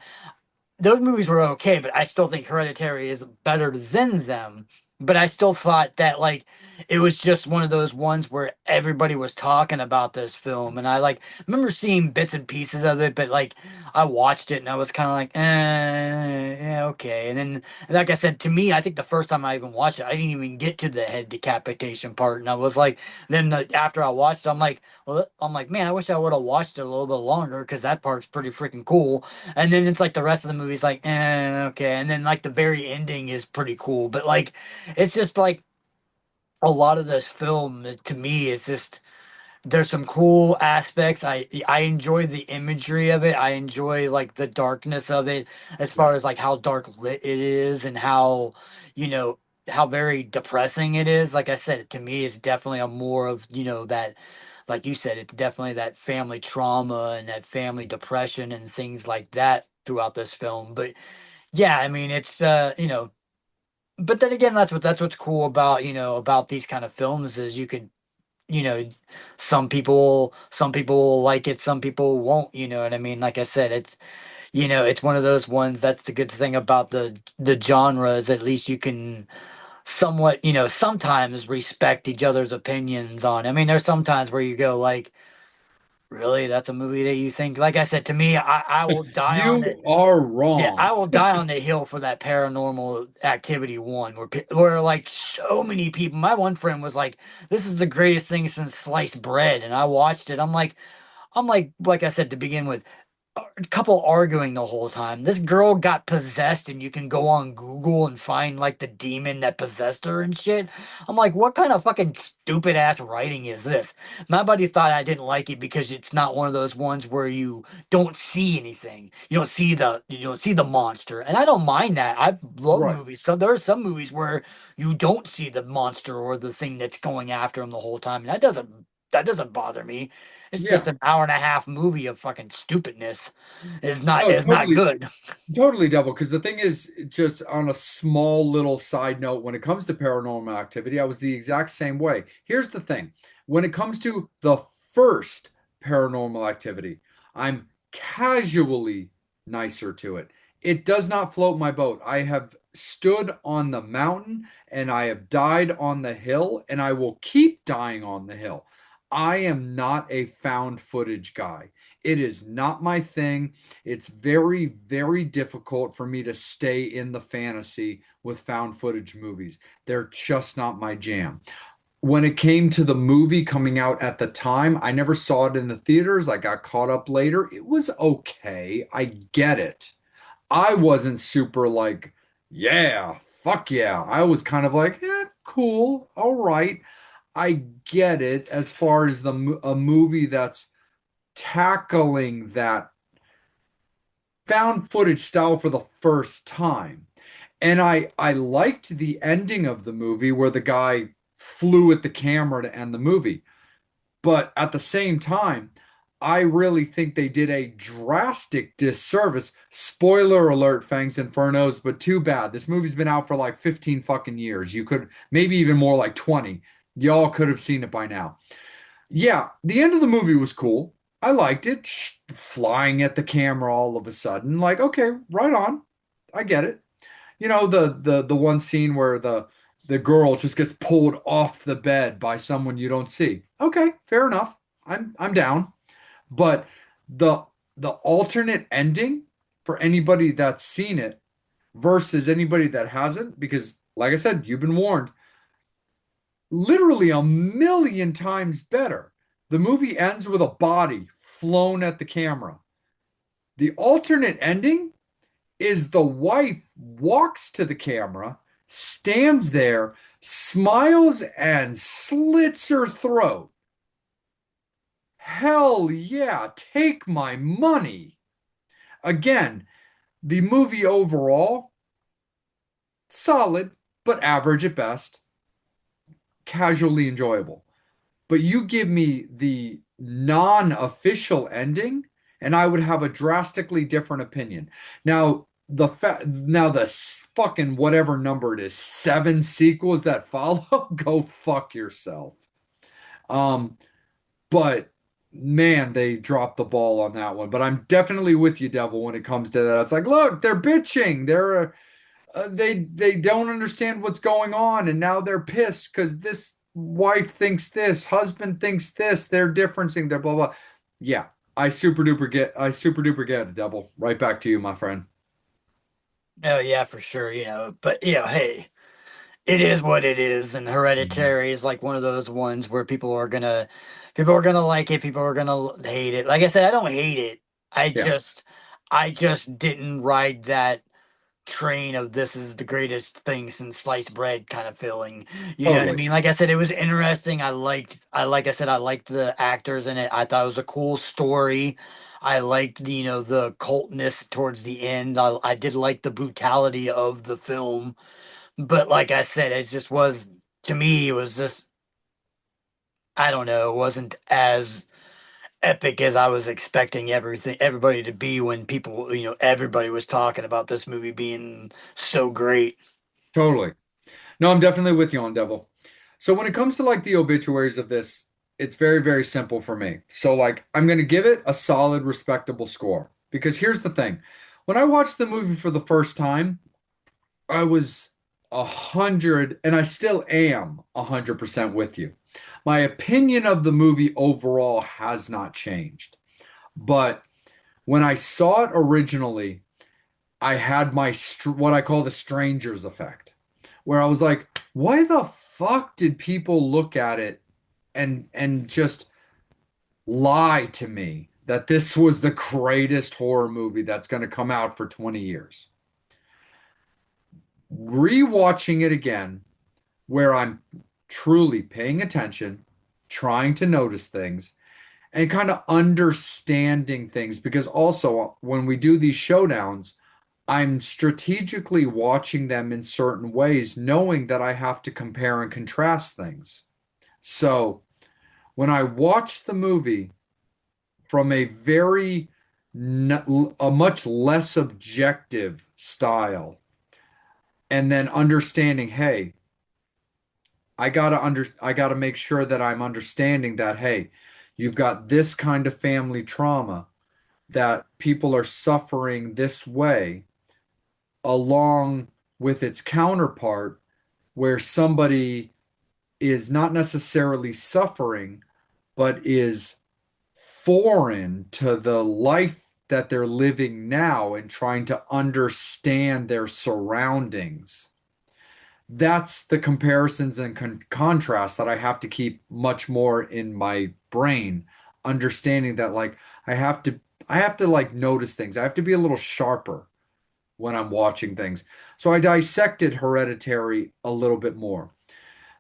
those movies were okay, but I still think Hereditary is better than them. But I still thought that like it was just one of those ones where everybody was talking about this film, and I like remember seeing bits and pieces of it, but like I watched it and I was kind of like, yeah, okay. And then, like I said, to me, I think the first time I even watched it, I didn't even get to the head decapitation part, and I was like, then after I watched, it, I'm like, well, I'm like, man, I wish I would have watched it a little bit longer because that part's pretty freaking cool. And then it's like the rest of the movie's like, okay. And then like the very ending is pretty cool. But like, it's just like a lot of this film to me is just there's some cool aspects. I enjoy the imagery of it. I enjoy like the darkness of it as Yeah. far as like how dark lit it is and how, you know, how very depressing it is. Like I said, to me it's definitely a more of, that like you said, it's definitely that family trauma and that family depression and things like that throughout this film. But yeah, I mean it's but then again that's what's cool about, about these kind of films is you could you know some people will like it, some people won't, you know what I mean? Like I said, it's one of those ones that's the good thing about the genres, at least you can somewhat, sometimes respect each other's opinions on. I mean, there's sometimes where you go like, really, that's a movie that you think, like I said, to me, I will die on it. You are Yeah, wrong. I will die on the hill for that Paranormal Activity one, where like so many people. My one friend was like, "This is the greatest thing since sliced bread," and I watched it. Like I said to begin with, couple arguing the whole time. This girl got possessed, and you can go on Google and find like the demon that possessed her and shit. I'm like, what kind of fucking stupid ass writing is this? My buddy thought I didn't like it because it's not one of those ones where you don't see anything. You don't see the monster, and I don't mind that. I love Right. movies. So there are some movies where you don't see the monster or the thing that's going after him the whole time, and that doesn't bother me. It's just Yeah. an hour and a half movie of fucking stupidness. It's not No, it's not totally. good. Totally, Devil. Because the thing is, just on a small little side note, when it comes to paranormal activity, I was the exact same way. Here's the thing: when it comes to the first paranormal activity, I'm casually nicer to it. It does not float my boat. I have stood on the mountain and I have died on the hill, and I will keep dying on the hill. I am not a found footage guy. It is not my thing. It's very, very difficult for me to stay in the fantasy with found footage movies. They're just not my jam. When it came to the movie coming out at the time, I never saw it in the theaters. I got caught up later. It was okay. I get it. I wasn't super like, yeah, fuck yeah. I was kind of like, cool, all right. I get it as far as a movie that's tackling that found footage style for the first time. And I liked the ending of the movie where the guy flew at the camera to end the movie. But at the same time, I really think they did a drastic disservice. Spoiler alert, Fangs Infernos, but too bad. This movie's been out for like 15 fucking years. You could maybe even more like 20. Y'all could have seen it by now. Yeah, the end of the movie was cool. I liked it. Flying at the camera all of a sudden, like, okay, right on. I get it. You know, the one scene where the girl just gets pulled off the bed by someone you don't see. Okay, fair enough. I'm down. But the the alternate ending for anybody that's seen it versus anybody that hasn't, because like I said, you've been warned, literally a million times better. The movie ends with a body flown at the camera. The alternate ending is the wife walks to the camera, stands there, smiles, and slits her throat. Hell yeah, take my money. Again, the movie overall, solid, but average at best, casually enjoyable. But you give me the non-official ending, and I would have a drastically different opinion. Now the fucking whatever number it is, seven sequels that follow, go fuck yourself. Um, but man, they dropped the ball on that one. But I'm definitely with you, Devil, when it comes to that. It's like, look, they're bitching. They don't understand what's going on, and now they're pissed because this wife thinks this, husband thinks this, they're differencing, they're blah blah. Yeah, I super duper get it, Devil. Right back to you, my friend. Oh yeah, for sure. But hey, it is what it is, and Mhm. Hereditary is like one of those ones where people are gonna like it, people are gonna hate it. Like I said, I don't hate it. I Yeah, just, I just didn't ride that train of this is the greatest thing since sliced bread kind of feeling. You know what I totally, mean? Like I said, it was interesting. Like I said, I liked the actors in it. I thought it was a cool story. I liked the cultness towards the end. I did like the brutality of the film, but like I said, it just was to me. It was just I don't know. It wasn't as epic as I was expecting everybody to be when everybody was talking about this movie being so great. totally. No, I'm definitely with you on Devil. So when it comes to like the obituaries of this, it's very, very simple for me. So like I'm gonna give it a solid, respectable score. Because here's the thing. When I watched the movie for the first time, I was 100, and I still am 100% with you. My opinion of the movie overall has not changed. But when I saw it originally, I had what I call the stranger's effect, where I was like, why the fuck did people look at it and just lie to me that this was the greatest horror movie that's going to come out for 20 years? Rewatching it again, where I'm truly paying attention, trying to notice things, and kind of understanding things. Because also, when we do these showdowns, I'm strategically watching them in certain ways, knowing that I have to compare and contrast things. So when I watch the movie from a much less objective style, and then understanding, hey, I gotta make sure that I'm understanding that, hey, you've got this kind of family trauma that people are suffering this way, along with its counterpart, where somebody is not necessarily suffering, but is foreign to the life that they're living now and trying to understand their surroundings. That's the comparisons and contrasts that I have to keep much more in my brain, understanding that like I have to like notice things. I have to be a little sharper when I'm watching things. So I dissected Hereditary a little bit more.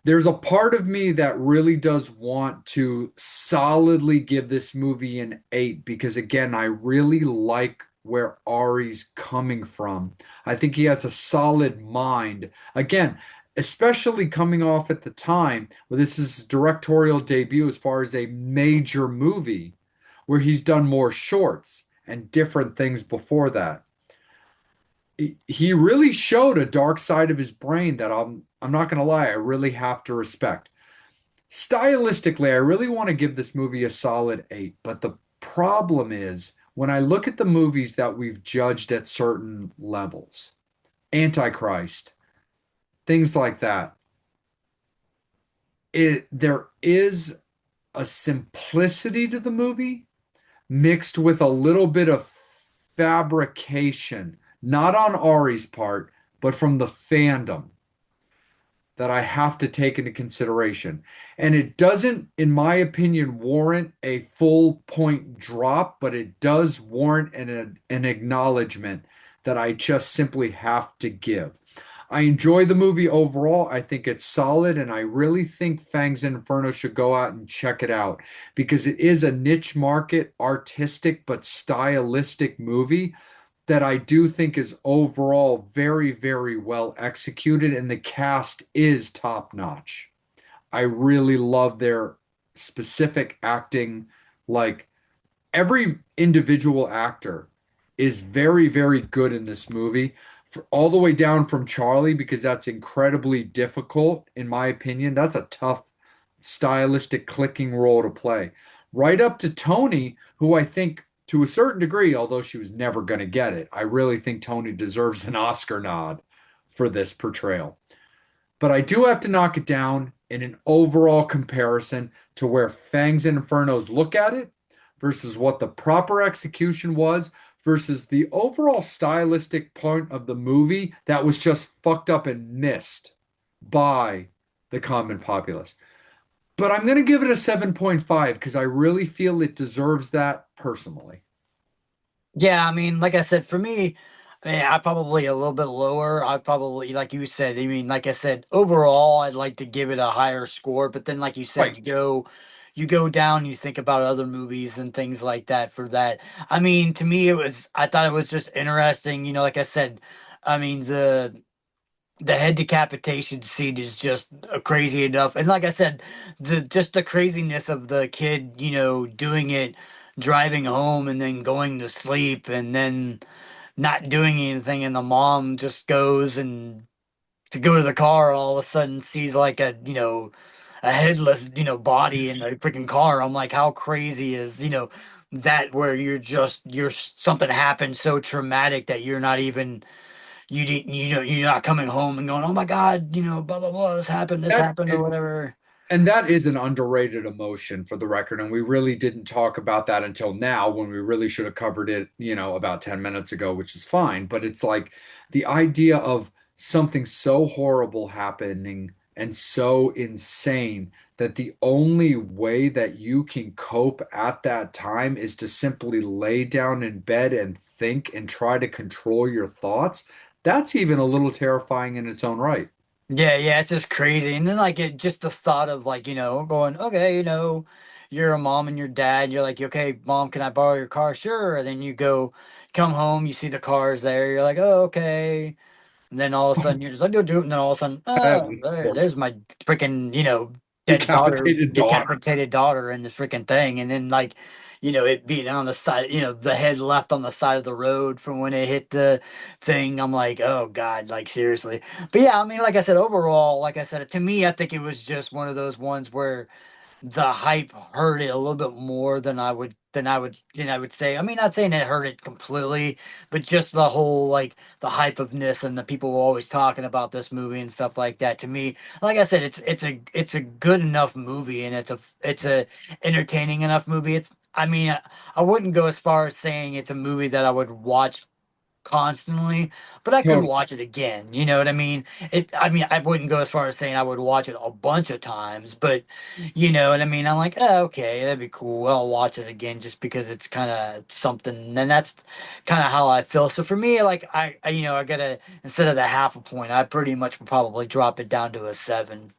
There's a part of me that really does want to solidly give this movie an 8 because again, I really like where Ari's coming from. I think he has a solid mind. Again, especially coming off at the time where this is his directorial debut as far as a major movie, where he's done more shorts and different things before that. He really showed a dark side of his brain that I'm not gonna lie, I really have to respect. Stylistically, I really want to give this movie a solid 8, but the problem is when I look at the movies that we've judged at certain levels, Antichrist, things like that. there is a simplicity to the movie mixed with a little bit of fabrication, not on Ari's part, but from the fandom that I have to take into consideration. And it doesn't, in my opinion, warrant a full point drop, but it does warrant an acknowledgement that I just simply have to give. I enjoy the movie overall. I think it's solid, and I really think Fangs Inferno should go out and check it out because it is a niche market, artistic but stylistic movie that I do think is overall very, very well executed, and the cast is top notch. I really love their specific acting. Like every individual actor is very, very good in this movie, for, all the way down from Charlie, because that's incredibly difficult, in my opinion. That's a tough, stylistic, clicking role to play. Right up to Tony, who I think, to a certain degree, although she was never going to get it, I really think Tony deserves an Oscar nod for this portrayal. But I do have to knock it down in an overall comparison to where Fangs and Infernos look at it versus what the proper execution was versus the overall stylistic point of the movie that was just fucked up and missed by the common populace. But I'm going to give it a 7.5 because I really feel it deserves that personally. Yeah, I mean, like I said, for me, I probably a little bit lower. I probably, like you said, I mean, like I said, overall, I'd like to give it a higher score. But then, like you said, Right. you go down, you think about other movies and things like that. For that, I mean, to me, I thought it was just interesting. Like I said, I mean, the head decapitation scene is just crazy enough. And like I said, the craziness of the kid, doing it, driving home and then going to sleep and then not doing anything, and the mom just goes and to go to the car, all of a sudden sees like a headless, body in the freaking car. I'm like, how crazy is, that where you're something happened so traumatic that you're not even you didn't you're not coming home and going, oh my god, blah blah blah, this That happened or it, whatever. and that is an underrated emotion for the record. And we really didn't talk about that until now when we really should have covered it, about 10 minutes ago, which is fine. But it's like the idea of something so horrible happening and so insane that the only way that you can cope at that time is to simply lay down in bed and think and try to control your thoughts. That's even a little terrifying in its own right. Yeah, yeah, it's just crazy. And then like it just the thought of like, going, okay, you're a mom and your dad, you're like, okay, mom, can I borrow your car? Sure. And then you go come home, you see the cars there, you're like, oh, okay. And then all of a sudden you're just like, go do it. And then all of a sudden, oh, there's my freaking, dead daughter, Decapitated daughter. decapitated daughter in this freaking thing. And then like, it being on the side, the head left on the side of the road from when it hit the thing. I'm like, oh God, like seriously. But yeah, I mean, like I said, overall, like I said, to me, I think it was just one of those ones where the hype hurt it a little bit more than I would say. I mean, not saying it hurt it completely, but just the whole like the hype of ness and the people were always talking about this movie and stuff like that. To me, like I said, it's a good enough movie and it's a entertaining enough movie. I mean, I wouldn't go as far as saying it's a movie that I would watch constantly, but I could Totally. watch it again. You know what I mean? I mean, I wouldn't go as far as saying I would watch it a bunch of times, but you know what I mean? I'm like, oh, okay, that'd be cool. I'll watch it again just because it's kind of something, and that's kind of how I feel. So for me, like, I gotta, instead of the half a point, I pretty much would probably drop it down to a 7.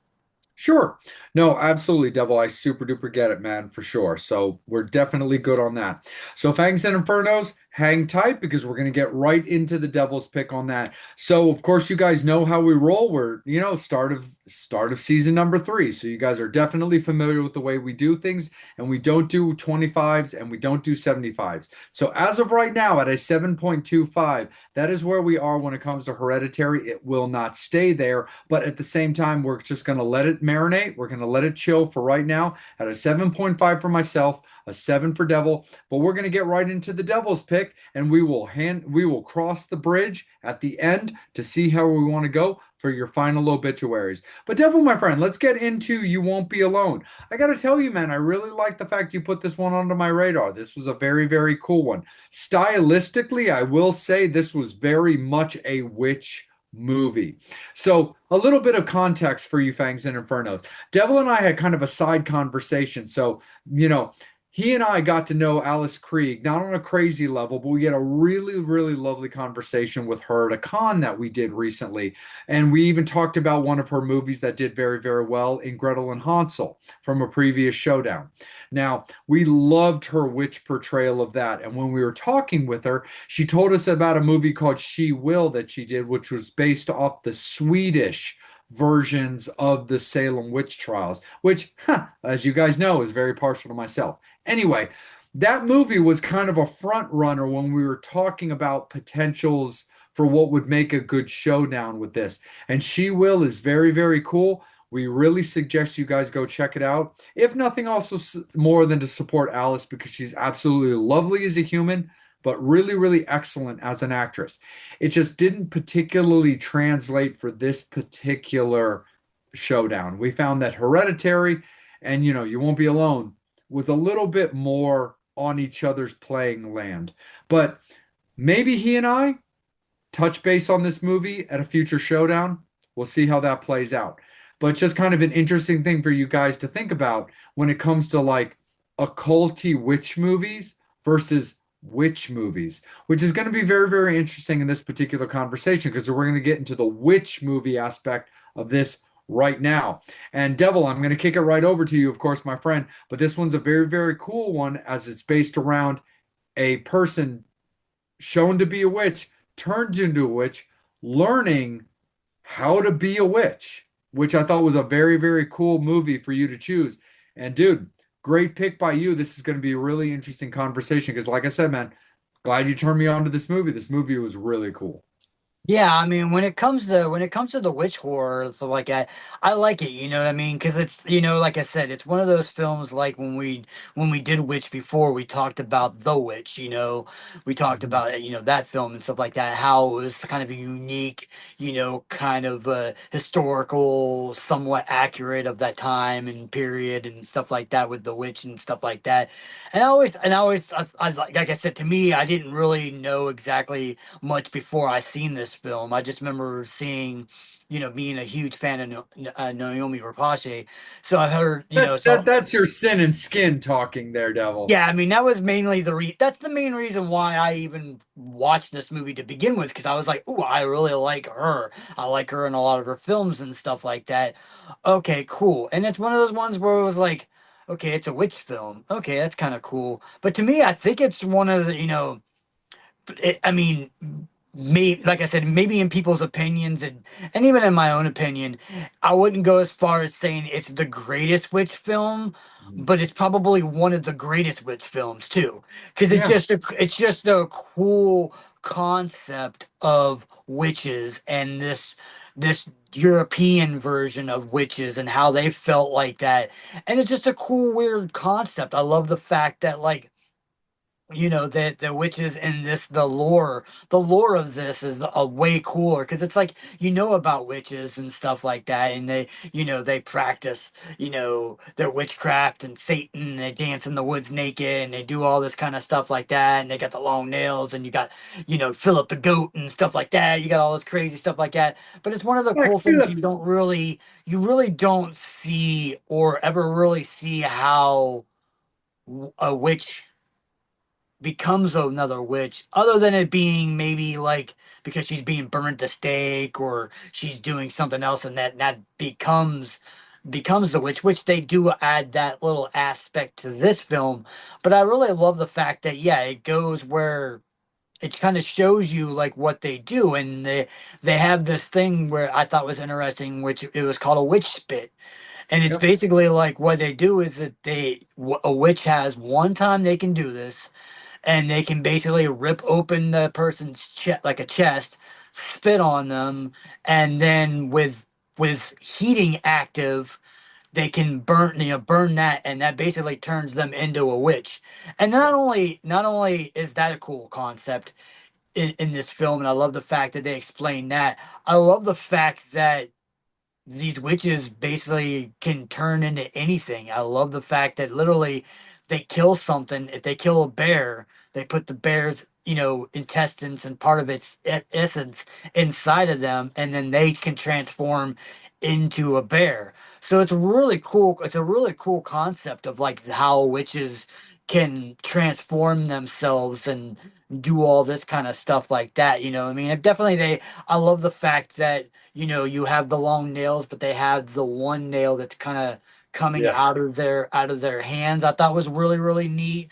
Sure. No, absolutely, Devil. I super duper get it, man, for sure. So we're definitely good on that. So Fangs and Infernos, hang tight because we're gonna get right into the Devil's pick on that. So of course you guys know how we roll. We're, start of season number 3. So you guys are definitely familiar with the way we do things, and we don't do 25s and we don't do 75s. So as of right now, at a 7.25, that is where we are when it comes to Hereditary. It will not stay there, but at the same time, we're just going to let it marinate. We're going to let it chill for right now at a 7.5 for myself, a 7 for Devil. But we're going to get right into the Devil's pick, and we will cross the bridge at the end to see how we want to go. for your final obituaries. But Devil, my friend, let's get into You Won't Be Alone. I got to tell you, man, I really like the fact you put this one onto my radar. This was a very, very cool one. Stylistically, I will say this was very much a witch movie. So, a little bit of context for you Fangs and Infernos. Devil and I had kind of a side conversation. So, you know, he and I got to know Alice Krieg, not on a crazy level, but we had a really, really lovely conversation with her at a con that we did recently. And we even talked about one of her movies that did very, very well in Gretel and Hansel from a previous showdown. Now, we loved her witch portrayal of that. And when we were talking with her, she told us about a movie called She Will that she did, which was based off the Swedish versions of the Salem witch trials, which, as you guys know, is very partial to myself. Anyway, that movie was kind of a front runner when we were talking about potentials for what would make a good showdown with this. And She Will is very, very cool. We really suggest you guys go check it out. If nothing else, more than to support Alice because she's absolutely lovely as a human, but really, really excellent as an actress. It just didn't particularly translate for this particular showdown. We found that Hereditary and, You Won't Be Alone was a little bit more on each other's playing land. But maybe he and I touch base on this movie at a future showdown. We'll see how that plays out. But just kind of an interesting thing for you guys to think about when it comes to like occulty witch movies versus witch movies, which is going to be very, very interesting in this particular conversation because we're going to get into the witch movie aspect of this right now. And Devil, I'm going to kick it right over to you, of course, my friend. But this one's a very, very cool one as it's based around a person shown to be a witch, turned into a witch, learning how to be a witch, which I thought was a very, very cool movie for you to choose. And dude, great pick by you. This is going to be a really interesting conversation because, like I said, man, glad you turned me on to this movie. This movie was really cool. Yeah, I mean, when it comes to the witch horror, so like I like it, you know what I mean? Because it's like I said, it's one of those films like when we did Witch before, we talked about The Witch, we talked Mhm. about that film and stuff like that, how it was kind of a unique, kind of historical, somewhat accurate of that time and period and stuff like that with The Witch and stuff like that. Like I said, to me, I didn't really know exactly much before I seen this film. I just remember seeing, being a huge fan of Naomi Rapace. So I heard, That's your sin and skin talking there, Devil. yeah, I mean that was mainly that's the main reason why I even watched this movie to begin with because I was like, "Ooh, I really like her. I like her in a lot of her films and stuff like that." Okay, cool. And it's one of those ones where it was like, "Okay, it's a witch film. Okay, that's kind of cool." But to me, I think it's one of the, I mean, me, like I said, maybe in people's opinions and even in my own opinion, I wouldn't go as far as saying it's the greatest witch film, Mhm. but it's probably one of the greatest witch films too, because Yeah. it's just a cool concept of witches and this European version of witches and how they felt like that, and it's just a cool weird concept. I love the fact that like that the witches in this the lore of this is a way cooler because it's like about witches and stuff like that and they practice their witchcraft and Satan and they dance in the woods naked and they do all this kind of stuff like that and they got the long nails and you got Philip the goat and stuff like that, you got all this crazy stuff like that, but it's one of the Yeah, cool cue things you really don't see or ever really see how a witch becomes another witch other than it being maybe like because she's being burned at the stake or she's doing something else and that becomes the witch, which they do add that little aspect to this film. But I really love the fact that yeah, it goes where it kind of shows you like what they do, and they have this thing where I thought was interesting, which it was called a witch spit. And it's Yep. basically like what they do is that a witch has one time they can do this, and they can basically rip open the person's chest like a chest, spit on them, and then with heating active, they can burn that, and that basically turns them into a witch. And not only is that a cool concept, in this film, and I love the fact that they explain that. I love the fact that these witches basically can turn into anything. I love the fact that literally they kill something. If they kill a bear, they put the bear's, intestines and part of its essence inside of them, and then they can transform into a bear. So it's really cool. It's a really cool concept of like how witches can transform themselves and do all this kind of stuff like that. I mean, it definitely I love the fact that you have the long nails, but they have the one nail that's kind of coming Yeah. out of their hands. I thought was really, really neat.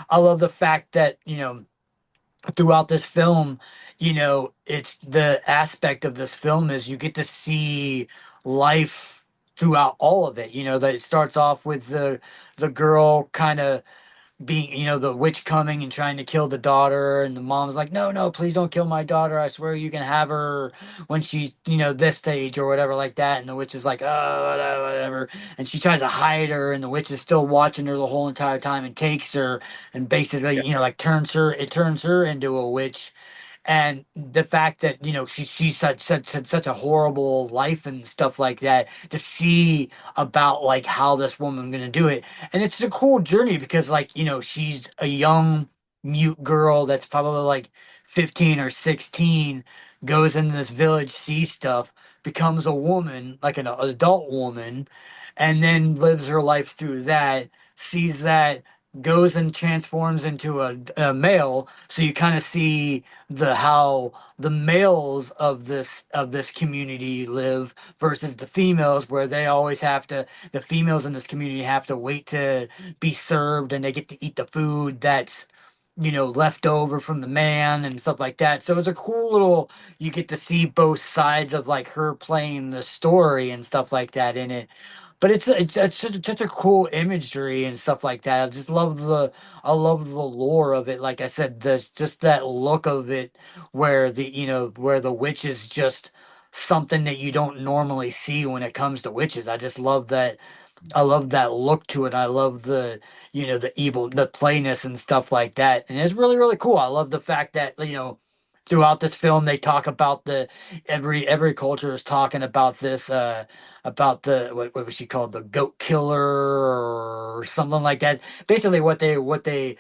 I love the fact that, throughout this film, it's the aspect of this film is you get to see life throughout all of it. That it starts off with the girl kind of being, the witch coming and trying to kill the daughter, and the mom's like, no, no, please don't kill my daughter. I swear you can have her when she's, this stage or whatever like that. And the witch is like, oh, whatever, whatever. And she tries to hide her, and the witch is still watching her the whole entire time and takes her and basically, Yeah. like turns her into a witch. And the fact that she's such a horrible life and stuff like that, to see about like how this woman gonna do it. And it's a cool journey because like she's a young mute girl that's probably like 15 or 16, goes into this village, sees stuff, becomes a woman, like an adult woman, and then lives her life through that, sees that, goes and transforms into a male. So you kind of see the how the males of this community live versus the females, where they always have to the females in this community have to wait to be served, and they get to eat the food that's left over from the man and stuff like that. So it's a cool little, you get to see both sides of like her playing the story and stuff like that in it. But it's such a cool imagery and stuff like that. I love the lore of it. Like I said, there's just that look of it, where the witch is just something that you don't normally see when it comes to witches. I love that look to it. I love the evil, the playness and stuff like that. And it's really, really cool. I love the fact that, throughout this film, they talk about every culture is talking about this, about what was she called? The goat killer or something like that. Basically what the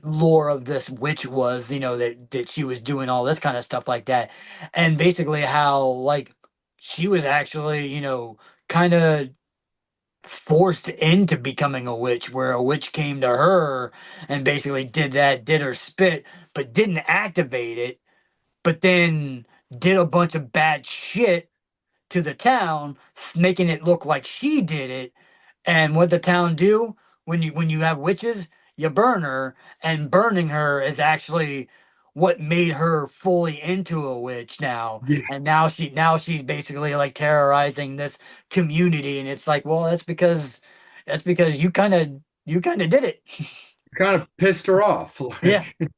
lore of this witch was, that she was doing all this kind of stuff like that. And basically how like she was actually, kind of forced into becoming a witch, where a witch came to her and basically did her spit, but didn't activate it, but then did a bunch of bad shit to the town, making it look like she did it. And what the town do when you have witches, you burn her, and burning her is actually what made her fully into a witch now. Yeah. And now she's basically like terrorizing this community, and it's like, well, that's because you kind of did it. Kind of pissed her off. Yeah. Like,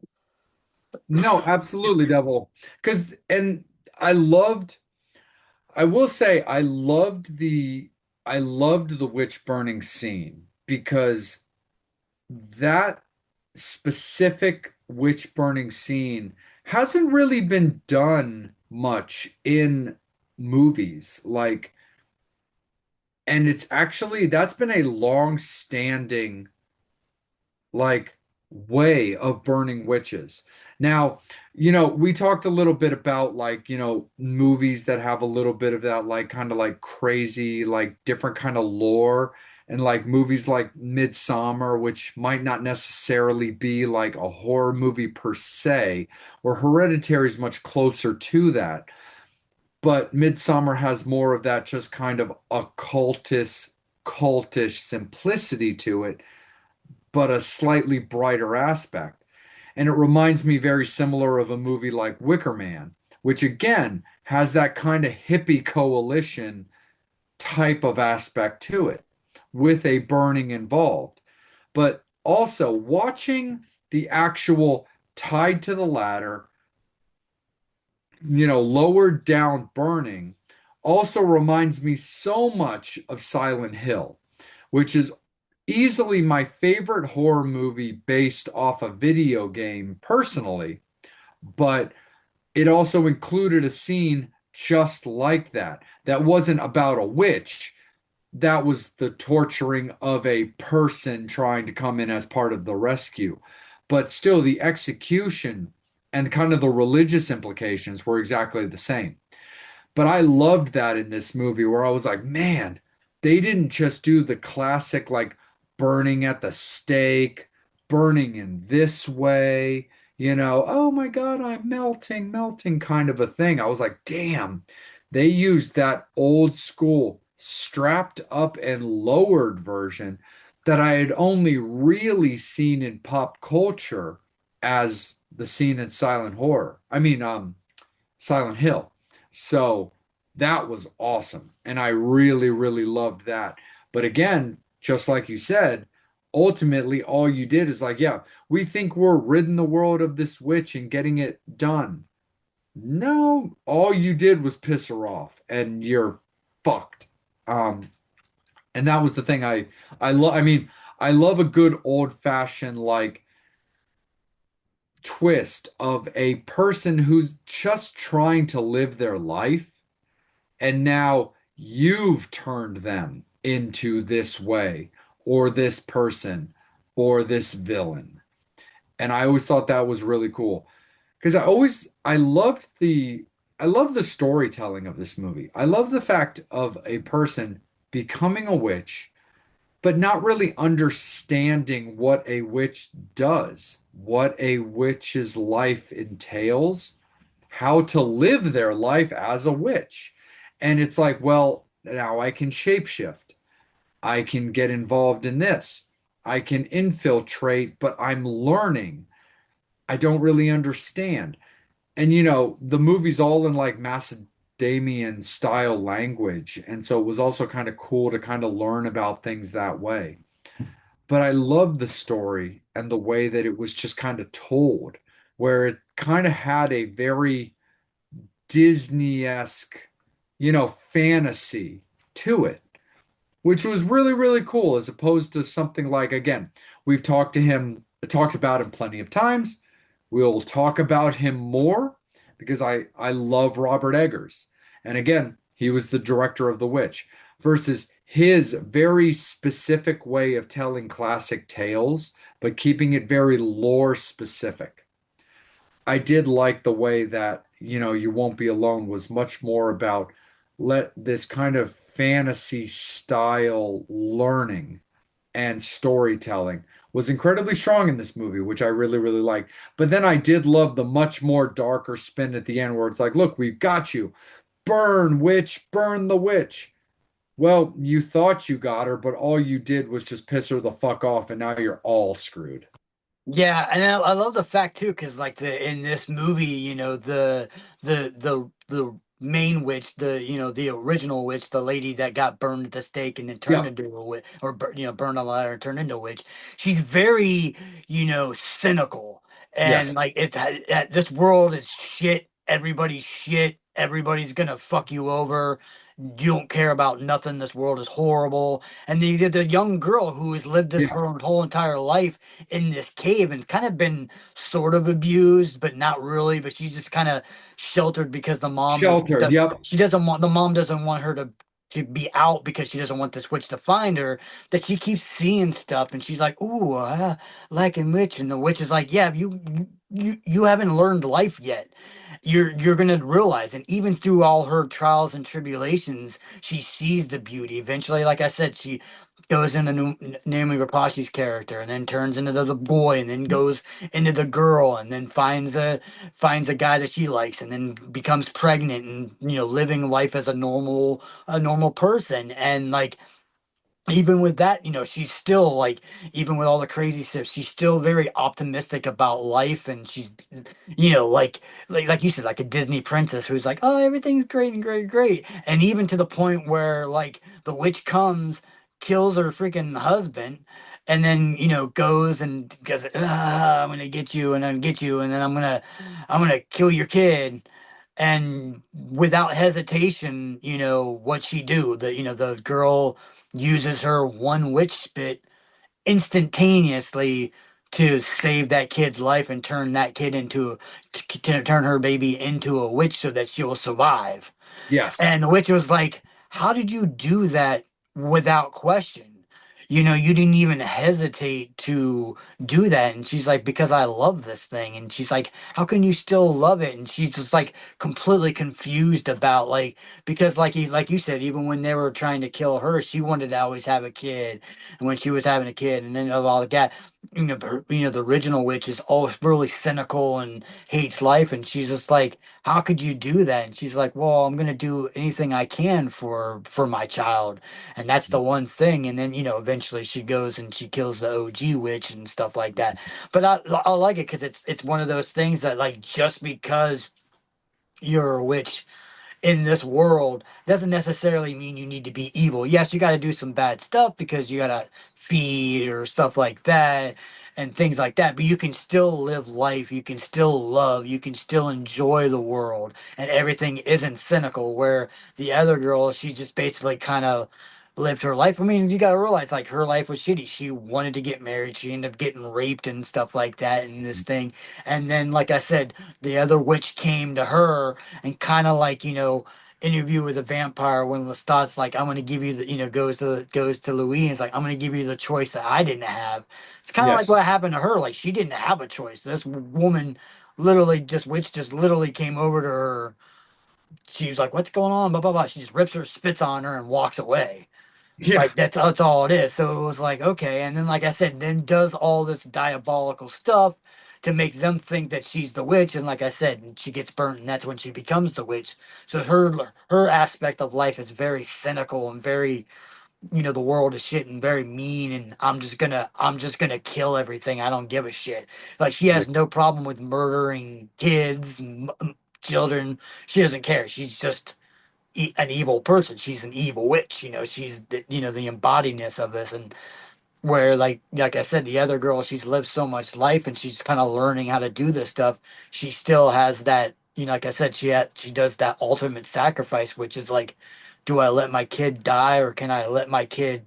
no, absolutely, Devil. Because, and I loved, I will say, I loved the witch burning scene because that specific witch burning scene hasn't really been done much in movies. Like, and it's actually, that's been a long standing like way of burning witches. Now, we talked a little bit about like, movies that have a little bit of that like kind of like crazy, like different kind of lore, and like movies like Midsummer, which might not necessarily be like a horror movie per se, or Hereditary is much closer to that. But Midsummer has more of that just kind of cultish simplicity to it, but a slightly brighter aspect. And it reminds me very similar of a movie like Wicker Man, which again has that kind of hippie coalition type of aspect to it with a burning involved. But also watching the actual tied to the ladder, lowered down burning also reminds me so much of Silent Hill, which is easily my favorite horror movie based off a video game personally, but it also included a scene just like that. That wasn't about a witch. That was the torturing of a person trying to come in as part of the rescue. But still, the execution and kind of the religious implications were exactly the same. But I loved that in this movie where I was like, man, they didn't just do the classic like burning at the stake, burning in this way, oh my God, I'm melting, melting kind of a thing. I was like, damn, they used that old school strapped up and lowered version that I had only really seen in pop culture as the scene in Silent Horror. Silent Hill. So that was awesome. And I really, really loved that. But again, just like you said, ultimately all you did is like, yeah, we think we're ridding the world of this witch and getting it done. No, all you did was piss her off and you're fucked. Um, and that was the thing I love a good old fashioned like twist of a person who's just trying to live their life and now you've turned them into this way or this person or this villain. And I always thought that was really cool because I love the storytelling of this movie. I love the fact of a person becoming a witch but not really understanding what a witch does, what a witch's life entails, how to live their life as a witch. And it's like, well, now I can shapeshift. I can get involved in this. I can infiltrate, but I'm learning. I don't really understand. And the movie's all in like Macedonian style language. And so it was also kind of cool to kind of learn about things that way. But I love the story and the way that it was just kind of told, where it kind of had a very Disney-esque, fantasy to it, which was really, really cool, as opposed to something like, again, we've talked about him plenty of times. We'll talk about him more because I love Robert Eggers. And again, he was the director of The Witch versus his very specific way of telling classic tales, but keeping it very lore specific. I did like the way that, You Won't Be Alone was much more about let this kind of fantasy style learning and storytelling was incredibly strong in this movie, which I really, really liked. But then I did love the much more darker spin at the end where it's like, look, we've got you. Burn, witch, burn the witch. Well, you thought you got her, but all you did was just piss her the fuck off, and now you're all screwed. Yeah, and I love the fact too, because like the in this movie, the main witch, the original witch, the lady that got burned at the stake and then turned Yeah. into a witch, or burned alive and turned into a witch. She's very, cynical, and Yes. like this world is shit. Everybody's shit. Everybody's gonna fuck you over. You don't care about nothing. This world is horrible. And the young girl who has lived this Yeah. her whole entire life in this cave and kind of been sort of abused, but not really. But she's just kind of sheltered because the mom Sheltered. Yep. she doesn't want the mom doesn't want her to be out because she doesn't want this witch to find her. That she keeps seeing stuff and she's like, "Ooh, liking witch," and the witch is like, "Yeah, you haven't learned life yet. You're gonna realize." And even through all her trials and tribulations, she sees the beauty. Eventually, like I said, she goes into Naomi Rapashi's character, and then turns into the boy, and then goes into the girl, and then finds a guy that she likes, and then becomes pregnant, and living life as a normal person, and like even with that, she's still like, even with all the crazy stuff, she's still very optimistic about life, and she's, like you said, like a Disney princess who's like, oh, everything's great and great, great, and even to the point where like the witch comes, kills her freaking husband, and then goes and goes, I'm gonna get you, and then get you, and then I'm gonna kill your kid. And without hesitation, what she do? The girl uses her one witch spit instantaneously to save that kid's life and turn that kid into turn her baby into a witch so that she will survive. Yes. And the witch was like, how did you do that without question? You know, you didn't even hesitate to do that. And she's like, because I love this thing. And she's like, how can you still love it? And she's just like completely confused about like, because like you said, even when they were trying to kill her, she wanted to always have a kid. And when she was having a kid, and then all that, the original witch is always really cynical and hates life. And she's just like, how could you do that? And she's like, well, I'm gonna do anything I can for my child, and that's the one thing. And then eventually she goes and she kills the OG witch and stuff like that. But I like it because it's one of those things that, like, just because you're a witch in this world doesn't necessarily mean you need to be evil. Yes, you got to do some bad stuff because you got to feed or stuff like that and things like that, but you can still live life, you can still love, you can still enjoy the world, and everything isn't cynical. Where the other girl, she just basically kind of lived her life. I mean, you got to realize, like, her life was shitty. She wanted to get married, she ended up getting raped and stuff like that in this thing. And then, like I said, the other witch came to her and kind of like, interview with a vampire when Lestat's like, I'm gonna give you the, goes to Louis and it's like, I'm gonna give you the choice that I didn't have. It's kind of like Yes. what happened to her. Like, she didn't have a choice. This woman literally just witch just literally came over to her. She was like, what's going on? Blah blah blah. She just rips her, spits on her, and walks away. Yeah. Like, that's all it is. So it was like, okay. And then, like I said, then does all this diabolical stuff to make them think that she's the witch. And like I said, she gets burnt, and that's when she becomes the witch. So her aspect of life is very cynical and very, the world is shit and very mean. And I'm just gonna kill everything. I don't give a shit. Like, she Yeah. has no problem with murdering kids, children. She doesn't care. She's just an evil person. She's an evil witch. She's the embodiness of this. And where, like I said, the other girl, she's lived so much life and she's kind of learning how to do this stuff. She still has that. Like I said, she does that ultimate sacrifice, which is like, do I let my kid die or can I let my kid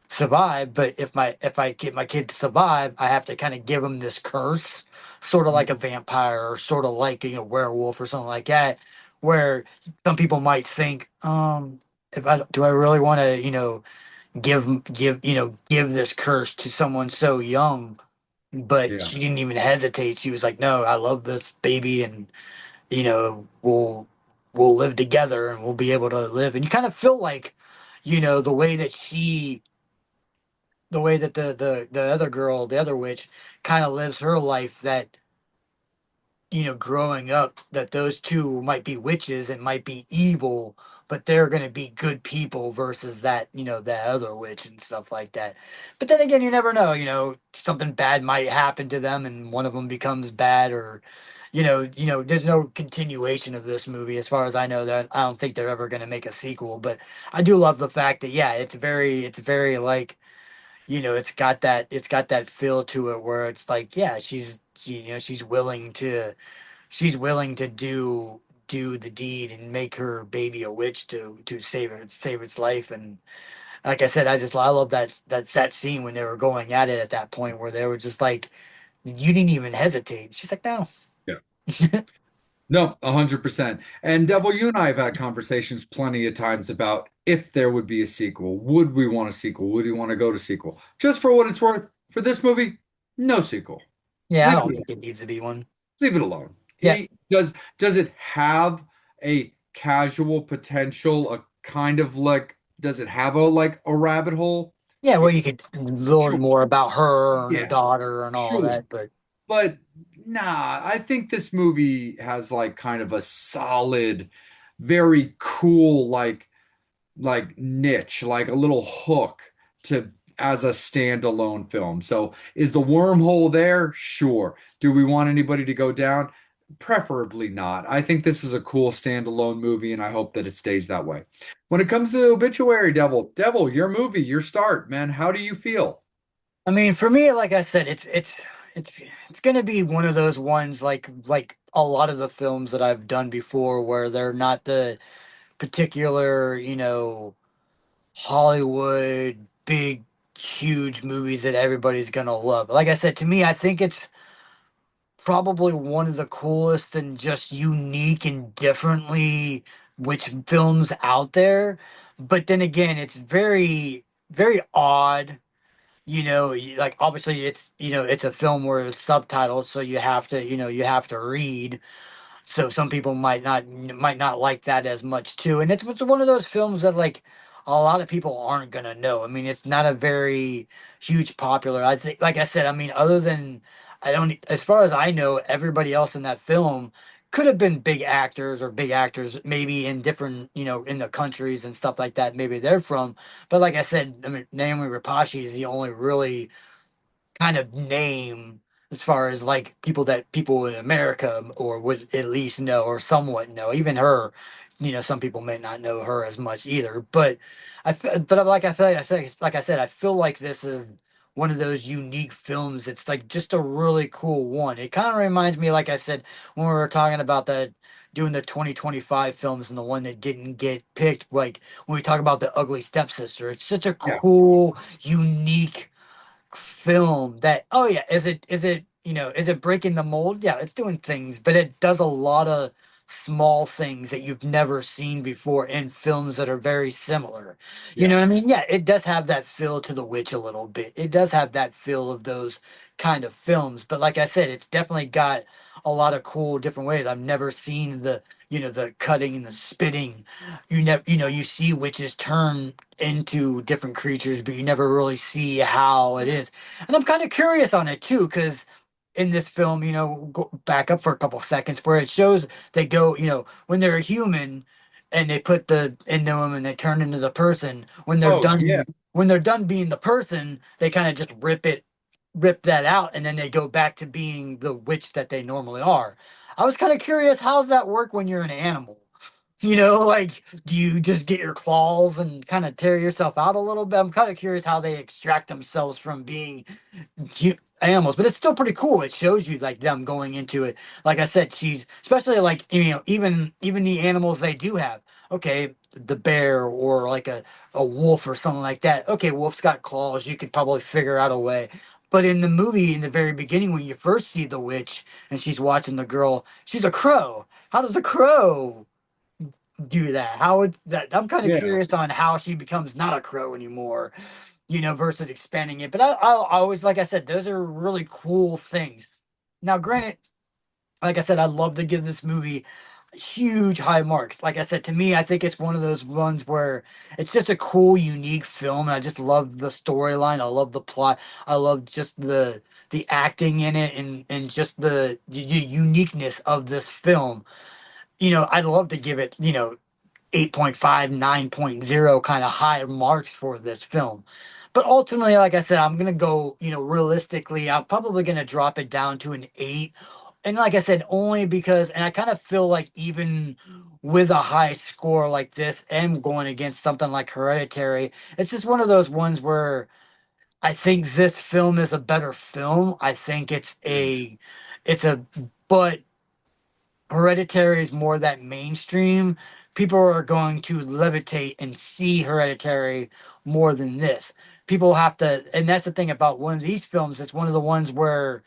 survive? But if I get my kid to survive, I have to kind of give him this curse, sort of like a vampire or sort of like a werewolf or something like that, where some people might think, if I do I really want to give this curse to someone so young? But Yeah. she didn't even hesitate. She was like, no, I love this baby, and we'll live together and we'll be able to live. And you kind of feel like, the way that the other girl, the other witch, kind of lives her life, that growing up, that those two might be witches and might be evil, but they're going to be good people versus that other witch and stuff like that. But then again, you never know. Something bad might happen to them, and one of them becomes bad, or there's no continuation of this movie as far as I know. That I don't think they're ever going to make a sequel. But I do love the fact that, yeah, it's very like, it's got that feel to it where it's like, yeah, she's willing to do the deed and make her baby a witch to save its life. And like I said, I love that scene when they were going at it at that point where they were just like, you didn't even hesitate. She's like, no. Yeah. No, 100%. And Devil, you and I have had conversations plenty of times about if there would be a sequel. Would we want a sequel? Would we want to go to sequel? Just for what it's worth, for this movie, no sequel. Yeah, I Leave don't it, think it needs to be one. leave it alone. Yeah. Does it have a casual potential, a kind of like, does it have a rabbit hole? Yeah, well, you could learn Sure. more about her and her Yeah, daughter and all sure. that, but But nah, I think this movie has like kind of a solid, very cool like niche, like a little hook to as a standalone film. So is the wormhole there? Sure. Do we want anybody to go down? Preferably not. I think this is a cool standalone movie, and I hope that it stays that way. When it comes to Obituary Devil, your movie, your start, man, how do you feel? I mean, for me, like I said, it's gonna be one of those ones, like a lot of the films that I've done before, where they're not the particular, Hollywood big huge movies that everybody's gonna love. Like I said, to me, I think it's probably one of the coolest and just unique and differently which films out there. But then again, it's very, very odd. Like obviously it's a film where it's subtitled, so you have to read. So some people might not like that as much too. And it's one of those films that like a lot of people aren't gonna know. I mean, it's not a very huge popular. I think, like I said, I mean, other than I don't, as far as I know, everybody else in that film could have been big actors, maybe in different, in the countries and stuff like that. Maybe they're from. But like I said, I mean, Naomi Rapace is the only really kind of name as far as like people in America or would at least know or somewhat know. Even her, some people may not know her as much either. But but like I feel like I said, I feel like this is one of those unique films. It's like just a really cool one. It kind of reminds me, like I said, when we were talking about the doing the 2025 films and the one that didn't get picked, like when we talk about the Ugly Stepsister, it's such a Yeah. cool, unique film that, oh yeah, is it breaking the mold? Yeah, it's doing things, but it does a lot of small things that you've never seen before in films that are very similar. You know what I Yes. mean? Yeah, it does have that feel to The Witch a little bit. It does have that feel of those kind of films, but like I said, it's definitely got a lot of cool different ways. I've never seen the cutting and the spitting. You see witches turn into different creatures, but you never really see how it is. And I'm kind of curious on it too, because in this film, go back up for a couple seconds, where it shows they go, when they're a human, and they put the into them and they turn into the person. Oh yeah. When they're done being the person, they kind of just rip that out, and then they go back to being the witch that they normally are. I was kind of curious, how's that work when you're an animal? Like, do you just get your claws and kind of tear yourself out a little bit? I'm kind of curious how they extract themselves from being animals, but it's still pretty cool. It shows you like them going into it. Like I said, she's especially like even the animals they do have. Okay, the bear or like a wolf or something like that. Okay, wolf's got claws. You could probably figure out a way. But in the movie, in the very beginning, when you first see the witch and she's watching the girl, she's a crow. How does a crow do that? How would that? I'm kind of Yeah. curious on how she becomes not a crow anymore, versus expanding it. But I always, like I said, those are really cool things. Now, granted, like I said, I'd love to give this movie huge high marks. Like I said, to me, I think it's one of those ones where it's just a cool, unique film, and I just love the storyline. I love the plot. I love just the acting in it, and just the uniqueness of this film. I'd love to give it, 8.5, 9.0 kind of high marks for this film. But ultimately, like I said, I'm gonna go, realistically, I'm probably gonna drop it down to an 8. And like I said, only because, and I kind of feel like even with a high score like this and going against something like Hereditary, it's just one of those ones where I think this film is a better film. I think it's a, but Hereditary is more that mainstream. People are going to levitate and see Hereditary more than this. People have to, and that's the thing about one of these films. It's one of the ones where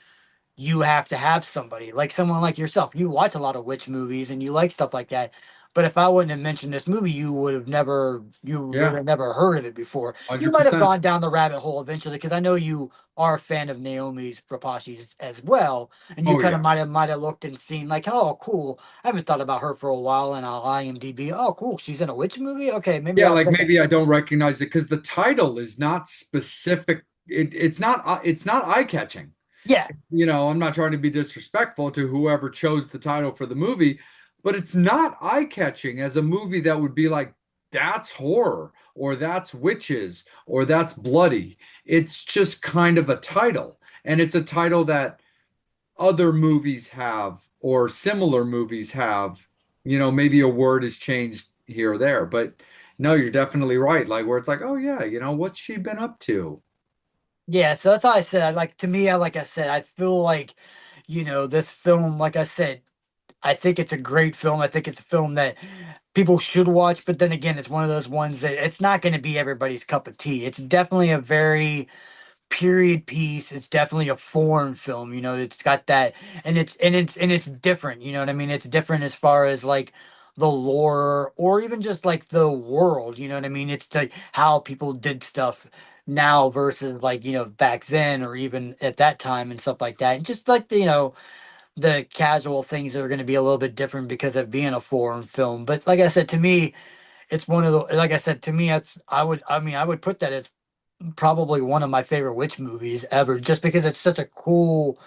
you have to have somebody like someone like yourself. You watch a lot of witch movies and you like stuff like that. But if I wouldn't have mentioned this movie, you would Yeah. have never heard of it before. You might have 100%. gone down the rabbit hole eventually, because I know you are a fan of Naomi's Rapace's as well, and you Oh kind of yeah. might have looked and seen like, oh, cool. I haven't thought about her for a while, and I'll IMDb. Oh, cool. She's in a witch movie. Okay, maybe Yeah, I'll like check it. maybe I don't recognize it because the title is not specific. It's not eye-catching. Yeah, I'm not trying to be disrespectful to whoever chose the title for the movie, but it's not eye-catching as a movie that would be like, that's horror, or that's witches, or that's bloody. It's just kind of a title. And it's a title that other movies have, or similar movies have. Maybe a word is changed here or there, but no, you're definitely right. Like where it's like, oh yeah, what's she been up to? yeah. So that's how I said. Like to me, like I said, I feel like, this film, like I said. I think it's a great film. I think it's a film that people should watch, but then again, it's one of those ones that it's not going to be everybody's cup of tea. It's definitely a very period piece. It's definitely a foreign film. It's got that, and it's different. You know what I mean? It's different as far as like the lore or even just like the world. You know what I mean? It's like how people did stuff now versus like back then or even at that time and stuff like that. And just like the casual things that are going to be a little bit different because of being a foreign film. But like I said, to me, it's one of the like I said to me, it's I would put that as probably one of my favorite witch movies ever, just because it's just a cool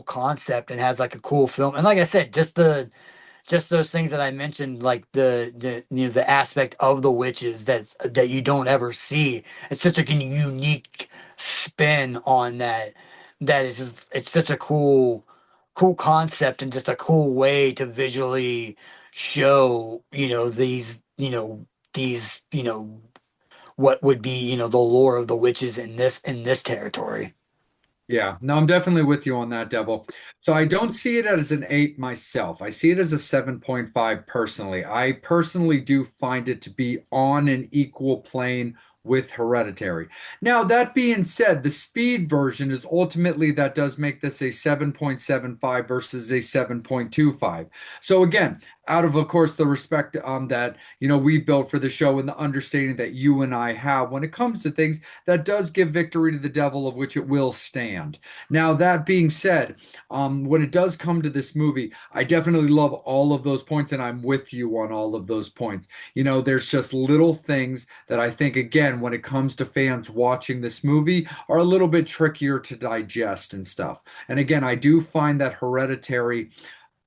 concept and has like a cool film. And like I said, just those things that I mentioned, like the aspect of the witches that you don't ever see. It's such a unique spin on that. That is just, it's such a cool concept and just a cool way to visually show these what would be the lore of the witches in this territory. Yeah, no, I'm definitely with you on that, Devil. So I don't see it as an 8 myself. I see it as a 7.5 personally. I personally do find it to be on an equal plane with Hereditary. Now, that being said, the speed version is ultimately that does make this a 7.75 versus a 7.25. So again, out of course the respect that we built for the show and the understanding that you and I have when it comes to things, that does give victory to the devil, of which it will stand. Now, that being said, when it does come to this movie, I definitely love all of those points, and I'm with you on all of those points. There's just little things that I think, again, when it comes to fans watching this movie, are a little bit trickier to digest and stuff. And again, I do find that Hereditary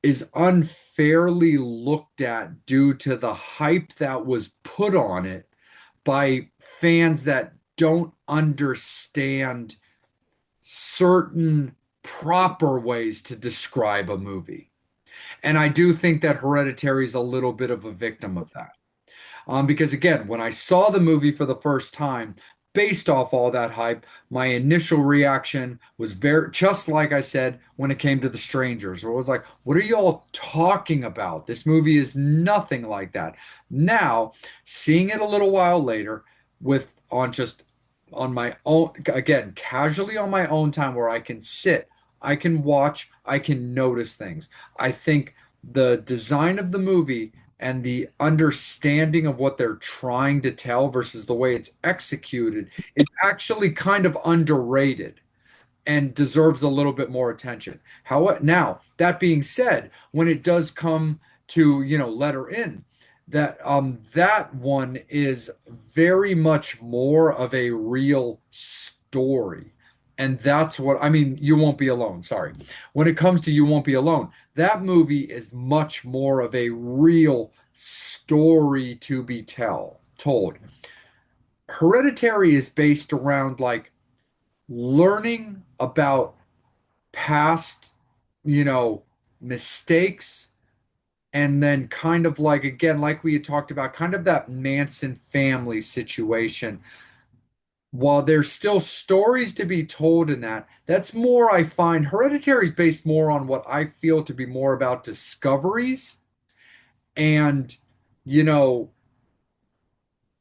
is unfairly looked at due to the hype that was put on it by fans that don't understand certain proper ways to describe a movie. And I do think that Hereditary is a little bit of a victim of that. Because again, when I saw the movie for the first time, based off all that hype, my initial reaction was very, just like I said when it came to The Strangers, where it was like, what are y'all talking about? This movie is nothing like that. Now, seeing it a little while later, with on just on my own, again, casually on my own time, where I can sit, I can watch, I can notice things. I think the design of the movie and the understanding of what they're trying to tell versus the way it's executed is actually kind of underrated and deserves a little bit more attention. How now, that being said, when it does come to, letter in, that one is very much more of a real story. And that's what I mean, You Won't Be Alone, sorry. When it comes to You Won't Be Alone, that movie is much more of a real story to be told. Hereditary is based around like learning about past, you know, mistakes, and then kind of like, again, like we had talked about, kind of that Manson family situation. While there's still stories to be told in that, that's more, I find Hereditary is based more on what I feel to be more about discoveries and, you know,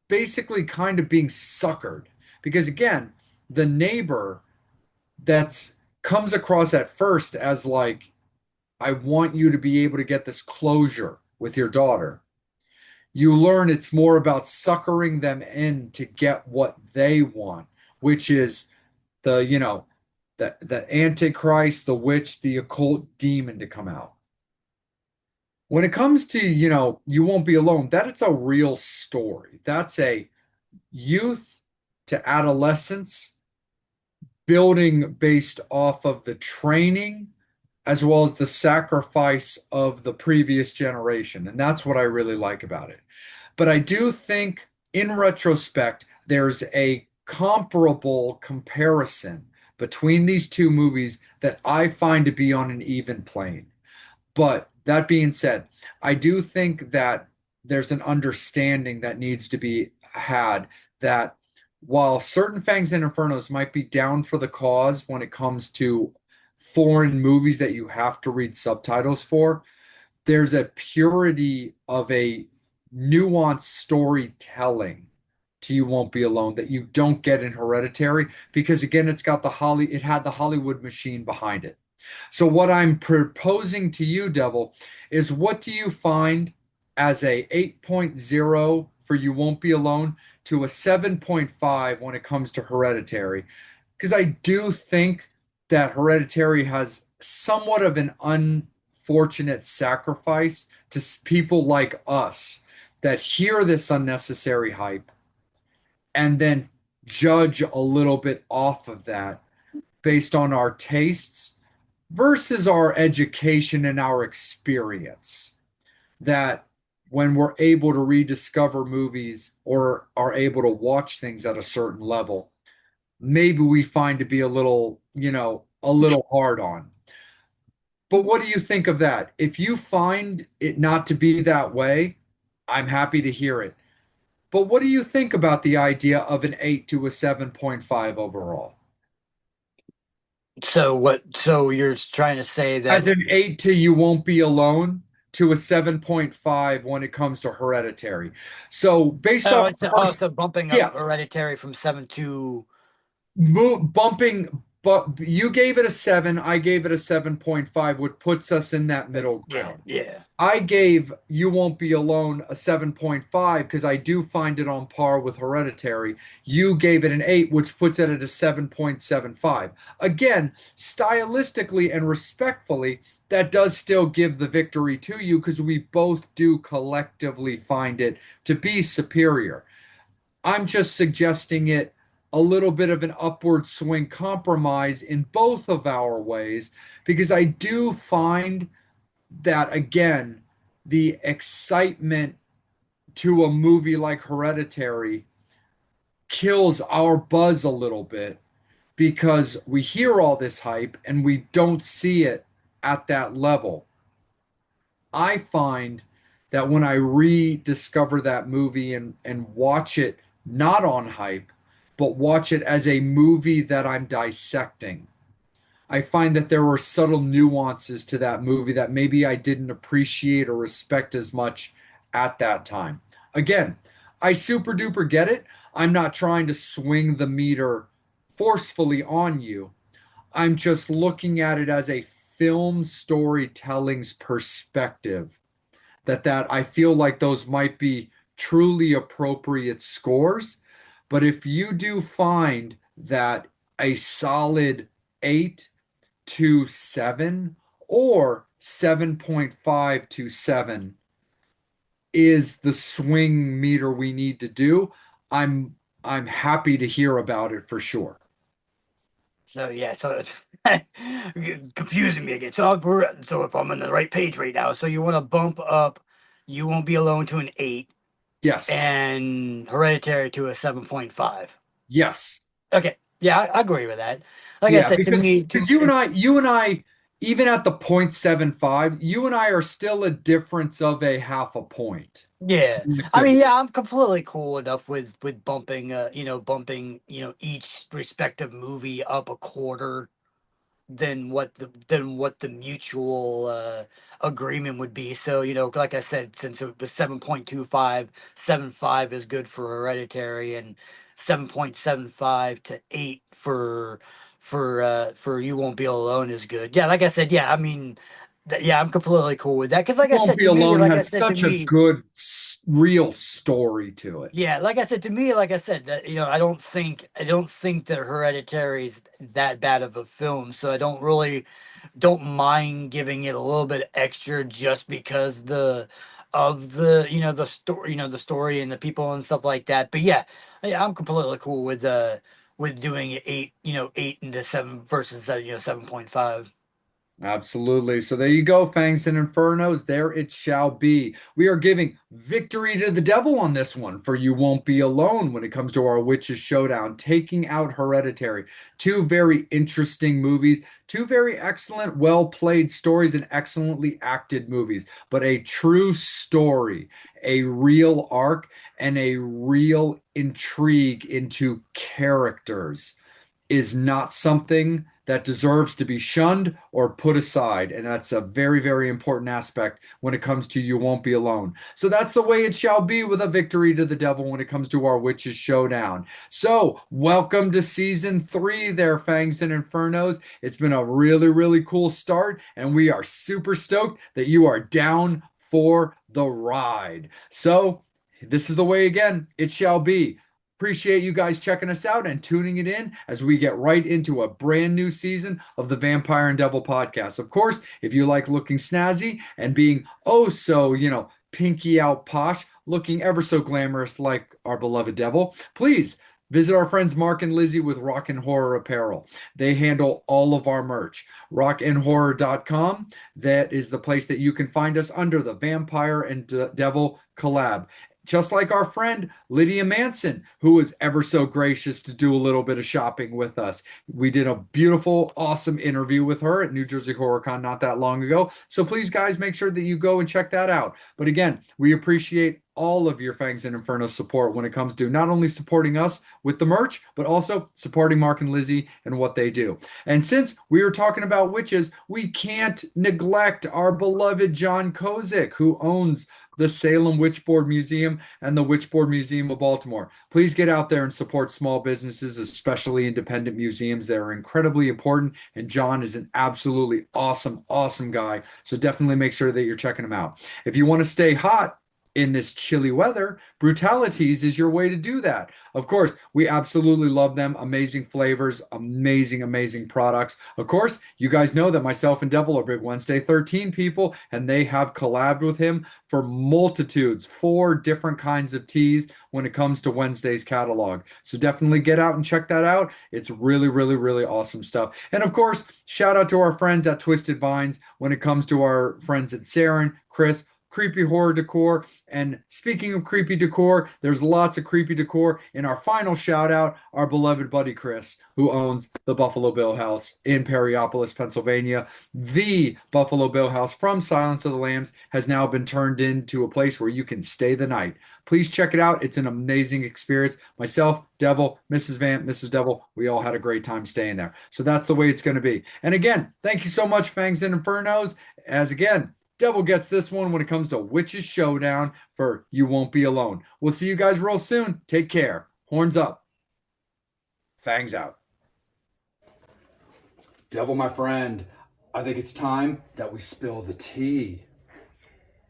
basically kind of being suckered. Because again, the neighbor that's comes across at first as like, I want you to be able to get this closure with your daughter. You learn it's more about suckering them in to get what they want, which is the Antichrist, the witch, the occult demon to come out. When it comes to, You Won't Be Alone, that it's a real story. That's a youth to adolescence building based off of the training as well as the sacrifice of the previous generation. And that's what I really like about it. But I do think in retrospect, there's a comparable comparison between these two movies that I find to be on an even plane. But that being said, I do think that there's an understanding that needs to be had that while certain Fangs and Infernos might be down for the cause when it comes to foreign movies that you have to read subtitles for, there's a purity of a nuanced storytelling to You Won't Be Alone that you don't get in Hereditary because again it had the Hollywood machine behind it. So what I'm proposing to you, Devil, is what do you find as a 8.0 for You Won't Be Alone to a 7.5 when it comes to Hereditary? Because I do think that Hereditary has somewhat of an unfortunate sacrifice to people like us that hear this unnecessary hype and then judge a little bit off of that based on our tastes versus our education and our experience. That when we're able to rediscover movies or are able to watch things at a certain level, maybe we find to be a little, a little hard on. But what do you think of that? If you find it not to be that way, I'm happy to hear it. But what do you think about the idea of an 8 to a 7.5 overall? So what? So you're trying to say that? As an 8 to You Won't Be Alone to a 7.5 when it comes to Hereditary. So based Oh, off it's first, also bumping up yeah, Hereditary from 7 to. bumping, but you gave it a 7, I gave it a 7.5, which puts us in that middle Yeah, ground. yeah. I gave You Won't Be Alone a 7.5 because I do find it on par with Hereditary. You gave it an 8, which puts it at a 7.75. Again, stylistically and respectfully, that does still give the victory to you because we both do collectively find it to be superior. I'm just suggesting it a little bit of an upward swing compromise in both of our ways because I do find that again, the excitement to a movie like Hereditary kills our buzz a little bit because we hear all this hype and we don't see it at that level. I find that when I rediscover that movie and watch it not on hype, but watch it as a movie that I'm dissecting, I find that there were subtle nuances to that movie that maybe I didn't appreciate or respect as much at that time. Again, I super duper get it. I'm not trying to swing the meter forcefully on you. I'm just looking at it as a film storytelling's perspective that I feel like those might be truly appropriate scores. But if you do find that a solid 8 to 7 or 7.5 to 7 is the swing meter we need to do, I'm I'm happy to hear about it for sure. So yeah, so it's confusing me again. So if I'm on the right page right now, so you want to bump up You Won't Be Alone to an 8 Yes. and Hereditary to a 7.5. Yes. Okay. Yeah, I agree with that. Like I Yeah, said, to me, because you and I, even at the 0.75, you and I are still a difference of a half a point. yeah. I mean, Collectively. yeah, I'm completely cool enough with bumping bumping, each respective movie up a quarter than what the mutual agreement would be. So, like I said, since it was 7.25, 7.5 is good for Hereditary, and 7.75 to 8 for You Won't Be Alone is good. Yeah, like I said, yeah, I mean, yeah, I'm completely cool with that because, Won't Be Alone has such a good real story to it. yeah, like I said, to me, like I said, that I don't think that Hereditary is that bad of a film, so I don't mind giving it a little bit extra just because the story and the people and stuff like that. But yeah, yeah, I'm completely cool with doing it 8 into 7 versus 7.5. Absolutely. So there you go, Fangs and Infernos. There it shall be. We are giving victory to the devil on this one, for You Won't Be Alone when it comes to our Witches Showdown, taking out Hereditary. Two very interesting movies, two very excellent, well played stories, and excellently acted movies, but a true story, a real arc, and a real intrigue into characters is not something that deserves to be shunned or put aside. And that's a very, very important aspect when it comes to You Won't Be Alone. So that's the way it shall be with a victory to the devil when it comes to our Witches Showdown. So welcome to season 3 there, Fangs and Infernos. It's been a really, really cool start, and we are super stoked that you are down for the ride. So this is the way again it shall be. Appreciate you guys checking us out and tuning it in as we get right into a brand new season of the Vampire and Devil podcast. Of course, if you like looking snazzy and being oh so, pinky out posh, looking ever so glamorous like our beloved devil, please visit our friends Mark and Lizzie with Rock and Horror Apparel. They handle all of our merch. rockandhorror.com. That is the place that you can find us under the Vampire and Devil collab. Just like our friend Lydia Manson, who was ever so gracious to do a little bit of shopping with us. We did a beautiful, awesome interview with her at New Jersey HorrorCon not that long ago. So please, guys, make sure that you go and check that out. But again, we appreciate all of your Fangs and Inferno support when it comes to not only supporting us with the merch, but also supporting Mark and Lizzie and what they do. And since we were talking about witches, we can't neglect our beloved John Kozik, who owns the Salem Witchboard Museum and the Witchboard Museum of Baltimore. Please get out there and support small businesses, especially independent museums. They're incredibly important, and John is an absolutely awesome, awesome guy. So definitely make sure that you're checking him out. If you want to stay hot in this chilly weather, Brutalities is your way to do that. Of course, we absolutely love them. Amazing flavors, amazing, amazing products. Of course, you guys know that myself and Devil are big Wednesday 13 people, and they have collabed with him for multitudes, 4 different kinds of teas when it comes to Wednesday's catalog. So definitely get out and check that out. It's really, really, really awesome stuff. And of course, shout out to our friends at Twisted Vines when it comes to our friends at Saren, Chris, Creepy Horror Decor. And speaking of creepy decor, there's lots of creepy decor. In our final shout out, our beloved buddy Chris, who owns the Buffalo Bill House in Perryopolis, Pennsylvania. The Buffalo Bill House from Silence of the Lambs has now been turned into a place where you can stay the night. Please check it out. It's an amazing experience. Myself, Devil, Mrs. Vamp, Mrs. Devil, we all had a great time staying there. So that's the way it's going to be. And again, thank you so much, Fangs and Infernos. As again, Devil gets this one when it comes to Witches Showdown for You Won't Be Alone. We'll see you guys real soon. Take care. Horns up. Fangs out. Devil, my friend, I think it's time that we spill the tea.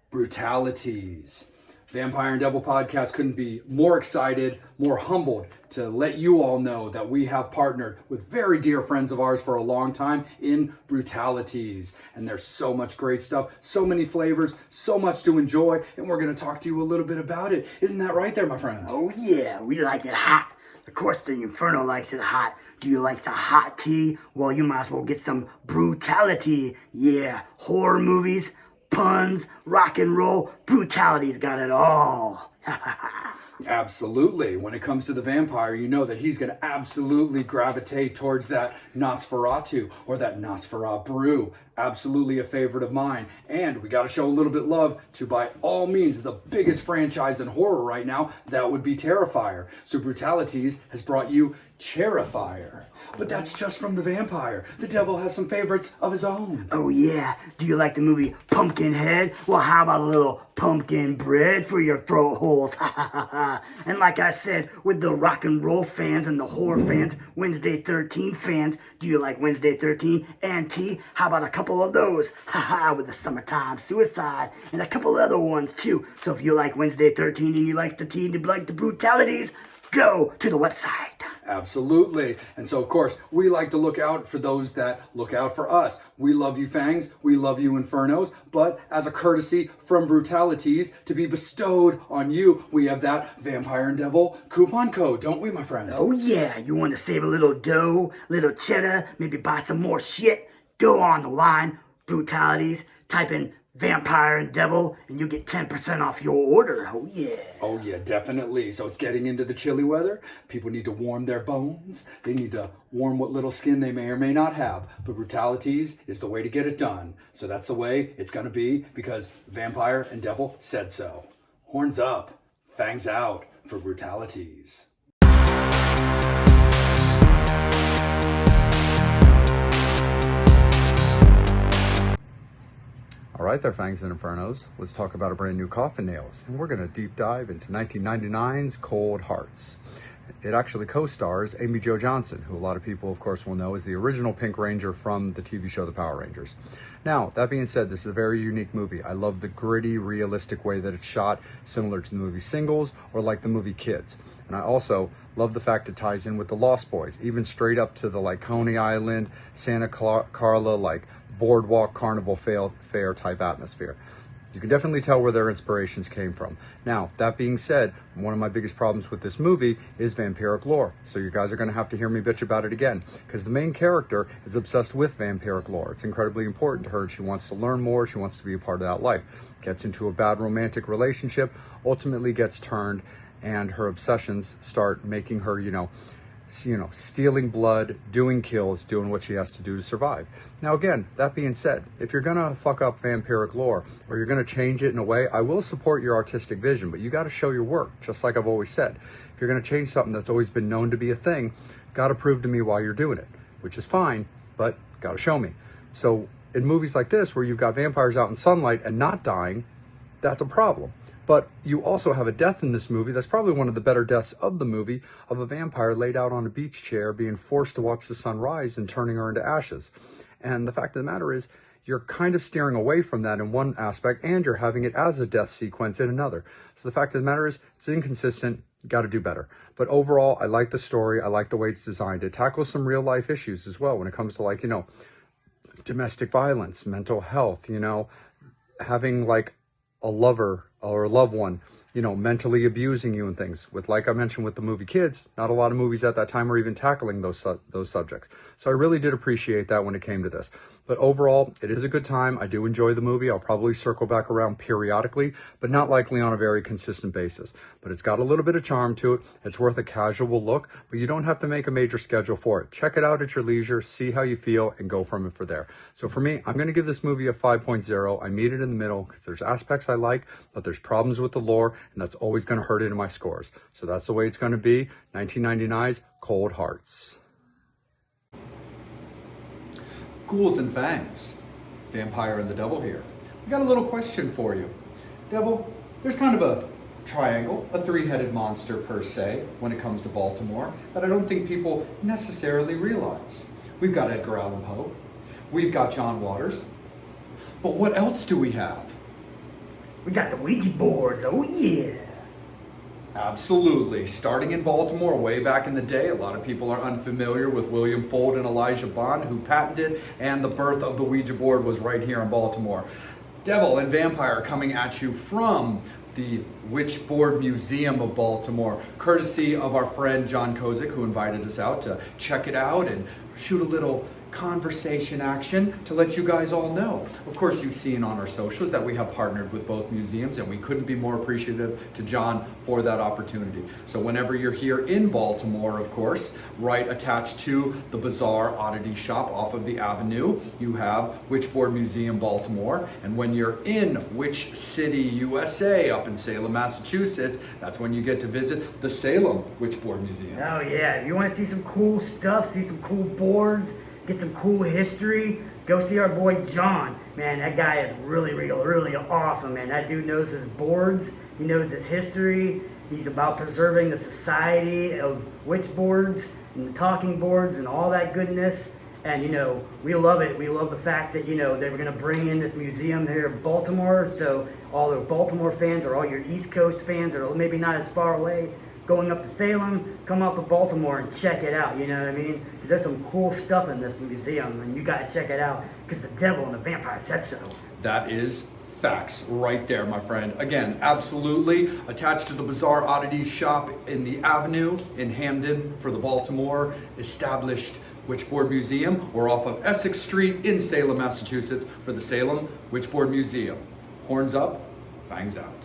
Brutalities. Vampire and Devil podcast couldn't be more excited, more humbled to let you all know that we have partnered with very dear friends of ours for a long time in Brutalities. And there's so much great stuff, so many flavors, so much to enjoy, and we're going to talk to you a little bit about it. Isn't that right there, my friend? Oh yeah, we like it hot. Of course the Inferno likes it hot. Do you like the hot tea? Well, you might as well get some Brutality. Yeah, horror movies, puns, rock and roll, Brutality's got it all. Absolutely. When it comes to the vampire, you know that he's going to absolutely gravitate towards that Nosferatu or that Nosferatu brew. Absolutely a favorite of mine. And we got to show a little bit love to, by all means, the biggest franchise in horror right now. That would be Terrifier. So Brutalities has brought you Terrifier. But that's just from the vampire. The devil has some favorites of his own. Oh yeah, do you like the movie Pumpkinhead? Well, how about a little pumpkin bread for your throat holes? And like I said, with the rock and roll fans and the horror fans, Wednesday 13 fans, do you like Wednesday 13 and tea? How about a couple of those? With the Summertime Suicide and a couple other ones too. So if you like Wednesday 13 and you like the tea and you like the Brutalities, go to the website. Absolutely. And so, of course, we like to look out for those that look out for us. We love you, Fangs. We love you, Infernos. But as a courtesy from Brutalities to be bestowed on you, we have that Vampire and Devil coupon code, don't we, my friend? Oh, yeah. You want to save a little dough, little cheddar, maybe buy some more shit? Go on the line, Brutalities, type in Vampire and Devil, and you get 10% off your order. Oh, yeah. Oh, yeah, definitely. So it's getting into the chilly weather. People need to warm their bones. They need to warm what little skin they may or may not have. But Brutalities is the way to get it done. So that's the way it's going to be because Vampire and Devil said so. Horns up, fangs out for Brutalities. right there, Fangs and Infernos. Let's talk about a brand new Coffin Nails, and we're going to deep dive into 1999's Cold Hearts. It actually co-stars Amy Jo Johnson, who a lot of people, of course, will know as the original Pink Ranger from the TV show The Power Rangers. Now, that being said, this is a very unique movie. I love the gritty, realistic way that it's shot, similar to the movie Singles or like the movie Kids. And I also love the fact it ties in with the Lost Boys, even straight up to the like Coney Island, Santa Carla, like boardwalk carnival fair type atmosphere. You can definitely tell where their inspirations came from. Now, that being said, one of my biggest problems with this movie is vampiric lore. So you guys are going to have to hear me bitch about it again, because the main character is obsessed with vampiric lore. It's incredibly important to her, and she wants to learn more. She wants to be a part of that life. Gets into a bad romantic relationship, ultimately gets turned, and her obsessions start making her, stealing blood, doing kills, doing what she has to do to survive. Now again, that being said, if you're gonna fuck up vampiric lore or you're gonna change it in a way, I will support your artistic vision, but you gotta show your work, just like I've always said. If you're gonna change something that's always been known to be a thing, gotta prove to me why you're doing it, which is fine, but gotta show me. So in movies like this, where you've got vampires out in sunlight and not dying, that's a problem. But you also have a death in this movie that's probably one of the better deaths of the movie, of a vampire laid out on a beach chair being forced to watch the sun rise and turning her into ashes. And the fact of the matter is, you're kind of steering away from that in one aspect, and you're having it as a death sequence in another. So the fact of the matter is, it's inconsistent. You got to do better. But overall, I like the story. I like the way it's designed. It tackles some real life issues as well when it comes to domestic violence, mental health, having like a lover or a loved one, mentally abusing you and things. With, like I mentioned with the movie Kids, not a lot of movies at that time were even tackling those subjects. So I really did appreciate that when it came to this. But overall, it is a good time. I do enjoy the movie. I'll probably circle back around periodically, but not likely on a very consistent basis. But it's got a little bit of charm to it. It's worth a casual look, but you don't have to make a major schedule for it. Check it out at your leisure, see how you feel, and go from it for there. So for me, I'm going to give this movie a 5.0. I meet it in the middle because there's aspects I like, but there's problems with the lore, and that's always going to hurt it in my scores. So that's the way it's going to be. 1999's Cold Hearts. Ghouls and Fangs, Vampire and the Devil here. We got a little question for you. Devil, there's kind of a triangle, a three-headed monster per se, when it comes to Baltimore, that I don't think people necessarily realize. We've got Edgar Allan Poe, we've got John Waters, but what else do we have? We got the Ouija boards, oh yeah. Absolutely. Starting in Baltimore way back in the day, a lot of people are unfamiliar with William Fuld and Elijah Bond, who patented, and the birth of the Ouija board was right here in Baltimore. Devil and Vampire coming at you from the Witchboard Museum of Baltimore, courtesy of our friend John Kozik, who invited us out to check it out and shoot a little conversation action to let you guys all know. Of course, you've seen on our socials that we have partnered with both museums, and we couldn't be more appreciative to John for that opportunity. So whenever you're here in Baltimore, of course, right attached to the Bazaar Oddity Shop off of the Avenue, you have Witchboard Museum Baltimore. And when you're in Witch City, USA, up in Salem, Massachusetts, that's when you get to visit the Salem Witchboard Museum. Oh yeah, if you want to see some cool stuff, see some cool boards, get some cool history, go see our boy John. Man, that guy is really awesome, man. That dude knows his boards, he knows his history, he's about preserving the society of witch boards and the talking boards and all that goodness. And we love it. We love the fact that, they were gonna bring in this museum here in Baltimore, so all the Baltimore fans or all your East Coast fans that are maybe not as far away, going up to Salem, come out to Baltimore and check it out, you know what I mean? Because there's some cool stuff in this museum, and you gotta check it out, because the devil and the vampire said so. That is facts right there, my friend. Again, absolutely attached to the Bazaar Oddities shop in the Avenue in Hamden for the Baltimore established Witchboard Museum, or off of Essex Street in Salem, Massachusetts for the Salem Witchboard Museum. Horns up, fangs out.